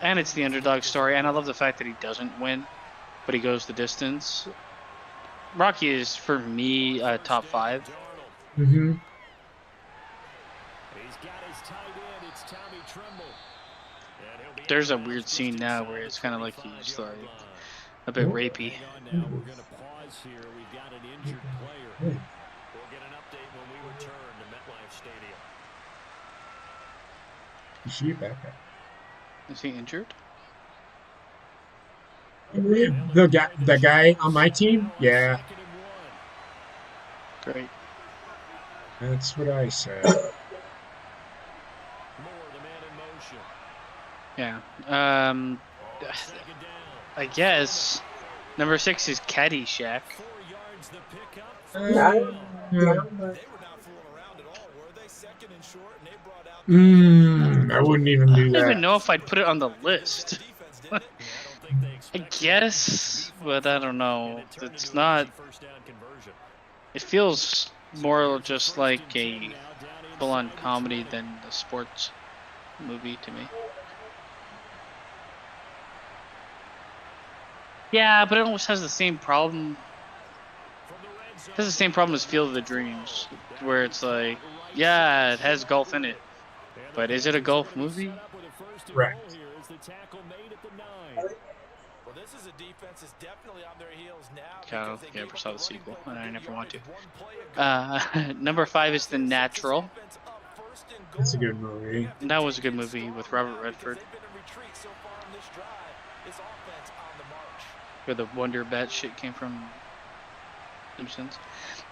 And it's the underdog story, and I love the fact that he doesn't win, but he goes the distance. Rocky is, for me, top 5. Mm-hmm. There's a weird scene now where it's kind of like he's like a bit rapey. Is she back? Is he injured? The guy on my team? Yeah. Great. That's what I said. Yeah. I guess number 6 is Caddyshack. Yeah. I wouldn't even I do don't that. even know if I'd put it on the list. I guess, but I don't know. It's not. It feels more just like a full-on comedy than a sports movie to me. Yeah, but it almost has the same problem. It has the same problem as Field of the Dreams, where it's like, yeah, it has golf in it, but is it a golf movie? Right. I don't think I ever saw the sequel, and I never want to. Number 5 is The Natural. That's a good movie. And that was a good movie with Robert Redford. Where the Wonder Bat shit came from. Simpsons.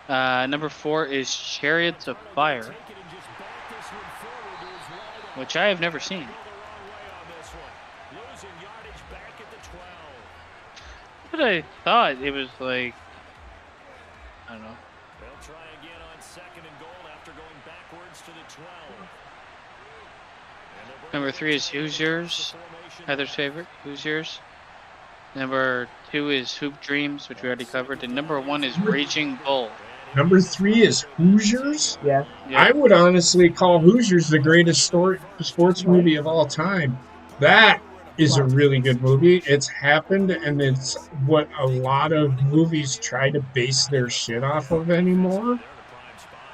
Number 4 is Chariots of Fire, which I have never seen. But I thought it was like, I don't know. Number 3 is Who's Yours? Heather's favorite. Who's Yours? Number 2 is Hoop Dreams, which we already covered. And number 1 is Raging Bull. Number 3 is Hoosiers. Yeah. I would honestly call Hoosiers the greatest sports movie of all time. That is a really good movie. It's happened, and it's what a lot of movies try to base their shit off of anymore.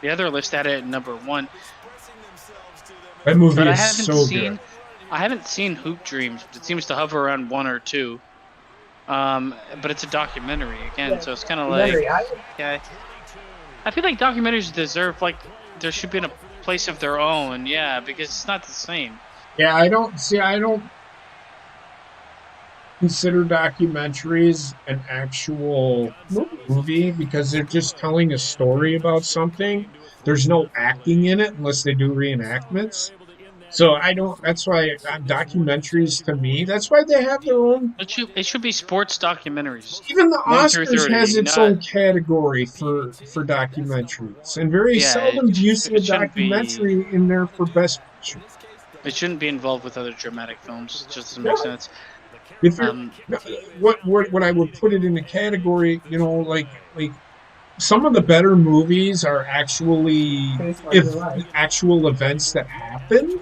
The other list had it at number 1. That movie But I is haven't so seen good. I haven't seen Hoop Dreams, but it seems to hover around 1 or 2. But it's a documentary again, so it's kind of like, yeah. I feel like documentaries deserve, like, there should be in a place of their own, yeah, because it's not the same. Yeah, I don't consider documentaries an actual movie because they're just telling a story about something. There's no acting in it unless they do reenactments. So that's why documentaries to me, that's why they have their own. It should be sports documentaries. Even the 1 through Oscars 30, has its own category for documentaries. And very seldom do you see a documentary in there for Best Picture. It shouldn't be involved with other dramatic films. It just doesn't make sense. If what I would put it in the category, like some of the better movies are actually actual events that happen.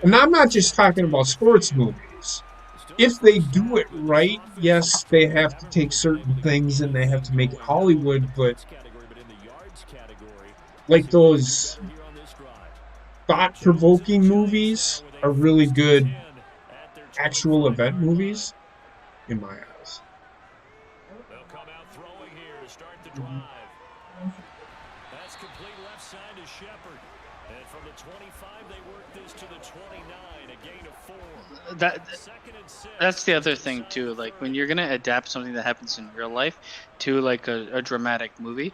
And I'm not just talking about sports movies. If they do it right, yes, they have to take certain things and they have to make it Hollywood, but like those thought-provoking movies are really good actual event movies in my eyes. They'll come out throwing here to start the drive. That's complete left side to Shepard. And from the 25, they work this to the 29, a gain of 4. That's the other thing too. Like when you're gonna adapt something that happens in real life to like a dramatic movie,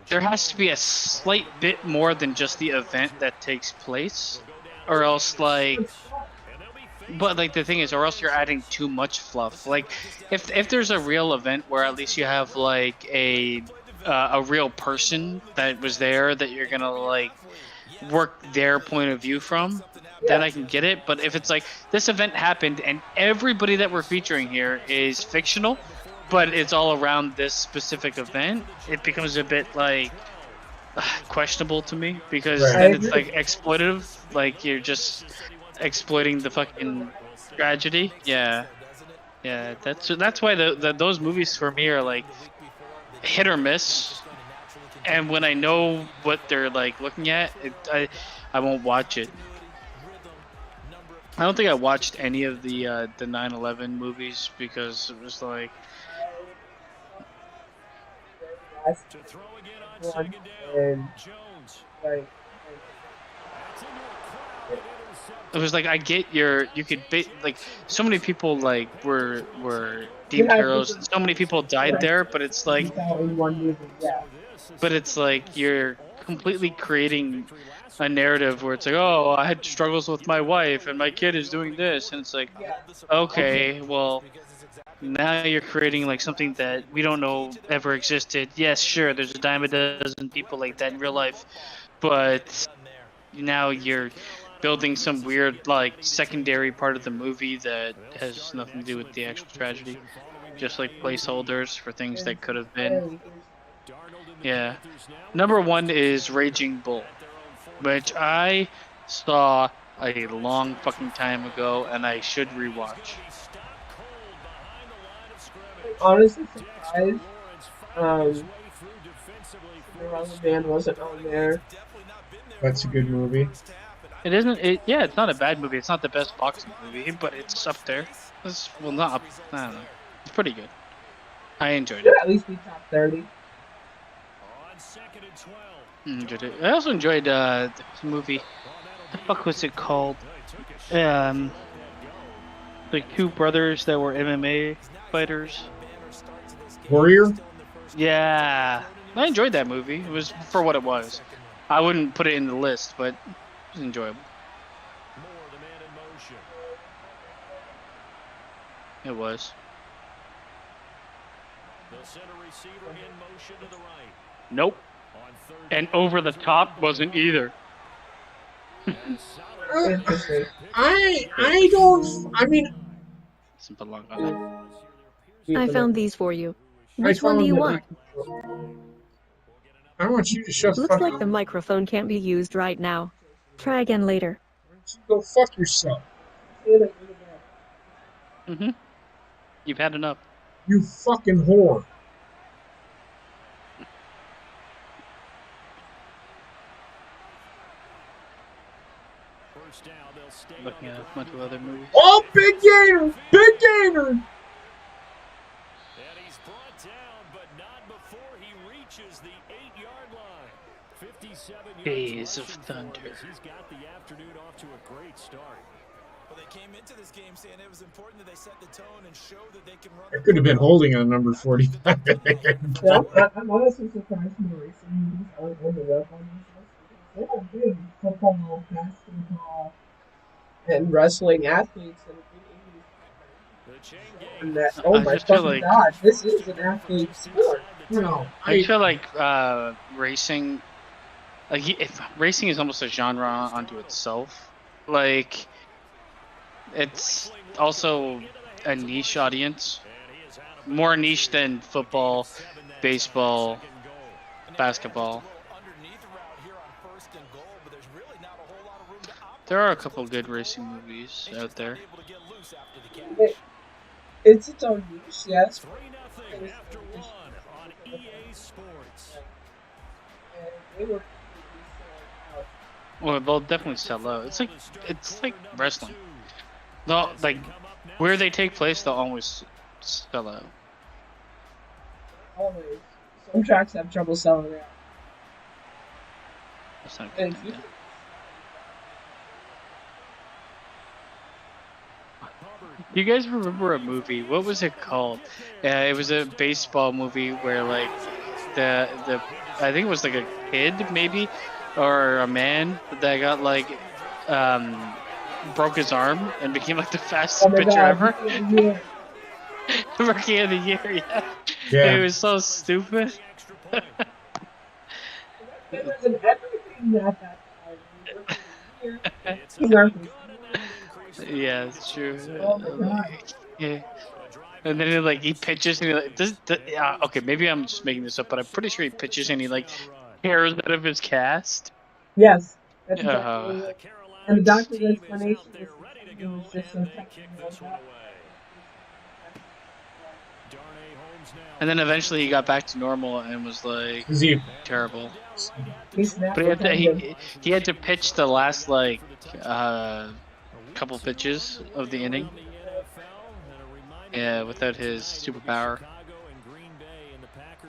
there has to be a slight bit more than just the event that takes place, or else like. But like the thing is, or else you're adding too much fluff. Like if there's a real event where at least you have like a real person that was there that you're gonna like work their point of view from, then I can get it. But if it's like this event happened and everybody that we're featuring here is fictional, but it's all around this specific event, it becomes a bit like questionable to me, because then it's like exploitative, like you're just exploiting the fucking tragedy. Yeah, that's why those movies for me are like hit or miss, and when I know what they're like looking at, I won't watch it. I don't think I watched any of the 9/11 movies because it was like it was like I get you could like so many people like were deemed heroes and so many people died there, but it's like you're completely creating a narrative where it's like, oh, I had struggles with my wife and my kid is doing this, and it's like, okay, well, now you're creating like something that we don't know ever existed. Yes, sure, there's a dime a dozen people like that in real life, but now you're building some weird like secondary part of the movie that has nothing to do with the actual tragedy, just like placeholders for things that could have been. Yeah. Number 1 is Raging Bull, which I saw a long fucking time ago and I should rewatch. Honestly surprised the band wasn't on there. That's a good movie. It isn't. It's not a bad movie. It's not the best boxing movie, but it's up there. Not up. I don't know. It's pretty good. I enjoyed it. At least be top 30. Enjoyed it. I also enjoyed the movie. What the fuck was it called? The 2 brothers that were MMA fighters. Warrior? Yeah, I enjoyed that movie. It was for what it was. I wouldn't put it in the list, but it was enjoyable. It was. Nope. And Over the Top wasn't either. I don't. I mean, I found these for you. Which one do you want? I want you to shut the Looks fuck like up. the microphone can't be used right now. Try again later. Go fuck yourself. You've had enough. You fucking whore. Looking at a bunch of other movies. Oh, big gainer! Big gainer! And he's brought down, but not before he reaches the 8-yard line. 57 yards. Days of Thunder. He's got the afternoon off to a great start. Well, they came into this game saying it was important that they set the tone and show that they can run. I could have been holding on number 45. I'm honestly surprised more recent movies aren't ended up on this list. They have big football, basketball, and wrestling athletes and that. Oh my fucking god, this is an athlete sport. No, I feel like racing, racing is almost a genre unto itself. Like, it's also a niche audience, more niche than football, baseball, basketball. There are a couple good racing movies out there. It's its own niche, yes. Well, they'll definitely sell out. It's like wrestling. No, like where they take place, they'll always sell out. Always. Some tracks have trouble selling out. That's not a good Thank thing. you. Yeah. Do you guys remember a movie? What was it called? It was a baseball movie where like the I think it was like a kid maybe or a man that got like broke his arm and became like the Oh fastest my pitcher God, ever. yeah. Rookie of the year, yeah. Yeah. It was so stupid. It was in everything at that time. Rookie of the Year, King Arthur's Court. Yeah, it's true. Oh my God. Yeah. And then he pitches and he like okay, maybe I'm just making this up, but I'm pretty sure he pitches and he like tears out of his cast. Yes, that's exactly Uh, it. And the doctor's explanation is it was just so technical. and then eventually he got back to normal and was like Is he? terrible. He snapped But his tendon. he had to pitch the last like couple pitches of the inning. Yeah, without his superpower.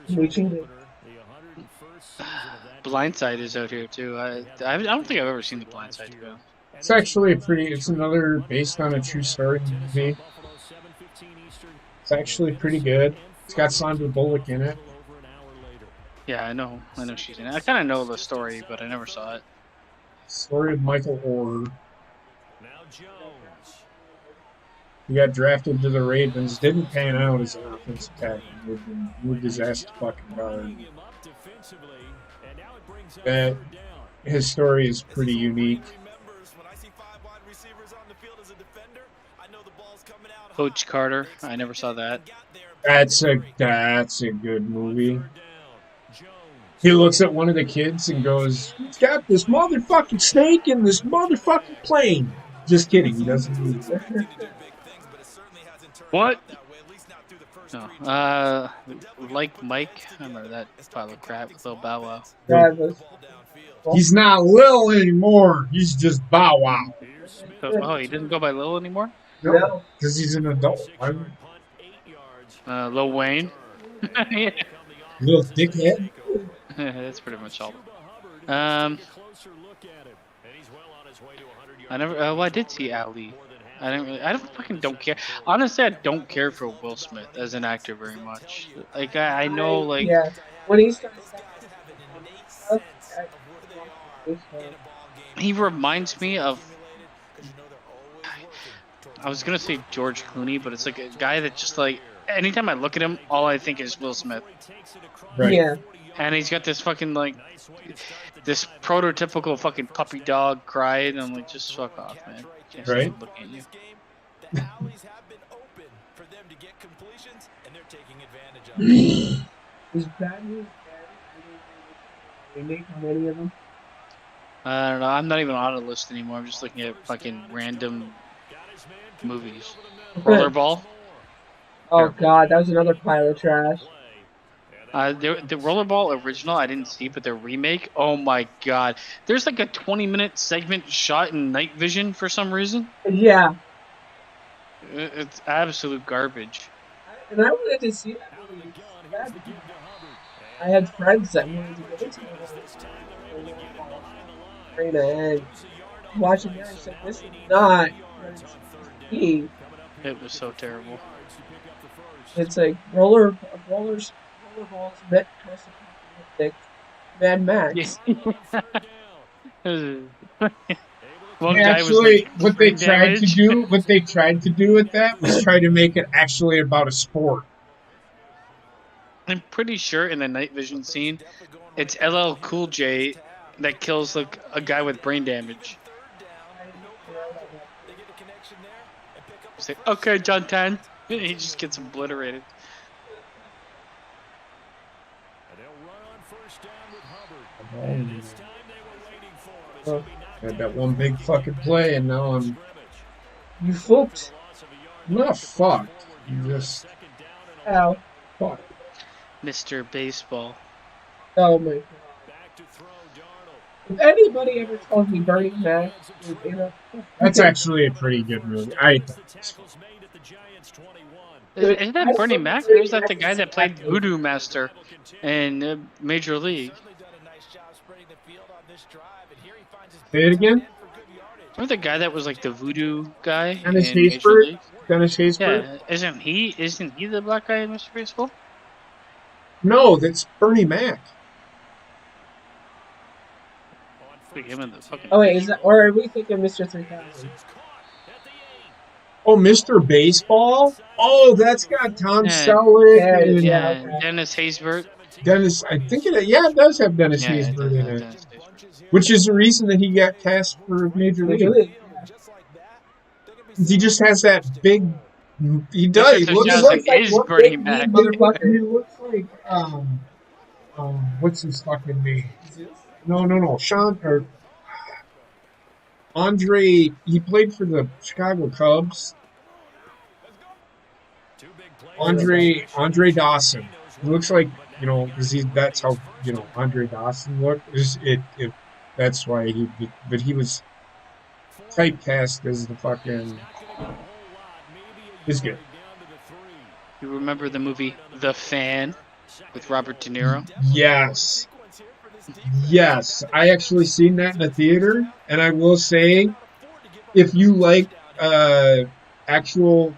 We cheated. Blindside is out here too. I don't think I've ever seen the Blindside too. It's actually a pretty. It's another based on a true story movie. It's actually pretty good. It's got Sandra Bullock in it. Yeah, I know she's in it. I kind of know the story, but I never saw it. Story of Michael Orr. He got drafted to the Ravens. Didn't pan out as an offensive tackle. Moved his ass to fucking guard. That his story is pretty unique. Coach Carter. I never saw that. That's a good movie. He looks at one of the kids and goes, "It's got this motherfucking snake in this motherfucking plane." Just kidding. He doesn't use it. What? No. Like Mike. I remember that pile of crap with Lil Bow Wow. He's not Lil anymore. He's just Bow Wow. Oh, he doesn't go by Lil anymore? No, because he's an adult. Lil Wayne. Yeah. Little dickhead. That's pretty much all. I never. Well, I did see Ali. I don't care. Honestly, I don't care for Will Smith as an actor very much. Like I know, like yeah, when he started, he reminds me of. I was gonna say George Clooney, but it's like a guy that just like anytime I look at him, all I think is Will Smith. Right. Yeah. And he's got this fucking like this prototypical fucking puppy dog cry, and I'm like, just fuck off, man. Can't Right. stop looking at you. Is bad news remake on any of them? I don't know. I'm not even on a list anymore. I'm just looking at fucking random movies. Rollerball. Oh God, that was another pile of trash. The Rollerball original I didn't see, but the remake, oh my god. There's like a 20-minute segment shot in night vision for some reason. Yeah. It's absolute garbage. And I wanted to see that movie. I had friends that wanted to go to it. And watching it, I said, this is not me. It was so terrible. It's like rollerballs met post-apocalyptic Mad Max. One guy Actually, was like, what they tried to do with that was try to make it actually about a sport. I'm pretty sure in the night vision scene, it's LL Cool J that kills like a guy with brain damage. He's like, okay, John 10. He just gets obliterated. Had that one big fucking play, and now I'm fucked. not fucked. You just Ow. fucked. Mr. Baseball. Oh my God. If anybody ever told me Burning Man was in a... That's actually a pretty good movie. Isn't that Bernie Mac, or is that the guy that played Voodoo Master in Major League? Say it again. Remember the guy that was like the voodoo guy Dennis in Major Haysbert. League? Dennis Haysbert. Yeah, isn't he the black guy in Mr. Baseball? No, that's Bernie Mac. Him in the fucking Oh wait, is that, or are we thinking Mr. 3000? Oh, Mr. Baseball. Oh, that's got Tom Yeah. Selleck and Yeah. yeah, Dennis Haysbert. Dennis. I think it does have Dennis Yeah, it Haysbert does in have it, Dennis Haysbert. which is the reason that he got cast for Major League. He just has that big. He does. He Mr. looks 3000 like is one Bernie big Mac. motherfucker. He looks like what's his fucking name? No. Sean or Andre. He played for the Chicago Cubs. Andre Dawson. He looks like, because that's how, Andre Dawson looked. That's why but he was typecast as the fucking. He's good. You remember the movie The Fan with Robert De Niro? Yes. I actually seen that in the theater, and I will say, if you like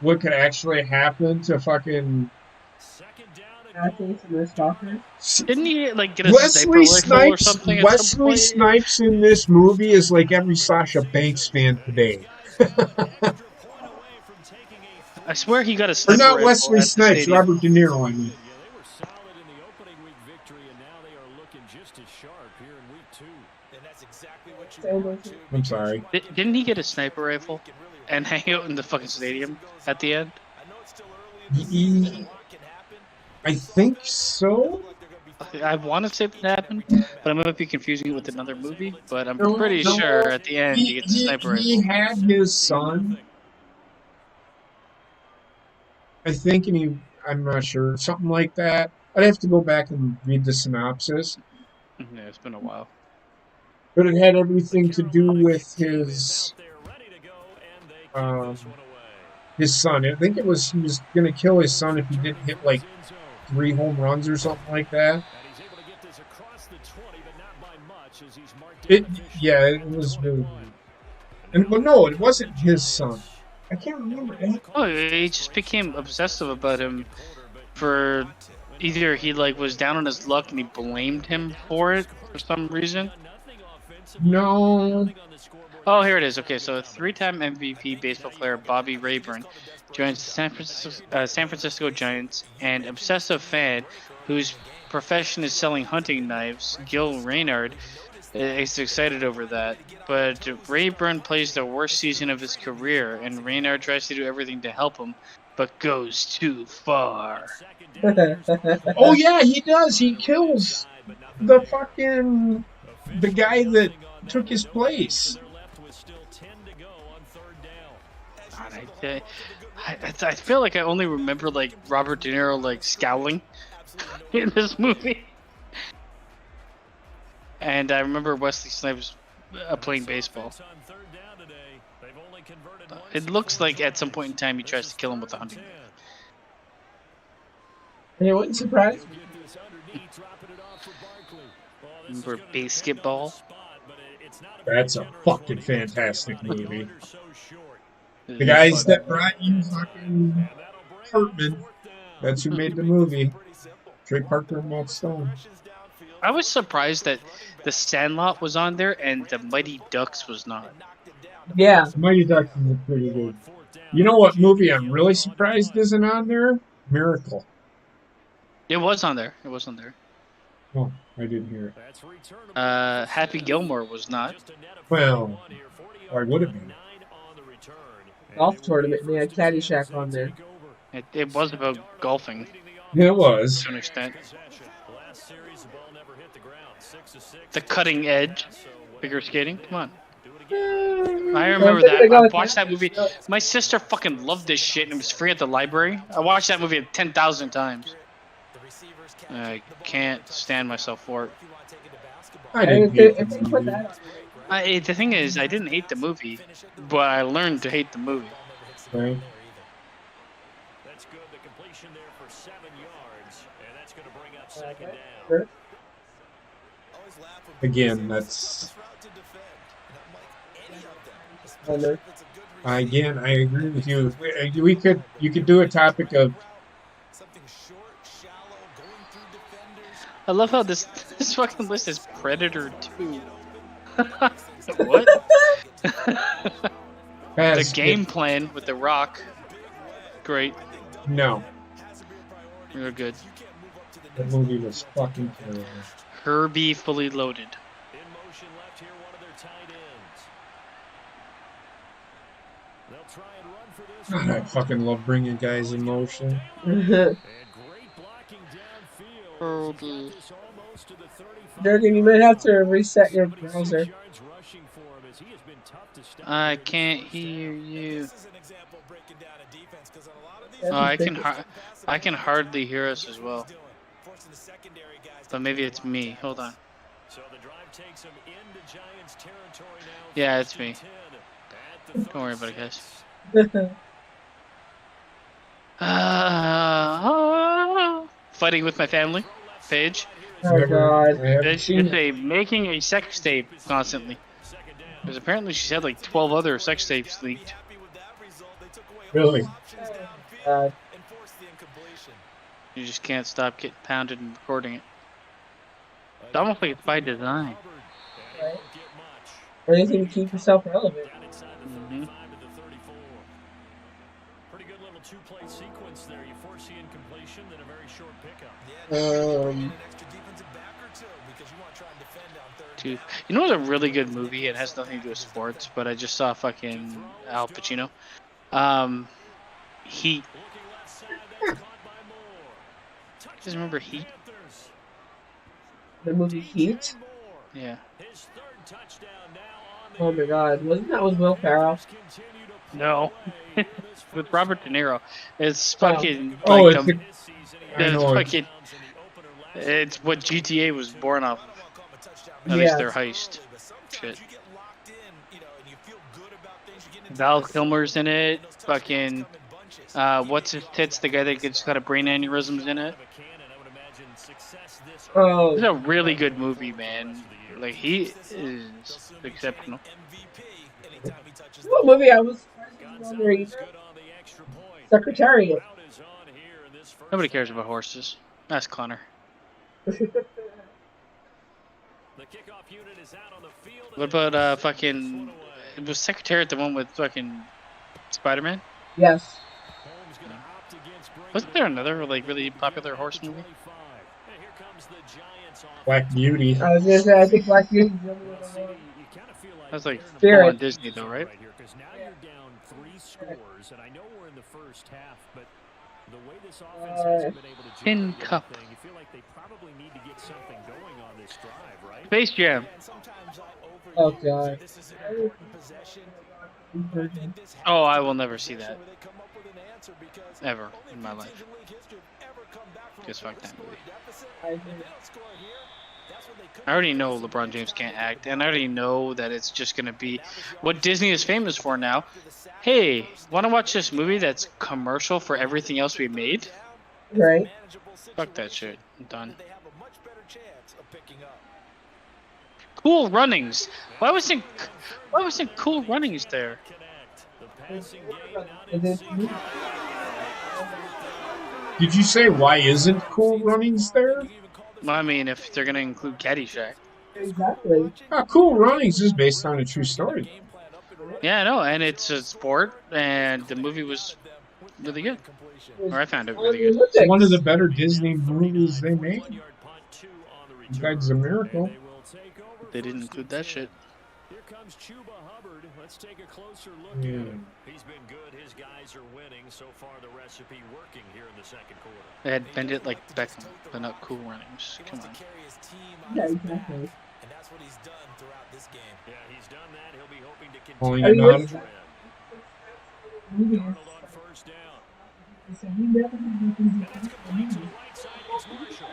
what could actually happen to fucking Athletes and their stalkers. Didn't he like get a sniper rifle or something? Wesley Snipes in this movie is like every Sasha Banks fan today. I swear he got a Or sniper not rifle Wesley at the Snipes, stadium. Robert De Niro, I mean. I'm sorry. Didn't he get a sniper rifle and hang out in the fucking stadium at the end? I think so. I want to say that happened, but I might be confusing it with another movie. But I'm No, pretty no. sure at the end he gets a sniper He rifle. had his son, I think, and I'm not sure, something like that. I'd have to go back and read the synopsis. Yeah, it's been a while. But it had everything to do with his son. I think he was going to kill his son if he didn't hit like 3 home runs or something like that. It was really weird. But no, it wasn't his son. I can't remember. Oh, he just became obsessive about him for either he like was down on his luck and he blamed him for it for some reason. No. Oh, here it is. Okay, so 3-time MVP baseball player Bobby Rayburn joins the San Francisco Giants, and obsessive fan whose profession is selling hunting knives, Gil Reynard, is excited over that. But Rayburn plays the worst season of his career, and Reynard tries to do everything to help him, but goes too far. Oh yeah, he does. He kills the guy that took his place. God, I feel like I only remember like Robert De Niro like scowling in this movie, and I remember Wesley Snipes playing baseball. It looks like at some point in time he tries to kill him with a hunting knife. It wouldn't surprise me. Remember Basketball? That's a fucking fantastic movie. The guys that brought you fucking Hartman, that's who made the movie. Trey Parker and Matt Stone. I was surprised that The Sandlot was on there and The Mighty Ducks was not. Yeah. Mighty Ducks is pretty good. You know what movie I'm really surprised isn't on there? Miracle. It was on there. Oh, I didn't hear it. Happy Gilmore was not. Well, why would it be? Golf tournament. They had Caddyshack on there. It was about golfing Yeah, it was. to an extent. The Cutting Edge, figure skating. Come on. I remember that. I watched that movie. My sister fucking loved this shit and it was free at the library. I watched that movie 10,000 times. I can't stand myself for it. I didn't hate the If they put that on, The thing is, I didn't hate the movie, but I learned to hate the movie. Right. That's good. The completion there for 7 yards, and that's going to bring up second down. Sure. again, that's again. I agree with you. You could do a topic of. I love how this fucking list is Predator 2. What? The game plan with The Rock. Great. No. Real good. That movie was fucking terrible. Herbie Fully Loaded. In motion left here, one of their tight ends. They'll try and run for this. God, I fucking love bringing guys in motion. And great blocking downfield. Herbie. Durgan, you might have to reset your browser. I can't hear you. Oh, I can hardly hear us as well. But maybe it's me. Hold on. Yeah, it's me. Don't worry about it, guys. Fighting with my family. Paige. Oh God. She's making a sex tape constantly. Because apparently she's had like 12 other sex tapes leaked. Really? You just can't stop getting pounded and recording it. It's almost like it's by design. Right. Anything to keep yourself relevant. Mm-hmm. Pretty good little two-play sequence there. You force the incompletion, then a very short pickup. You know what's a really good movie? It has nothing to do with sports, but I just saw fucking Al Pacino. Heat. You guys remember Heat? The movie Heat? Yeah. Oh my God. Wasn't that with Will Ferrell? No. With Robert De Niro. It's fucking it's what GTA was born off of. At least their heist. Shit. Val Kilmer's in it. Fucking what's his tits? The guy that gets got a brain aneurysms in it. Oh. It's a really good movie, man. Like, he is exceptional. What movie I was wondering? Secretariat. Nobody cares about horses. That's Connor. What about fucking? Was Secretariat the one with fucking Spider-Man? Yes. Wasn't there another like really popular horse movie? Black Beauty. I was gonna say, I think Black Beauty. That's like Spirit. full on Disney though, right? Now you're down 3 scores, and I know we're in the first half, but the way this offense hasn't been able to Tin do Cup. anything, you feel like they probably need to get something going on this drive, right? Space Jam. Oh God. Oh, I will never see that. Ever in my life. Just fuck that movie. I already know LeBron James can't act, and I already know that it's just gonna be what Disney is famous for now. Hey, wanna watch this movie that's commercial for everything else we made? Right. Fuck that shit. I'm done. Cool Runnings. Why wasn't Cool Runnings there? Did you say why isn't Cool Runnings there? Well, I mean, if they're gonna include Caddyshack. Exactly. Cool Runnings is based on a true story. Yeah, I know, and it's a sport, and the movie was really good. Or I found it really good. It's one of the better Disney movies they made. Besides The Miracle. They didn't include that shit. Here comes Chuba Hubbard. Let's take a closer look Yeah. at him. He's been good. His guys are winning. So far, the recipe working here in the second quarter. They had Bend It Like Beckham, but not Cool Runnings. Come on. Yeah, exactly. And that's what he's done throughout this game. Yeah, he's done that. He'll be hoping to Pulling continue. it on. Movies. Arnold on first down. So we never have And that's complete to the right side. It's Marshall.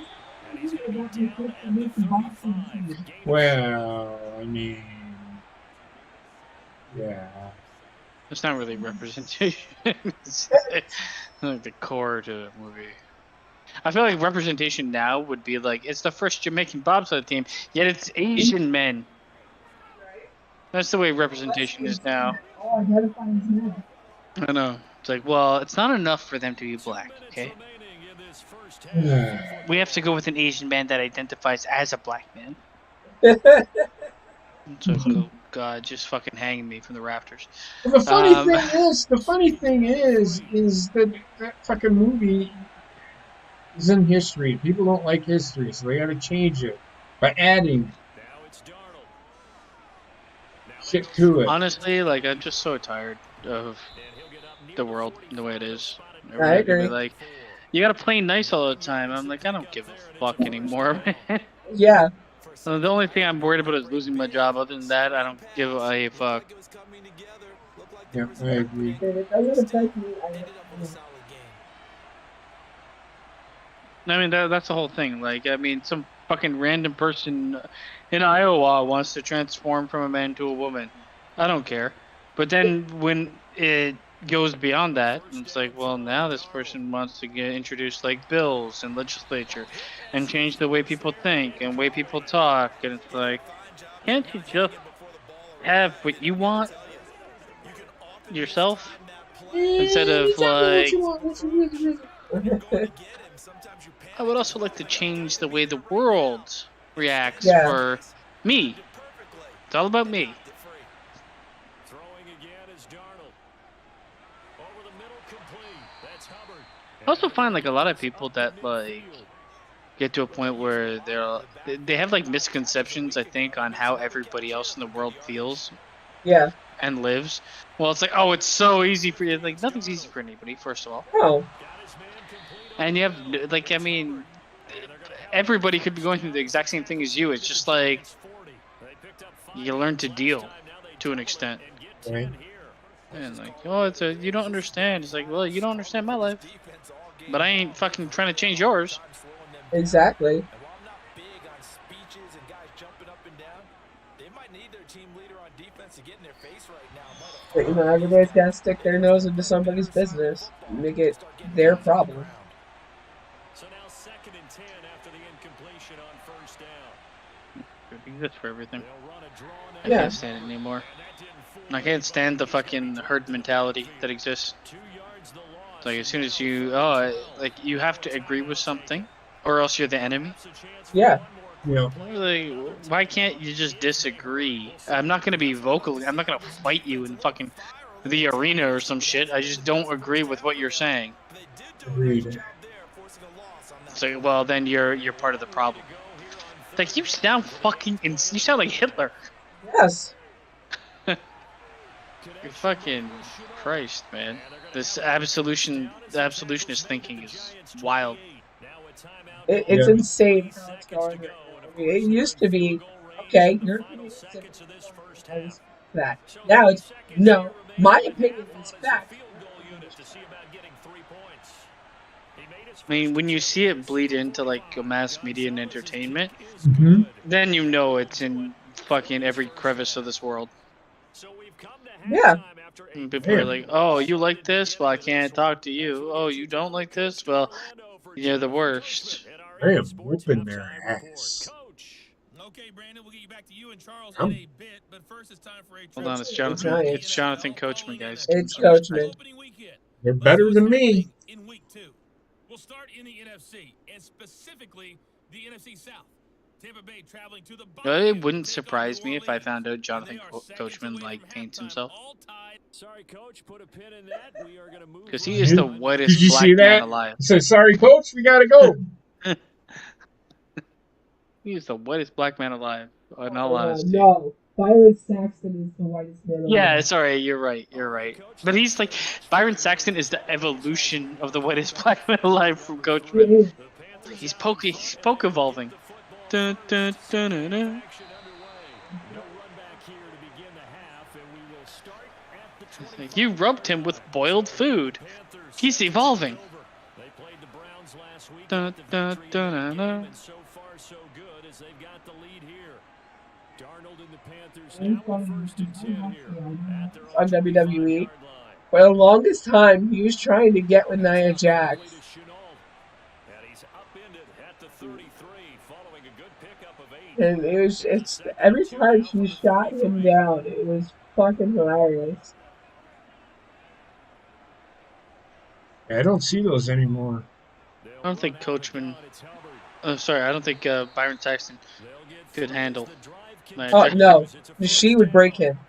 And he's going to be down at the 35. Gain of Well, I mean, yeah. It's not really representation. It's like the core to the movie. I feel like representation now would be like it's the first Jamaican bobsled team, yet it's Asian men. That's the way representation is now. All identify as men. I know. It's like, well, it's not enough for them to be black, okay? We have to go with an Asian man that identifies as a black man. It's like, oh God, just fucking hanging me from the rafters. The funny thing is that fucking movie is in history. People don't like history, so they got to change it by adding shit to it. Honestly, like, I'm just so tired of the world the way it is. I agree. Like, you gotta play nice all the time. I'm like, I don't give a fuck anymore, man. Yeah. So the only thing I'm worried about is losing my job. Other than that, I don't give a fuck. Yeah, I agree. If it doesn't affect me, I mean, that's the whole thing. Like, I mean, some fucking random person in Iowa wants to transform from a man to a woman. I don't care. But then when it goes beyond that, it's like, well, now this person wants to get introduced like bills and legislature and change the way people think and way people talk. And it's like, can't you just have what you want yourself instead of like... I would also like to change the way the world reacts for me. It's all about me. I also find like a lot of people that like get to a point where they have like misconceptions, I think, on how everybody else in the world feels. Yeah. And lives. Well, it's like, oh, it's so easy for you. Like, nothing's easy for anybody, first of all. Oh. And you have, like, I mean, everybody could be going through the exact same thing as you. It's just like, you learn to deal to an extent. Right. And like, oh, you don't understand. It's like, well, you don't understand my life. But I ain't fucking trying to change yours. Exactly. But, you know, everybody's got to stick their nose into somebody's business and make it their problem. So now 2nd and 10 after the incompletion on first down. It exists for everything. I Yeah. can't stand it anymore. I can't stand the fucking herd mentality that exists. It's like as soon as you, like you have to agree with something, or else you're the enemy. Yeah. Yeah. Like, why can't you just disagree? I'm not gonna be vocal. I'm not gonna fight you in fucking the arena or some shit. I just don't agree with what you're saying. Agreed. It's like, well, then you're part of the problem. It's like, you sound fucking, you sound like Hitler. Yes. You're fucking Christ, man. This absolutionist thinking is wild. It's insane how it's going. I mean, it used to be, okay, your opinion is fact. Now it's, no, my opinion is fact. I mean, when you see it bleed into like mass media and entertainment, then you know it's in fucking every crevice of this world. Yeah. And people are like, oh, you like this? Well, I can't talk to you. Oh, you don't like this? Well, you're the worst. I am whooping their ass. Okay, Brandon, we'll get you back to you and Charles in a bit, but first it's time for a Hold on, it's Jonathan. It's Jonathan Coachman, guys. It's Coachman. They're better than me. In week 2. We'll start in the NFC, and specifically the NFC South. Tampa Bay traveling to the It wouldn't surprise me if I found out Jonathan Coachman like paints himself. Sorry, Coach, put a pin in that. We are going to move. Because he is the whitest Did you black see man that? alive. Say, sorry, coach, we gotta go. He is the whitest black man alive. In all honesty. No, Byron Saxton is the whitest man alive. Yeah, sorry, you're right. But he's like, Byron Saxton is the evolution of the whitest black man alive from Coachman. He's poke evolving. Dun, dun, dun, dun, dun. Like, you rubbed him with boiled food. He's evolving. Dun, dun, dun, dun, dun. So far, so good as they've got the lead here. Darnold and the Panthers now with 1st and 10 here On WWE. For the longest time, he was trying to get with Nia Jax. And he's upended at the 33 following a good pickup of 8. And it's every time she shot him down, it was fucking hilarious. I don't see those anymore. I don't think Coachman. Sorry, I don't think Byron Saxton could handle. Oh no, she would break him.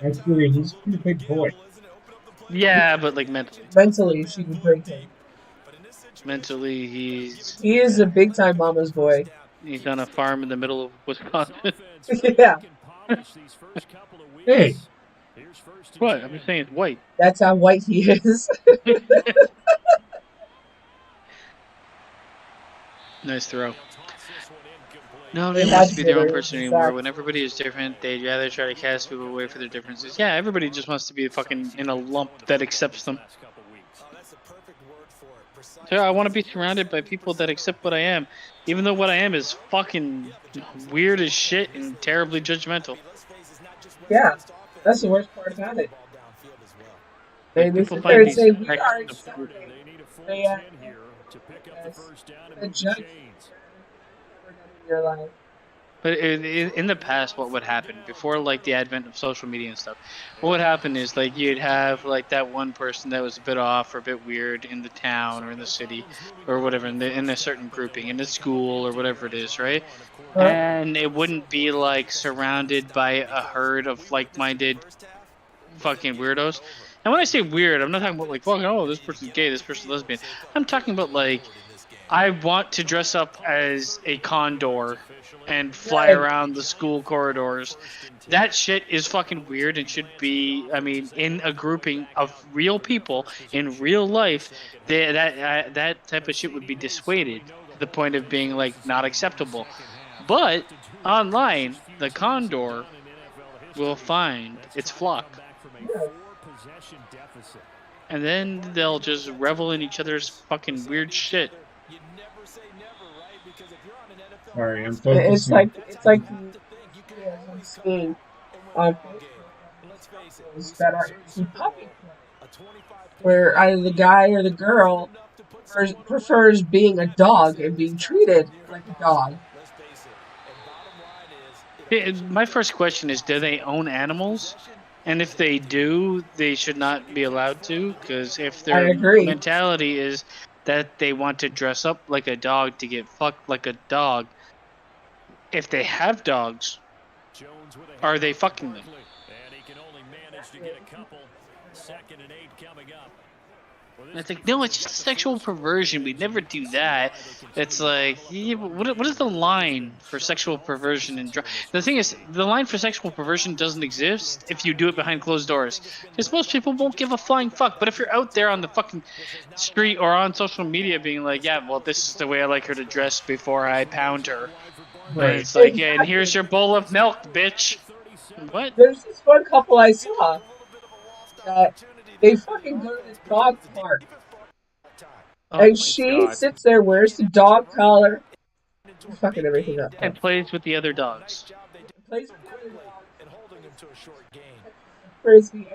Actually, he's a pretty big boy. Yeah, but like Mentally, she would break him. Mentally, He is a big time mama's boy. He's on a farm in the middle of Wisconsin. Yeah. Hey. What? I'm just saying it's white. That's how white he is. Nice throw. Nobody wants to be their own person anymore. When everybody is different, they'd rather try to cast people away for their differences. Yeah, everybody just wants to be fucking in a lump that accepts them. So I want to be surrounded by people that accept what I am, even though what I am is fucking weird as shit and terribly judgmental. Yeah, that's the worst part about it. They People sit there and say, we find are these accepting. They a judge in your life. But in the past, what would happen before, like, the advent of social media and stuff? What would happen is, like, you'd have like that one person that was a bit off or a bit weird in the town or in the city or whatever, in a certain grouping, in the school or whatever it is, right? And it wouldn't be like surrounded by a herd of like-minded fucking weirdos. And when I say weird, I'm not talking about like, fucking, oh, this person's gay, this person's lesbian. I'm talking about like, I want to dress up as a condor and fly around the school corridors. That shit is fucking weird and should be, I mean, in a grouping of real people in real life, that type of shit would be dissuaded to the point of being like not acceptable. But online, the condor will find its flock. And then they'll just revel in each other's fucking weird shit. Sorry, I'm focusing. It's like I'm seeing on Facebook that are into puppy play, where either the guy or the girl prefers being a dog and being treated like a dog. My first question is, do they own animals? And if they do, they should not be allowed to, because if their mentality is that they want to dress up like a dog to get fucked like a dog, if they have dogs, are they fucking them? And it's like, no, it's just sexual perversion. We'd never do that. It's like, yeah, what is the line for sexual perversion? And the thing is, the line for sexual perversion doesn't exist if you do it behind closed doors. Because most people won't give a flying fuck. But if you're out there on the fucking street or on social media being like, yeah, well, this is the way I like her to dress before I pound her. Right. It's like, yeah, and here's your bowl of milk, bitch. What? There's this one couple I saw that they fucking go to this dog park. And she sits there, wears the dog collar, fucking everything up. And plays with the other dogs. Plays with the other dogs. And holding him to a short game. Frisbee.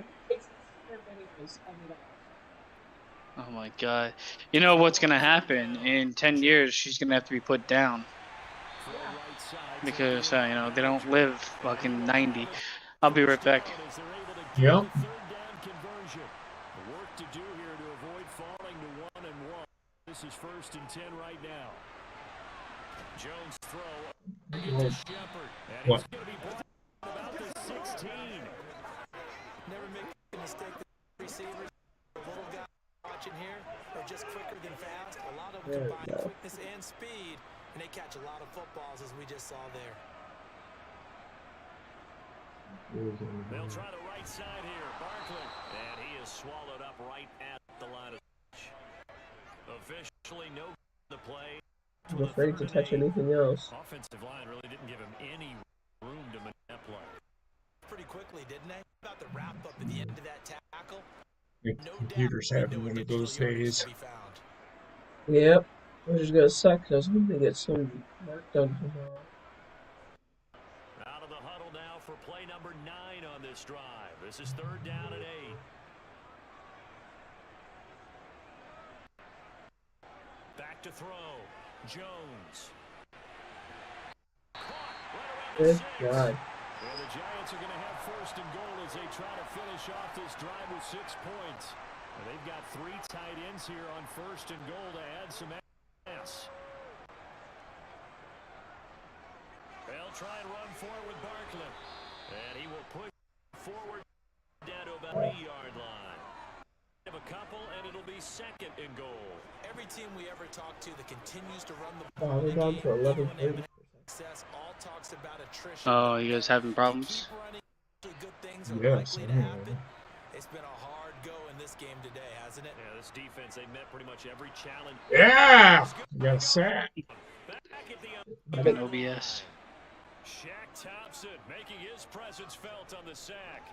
Oh my god. You know what's gonna happen? In 10 years, she's gonna have to be put down. Because, you know, they don't live fucking 90. I'll be right back. Yep. This is 1st and 10 right now. Jones throw. What? About the 16. Never make a mistake. The receivers, the little guy watching here, are just quicker than fast. A lot of them combine quickness and speed, and they catch a lot of footballs, as we just saw there. They'll try the right side here. Barkley, and he is swallowed up right at the line of scrimmage. Officially no the play. I'm afraid to touch anything else. Offensive line really didn't give him any room to manipulate. Pretty quickly, didn't they? About the wrap up at the end of that tackle. The computer's having one of those days. Yep. Which is gonna suck because we need to get some work done tomorrow. Out of the huddle now for play number 9 on this drive. This is 3rd down and 8. back to throw. Jones. Good God. And the Giants are going to have first and goal as they try to finish off this drive with 6 points. And they've got 3 tight ends here on first and goal to add some ass. They'll try and run for it with Barkley. And he will push forward down to about 3-yard line. Have a couple, and it'll be second and goal. Every team we ever talk to that continues to run the Oh, we're down to 11:30. success all talks about attrition. Oh, you guys having problems? Good things are Yes, likely I to know. happen. It's been a hard go in this game today, hasn't it? Yeah, this defense, they met pretty much every challenge. Yeah! You got a sack. Back at the Fucking OBS. Shaq Thompson making his presence felt on the sack.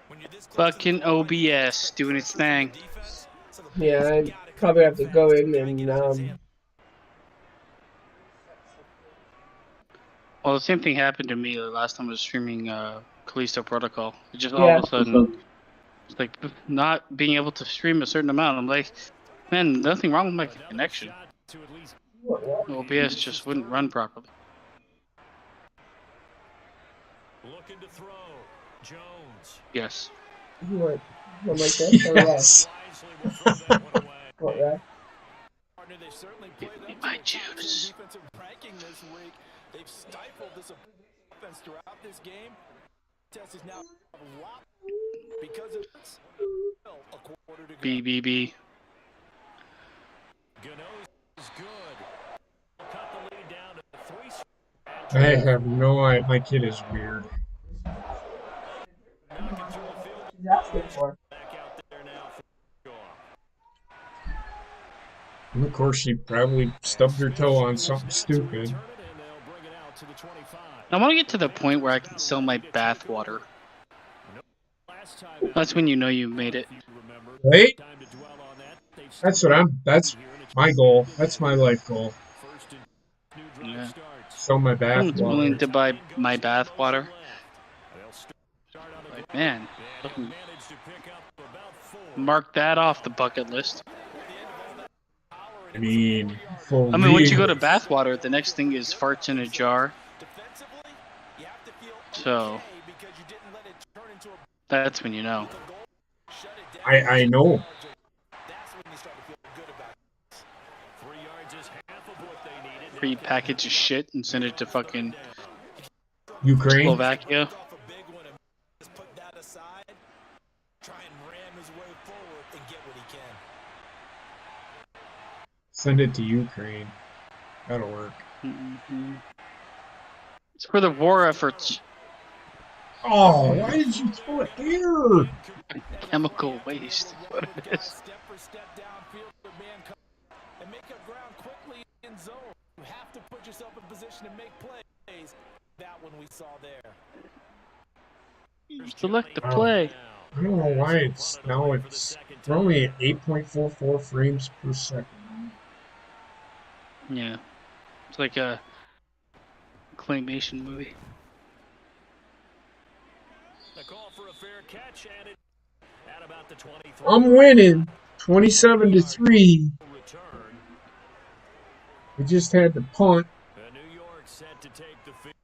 When you're this close to Fucking the goal line, OBS doing its thing. defense, so the Yeah, players I gotta probably have to come go fast, in gotta and get it in his hand. Well, the same thing happened to me the last time I was streaming Callisto Protocol. It just all of a sudden, it's like not being able to stream a certain amount. I'm like, man, nothing wrong with my connection. Shot to at least OBS just wouldn't run properly. looking to throw. Jones. Yes. What? One like this or what? Yes. Wisely will throw that one away. What, right? Partner, they've certainly Give played me up my to the top 10 juice. defensive ranking this week. They've stifled this offense throughout this game. Test is now a lot because of this. A quarter to go. BBB. Gano's is good. Cut the lead down to 3. I have no idea. My kid is weird. Knocking through the field. She's asking for. Back out there now for Shaw. And of course, she probably stubbed her toe on something stupid. Return it, and they'll bring it out to the 25. I want to get to the point where I can sell my bath water. Last time out, That's when you know you made it. if you remember, Right? time to dwell on that. They've That's my goal. That's my life goal. first and new drive Yeah. starts. Sell my bath Someone's willing water. to buy my bath water. They'll start on the Like, man, and he'll manage to pick up about 4. mark that off the bucket list. I mean, for I mean, once me, you go to bath water, the next thing is farts in a jar. Defensively, you have to feel So okay because you didn't let it turn into a that's when you know. goal. Shut it down. I know. That's when you start to feel good about it. 3 yards is half of what they needed. Pre-package of shit and send it to fucking Ukraine. Slovakia. Off a big one and just put that aside. Try and ram his way forward and get what he can. Send it to Ukraine. That'll work. It's for the war efforts. Oh, why did you throw it there? Chemical waste. What it is. Step for step downfield, the man come and make up ground quickly in zone. You have to put yourself in position to make plays. That one we saw there. Select the play. I don't know why it's now it's we're only at 8.44 frames per second. Yeah. It's like a claymation movie. The call for a fair catch, and it at about the 23. I'm winning 27-3. Return. We just had to punt. New York set to take the field.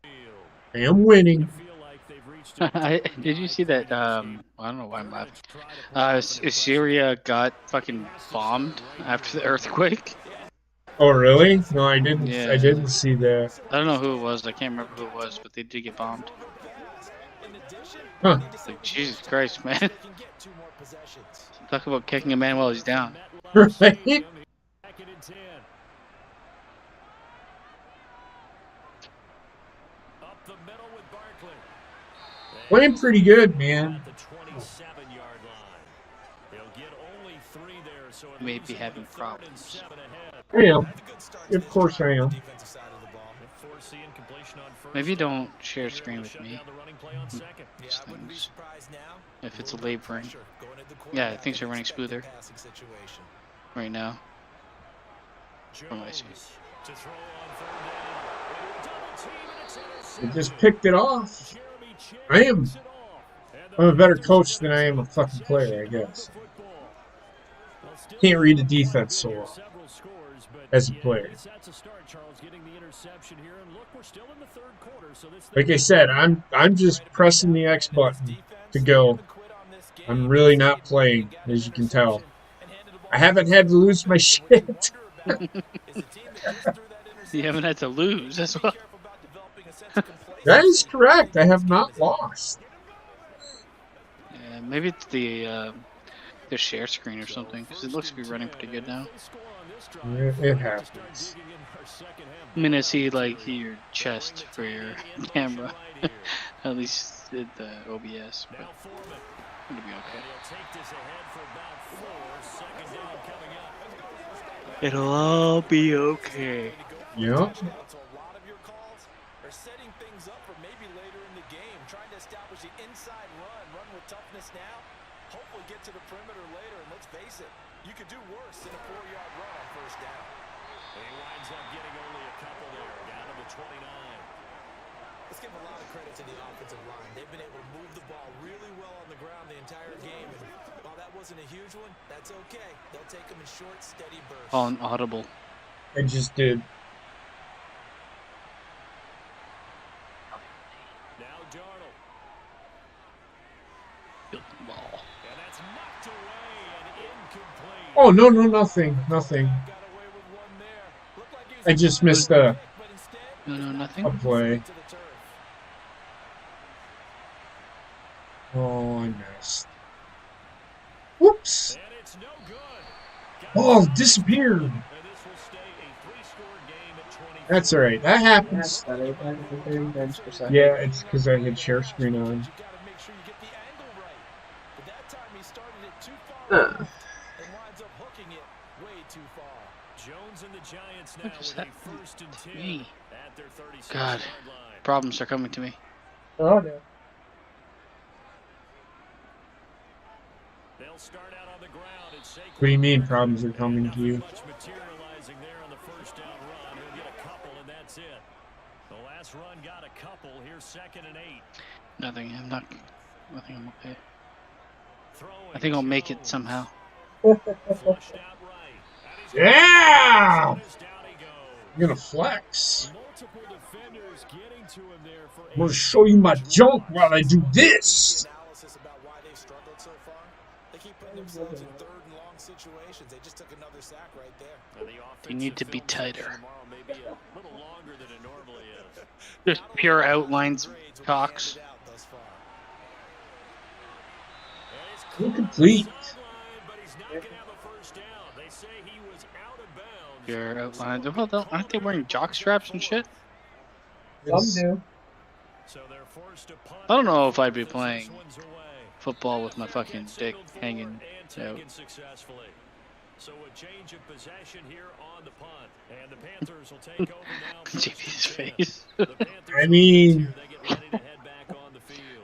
I am winning. Feel like they've reached Did you see that? I don't know why I'm laughing. Syria got fucking bombed after the earthquake. Oh really? No, I didn't. Yeah. I didn't see that. I don't know who it was. I can't remember who it was, but they did get bombed. Huh? Like, Jesus Christ, man. Can get 2 more possessions. Talk about kicking a man while he's down. Right? Second and 10. Up the middle with Barkley. Playing pretty good, man. At the 27-yard line. They'll get only 3 there, so it May leaves be them having with 3rd and problems. 7 ahead. I am. That's a good start to Of this course I drive on am. the defensive side of the ball. Foreseeing completion on first Maybe down. don't share They're screen able to with shut me down the running play on second. Yeah, I wouldn't be surprised now. if it's a little bit of laboring pressure going at the Yeah, quarterback things are in running expected smoother. passing situation. right now. From what I see. Jones to throw on 3rd down. Double team, and it's I intercepted. just picked it off. Jeremy Chinn I am. picks it off. And the I'm a better Panthers coach than have I am a taken fucking player, I possession of guess. the football. Well, still Can't read the early defense so here, well. several scores as a player. Like I said, I'm just pressing the X button to go. I'm really not playing, as you can tell. I haven't had to lose my shit. You haven't had to lose as well. That is correct. I have not lost. Yeah, maybe it's the share screen or something, because it looks to be running pretty good now. It happens. I mean, I see like your chest for your camera, at least the OBS, but it'll be okay. It'll all be okay. Yep. Hopefully get to the perimeter later, and let's face it, you could do worse than a 4-yard run on first down. And he winds up getting only a couple there, down to the 29. Let's give a lot of credit to the offensive line. They've been able to move the ball really well on the ground the entire game, and while that wasn't a huge one, that's okay. They'll take them in short, steady bursts. On audible. I just did. Now Darnold. Ball. And that's knocked away and incomplete. Oh, no, nothing. I just missed a Nothing. play. Oh, I missed. Whoops. Oh, disappeared. That's alright. That happens. Yeah, it's because I had share screen on. What is that? Me. God, problems are coming to me. Oh no. What do you mean problems are coming to you? Nothing. I think I'm okay. I think I'll make it somehow. Yeah! I'm gonna flex. I'm gonna show you my junk while I do this. You need to be tighter. Just pure outlines, Cox. Incomplete. Pure outlines. Well, aren't they wearing jock straps and shit? Some do. I don't know if I'd be playing football with my fucking dick hanging out. So a change of possession here on the punt, and the Panthers will take over now. JP's face. I mean,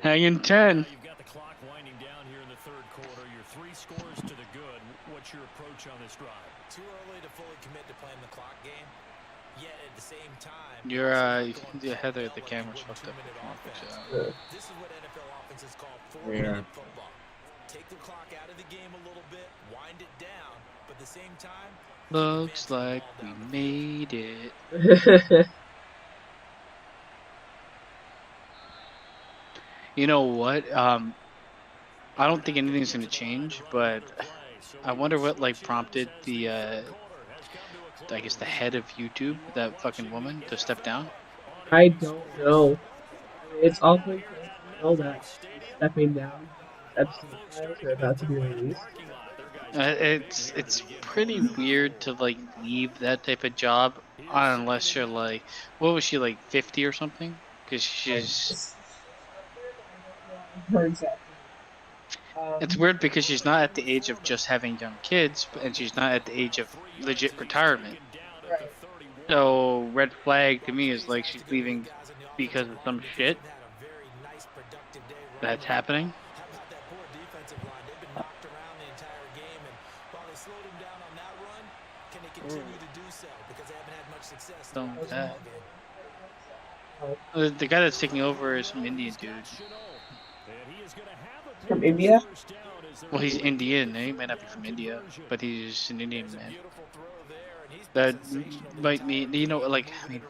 hanging 10. You've got the clock winding down here in the third quarter. You're 3 scores to the good. What's your approach on this drive? Too early to fully commit to playing the clock game. Yet at the same time, You're Heather, the camera's fucked up. this is what NFL offenses call 4-minute football. Take the clock out of the game a little bit, wind it down, but at the same time, Looks like we made it. You know what? I don't think anything's gonna change, but I wonder what like prompted the I guess the head of YouTube, that fucking woman, to step down. I don't know. It's awfully close to know that stepping down. Episodes are about to be released. It's pretty weird to like leave that type of job unless you're like, what was she, like 50 or something? Because she's. It's weird because she's not at the age of just having young kids, and she's not at the age of legit retirement. Right. So red flag to me is like she's leaving because of some shit that's happening. The guy that's taking over is some Indian dude. From India? Well, he's Indian. He might not be from India, but he's an Indian man. that might mean, you know, like, I mean,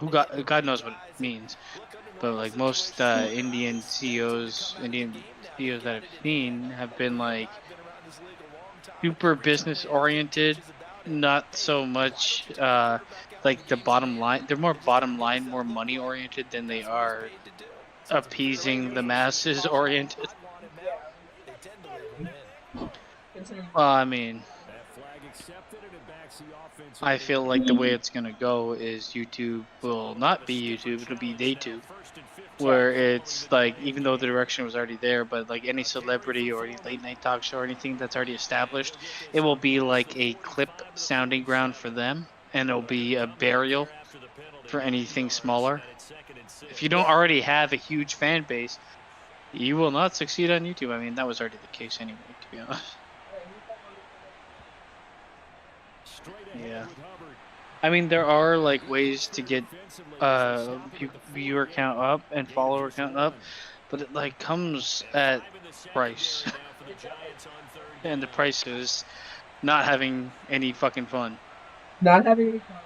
God knows what it means, but like most Indian CEOs that I've seen have been like super business oriented, not so much like the bottom line. They're more bottom line, more money oriented than they are appeasing the masses oriented. I mean, I feel like the way it's gonna go is YouTube will not be YouTube, it'll be DayTube, where it's like, even though the direction was already there, but like any celebrity or any late night talk show or anything that's already established, it will be like a clip sounding ground for them, and it'll be a burial for anything smaller. If you don't already have a huge fan base, you will not succeed on YouTube. I mean, that was already the case anyway, to be honest. Yeah. I mean, there are like ways to get viewer count up and follower count up, but it like comes at price. And the price is not having any fucking fun. Not having any fun.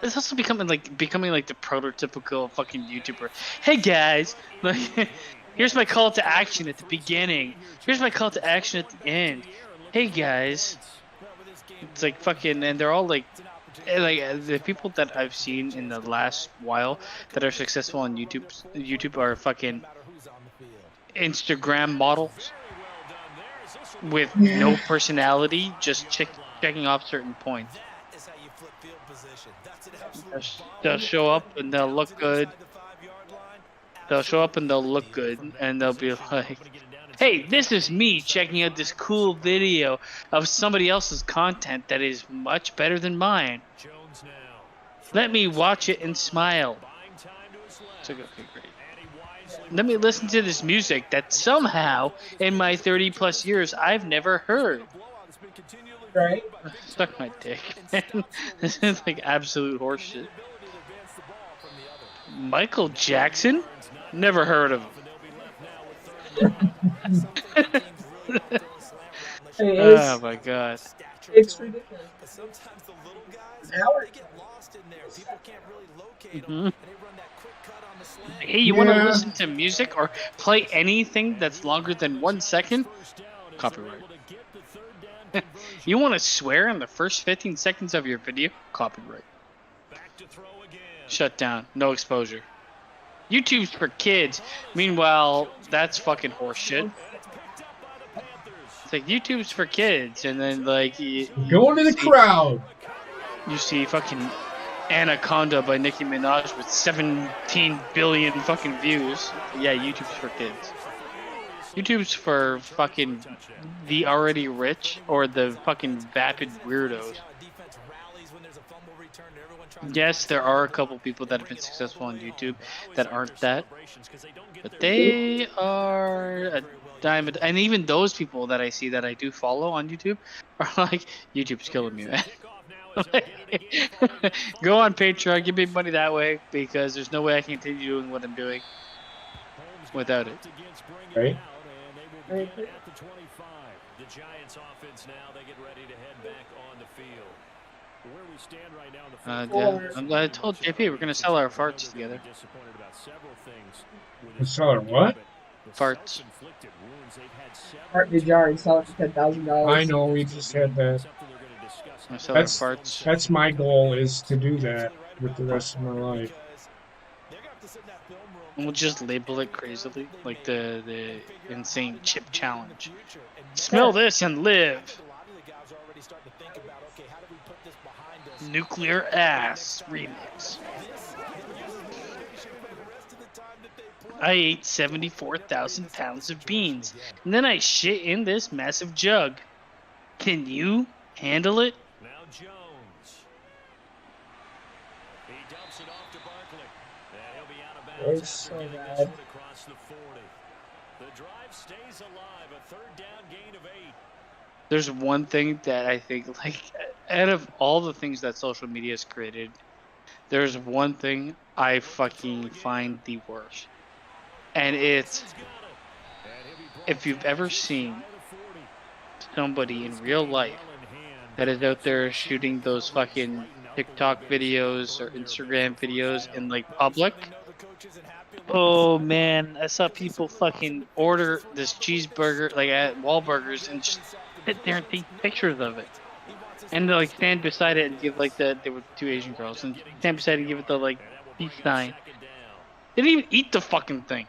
It's also becoming like the prototypical fucking YouTuber. Hey guys, like, here's my call to action at the beginning. Here's my call to action at the end. Hey guys. It's like fucking, and they're all like the people that I've seen in the last while that are successful on YouTube are fucking Instagram models with no personality, just checking off certain points. They'll show up and they'll look good. And they'll be like, hey, this is me checking out this cool video of somebody else's content that is much better than mine. Let me watch it and smile. It's like, okay, great. Let me listen to this music that somehow, in my 30 plus years, I've never heard. Right? Suck my dick, man. This is like absolute horseshit. Michael Jackson? Never heard of him. Oh my god. It's ridiculous. Sometimes the little guys, they get lost in there. People can't really locate them. And they run that quick cut on the slant. Hey, you want to listen to music or play anything that's longer than 1 second? Copyright. You want to swear in the first 15 seconds of your video? Copyright. Shut down. No exposure. YouTube's for kids. Meanwhile, that's fucking horseshit. It's like YouTube's for kids, and then like Go to the crowd. You see fucking Anaconda by Nicki Minaj with 17 billion fucking views. Yeah, YouTube's for kids. YouTube's for fucking the already rich or the fucking vapid weirdos. Yes, there are a couple people that have been successful on YouTube that aren't that, but they are a diamond. And even those people that I see that I do follow on YouTube are like, YouTube's killing me, man. Go on Patreon, give me money that way, because there's no way I can continue doing what I'm doing without it. Right? The Giants offense now, they get ready to head back on the field. Where we stand right now in the I told JP we're gonna sell our farts together. Sell our what? Farts. Fart in the jar and sell it for $10,000. I know, we just had that. That's my goal, is to do that with the rest of my life. And we'll just label it crazily, like the insane chip challenge. Smell this and live. Nuclear ass remix. I ate 74,000 pounds of beans, and then I shit in this massive jug. Can you handle it? Now Jones. He dumps it off to Barkley. And he'll be out of bounds. So bad. Across the 40. The drive stays alive. A third down gain of 8. There's one thing that I think, like, out of all the things that social media has created, there's one thing I fucking find the worst. And it's, if you've ever seen somebody in real life that is out there shooting those fucking TikTok videos or Instagram videos in like public. Oh man, I saw people fucking order this cheeseburger like at Wahlburgers and just sit there and take pictures of it. And they like stand beside it and give like there were two Asian girls and stand beside it and give it the like peace sign. They didn't even eat the fucking thing.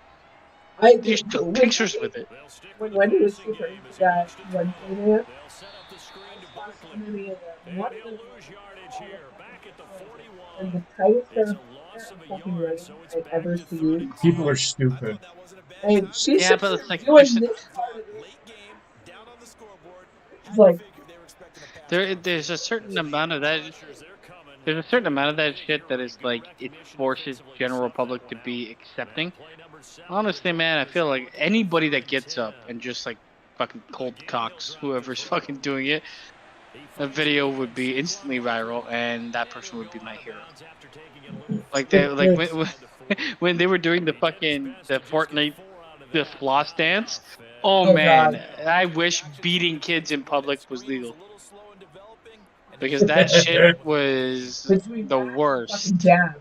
They just took pictures with it. When Wendy was super into that Wednesday night, and the tightest pair of fucking legs I've ever seen. People are stupid. And she's Yeah, but it's like doing this part of it. It's like there's a certain amount of that. There's a certain amount of that shit that is like it forces general public to be accepting. Honestly, man, I feel like anybody that gets up and just like fucking cold cocks whoever's fucking doing it, a video would be instantly viral, and that person would be my hero. Like they like when they were doing the Fortnite the floss dance. Oh man, God. I wish beating kids in public was legal. Because that shit was the worst. Dab.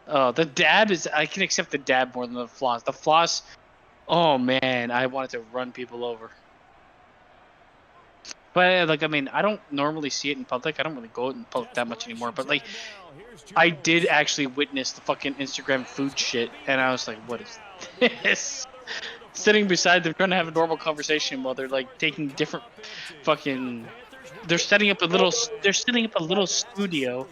Oh, the dab is... I can accept the dab more than the floss. The floss... Oh, man. I wanted to run people over. But, like, I mean, I don't normally see it in public. I don't really go out in public that much anymore. But, like, I did actually witness the fucking Instagram food shit. And I was like, what is this? Sitting beside them, trying to have a normal conversation while they're, like, taking different fucking... They're setting up a little studio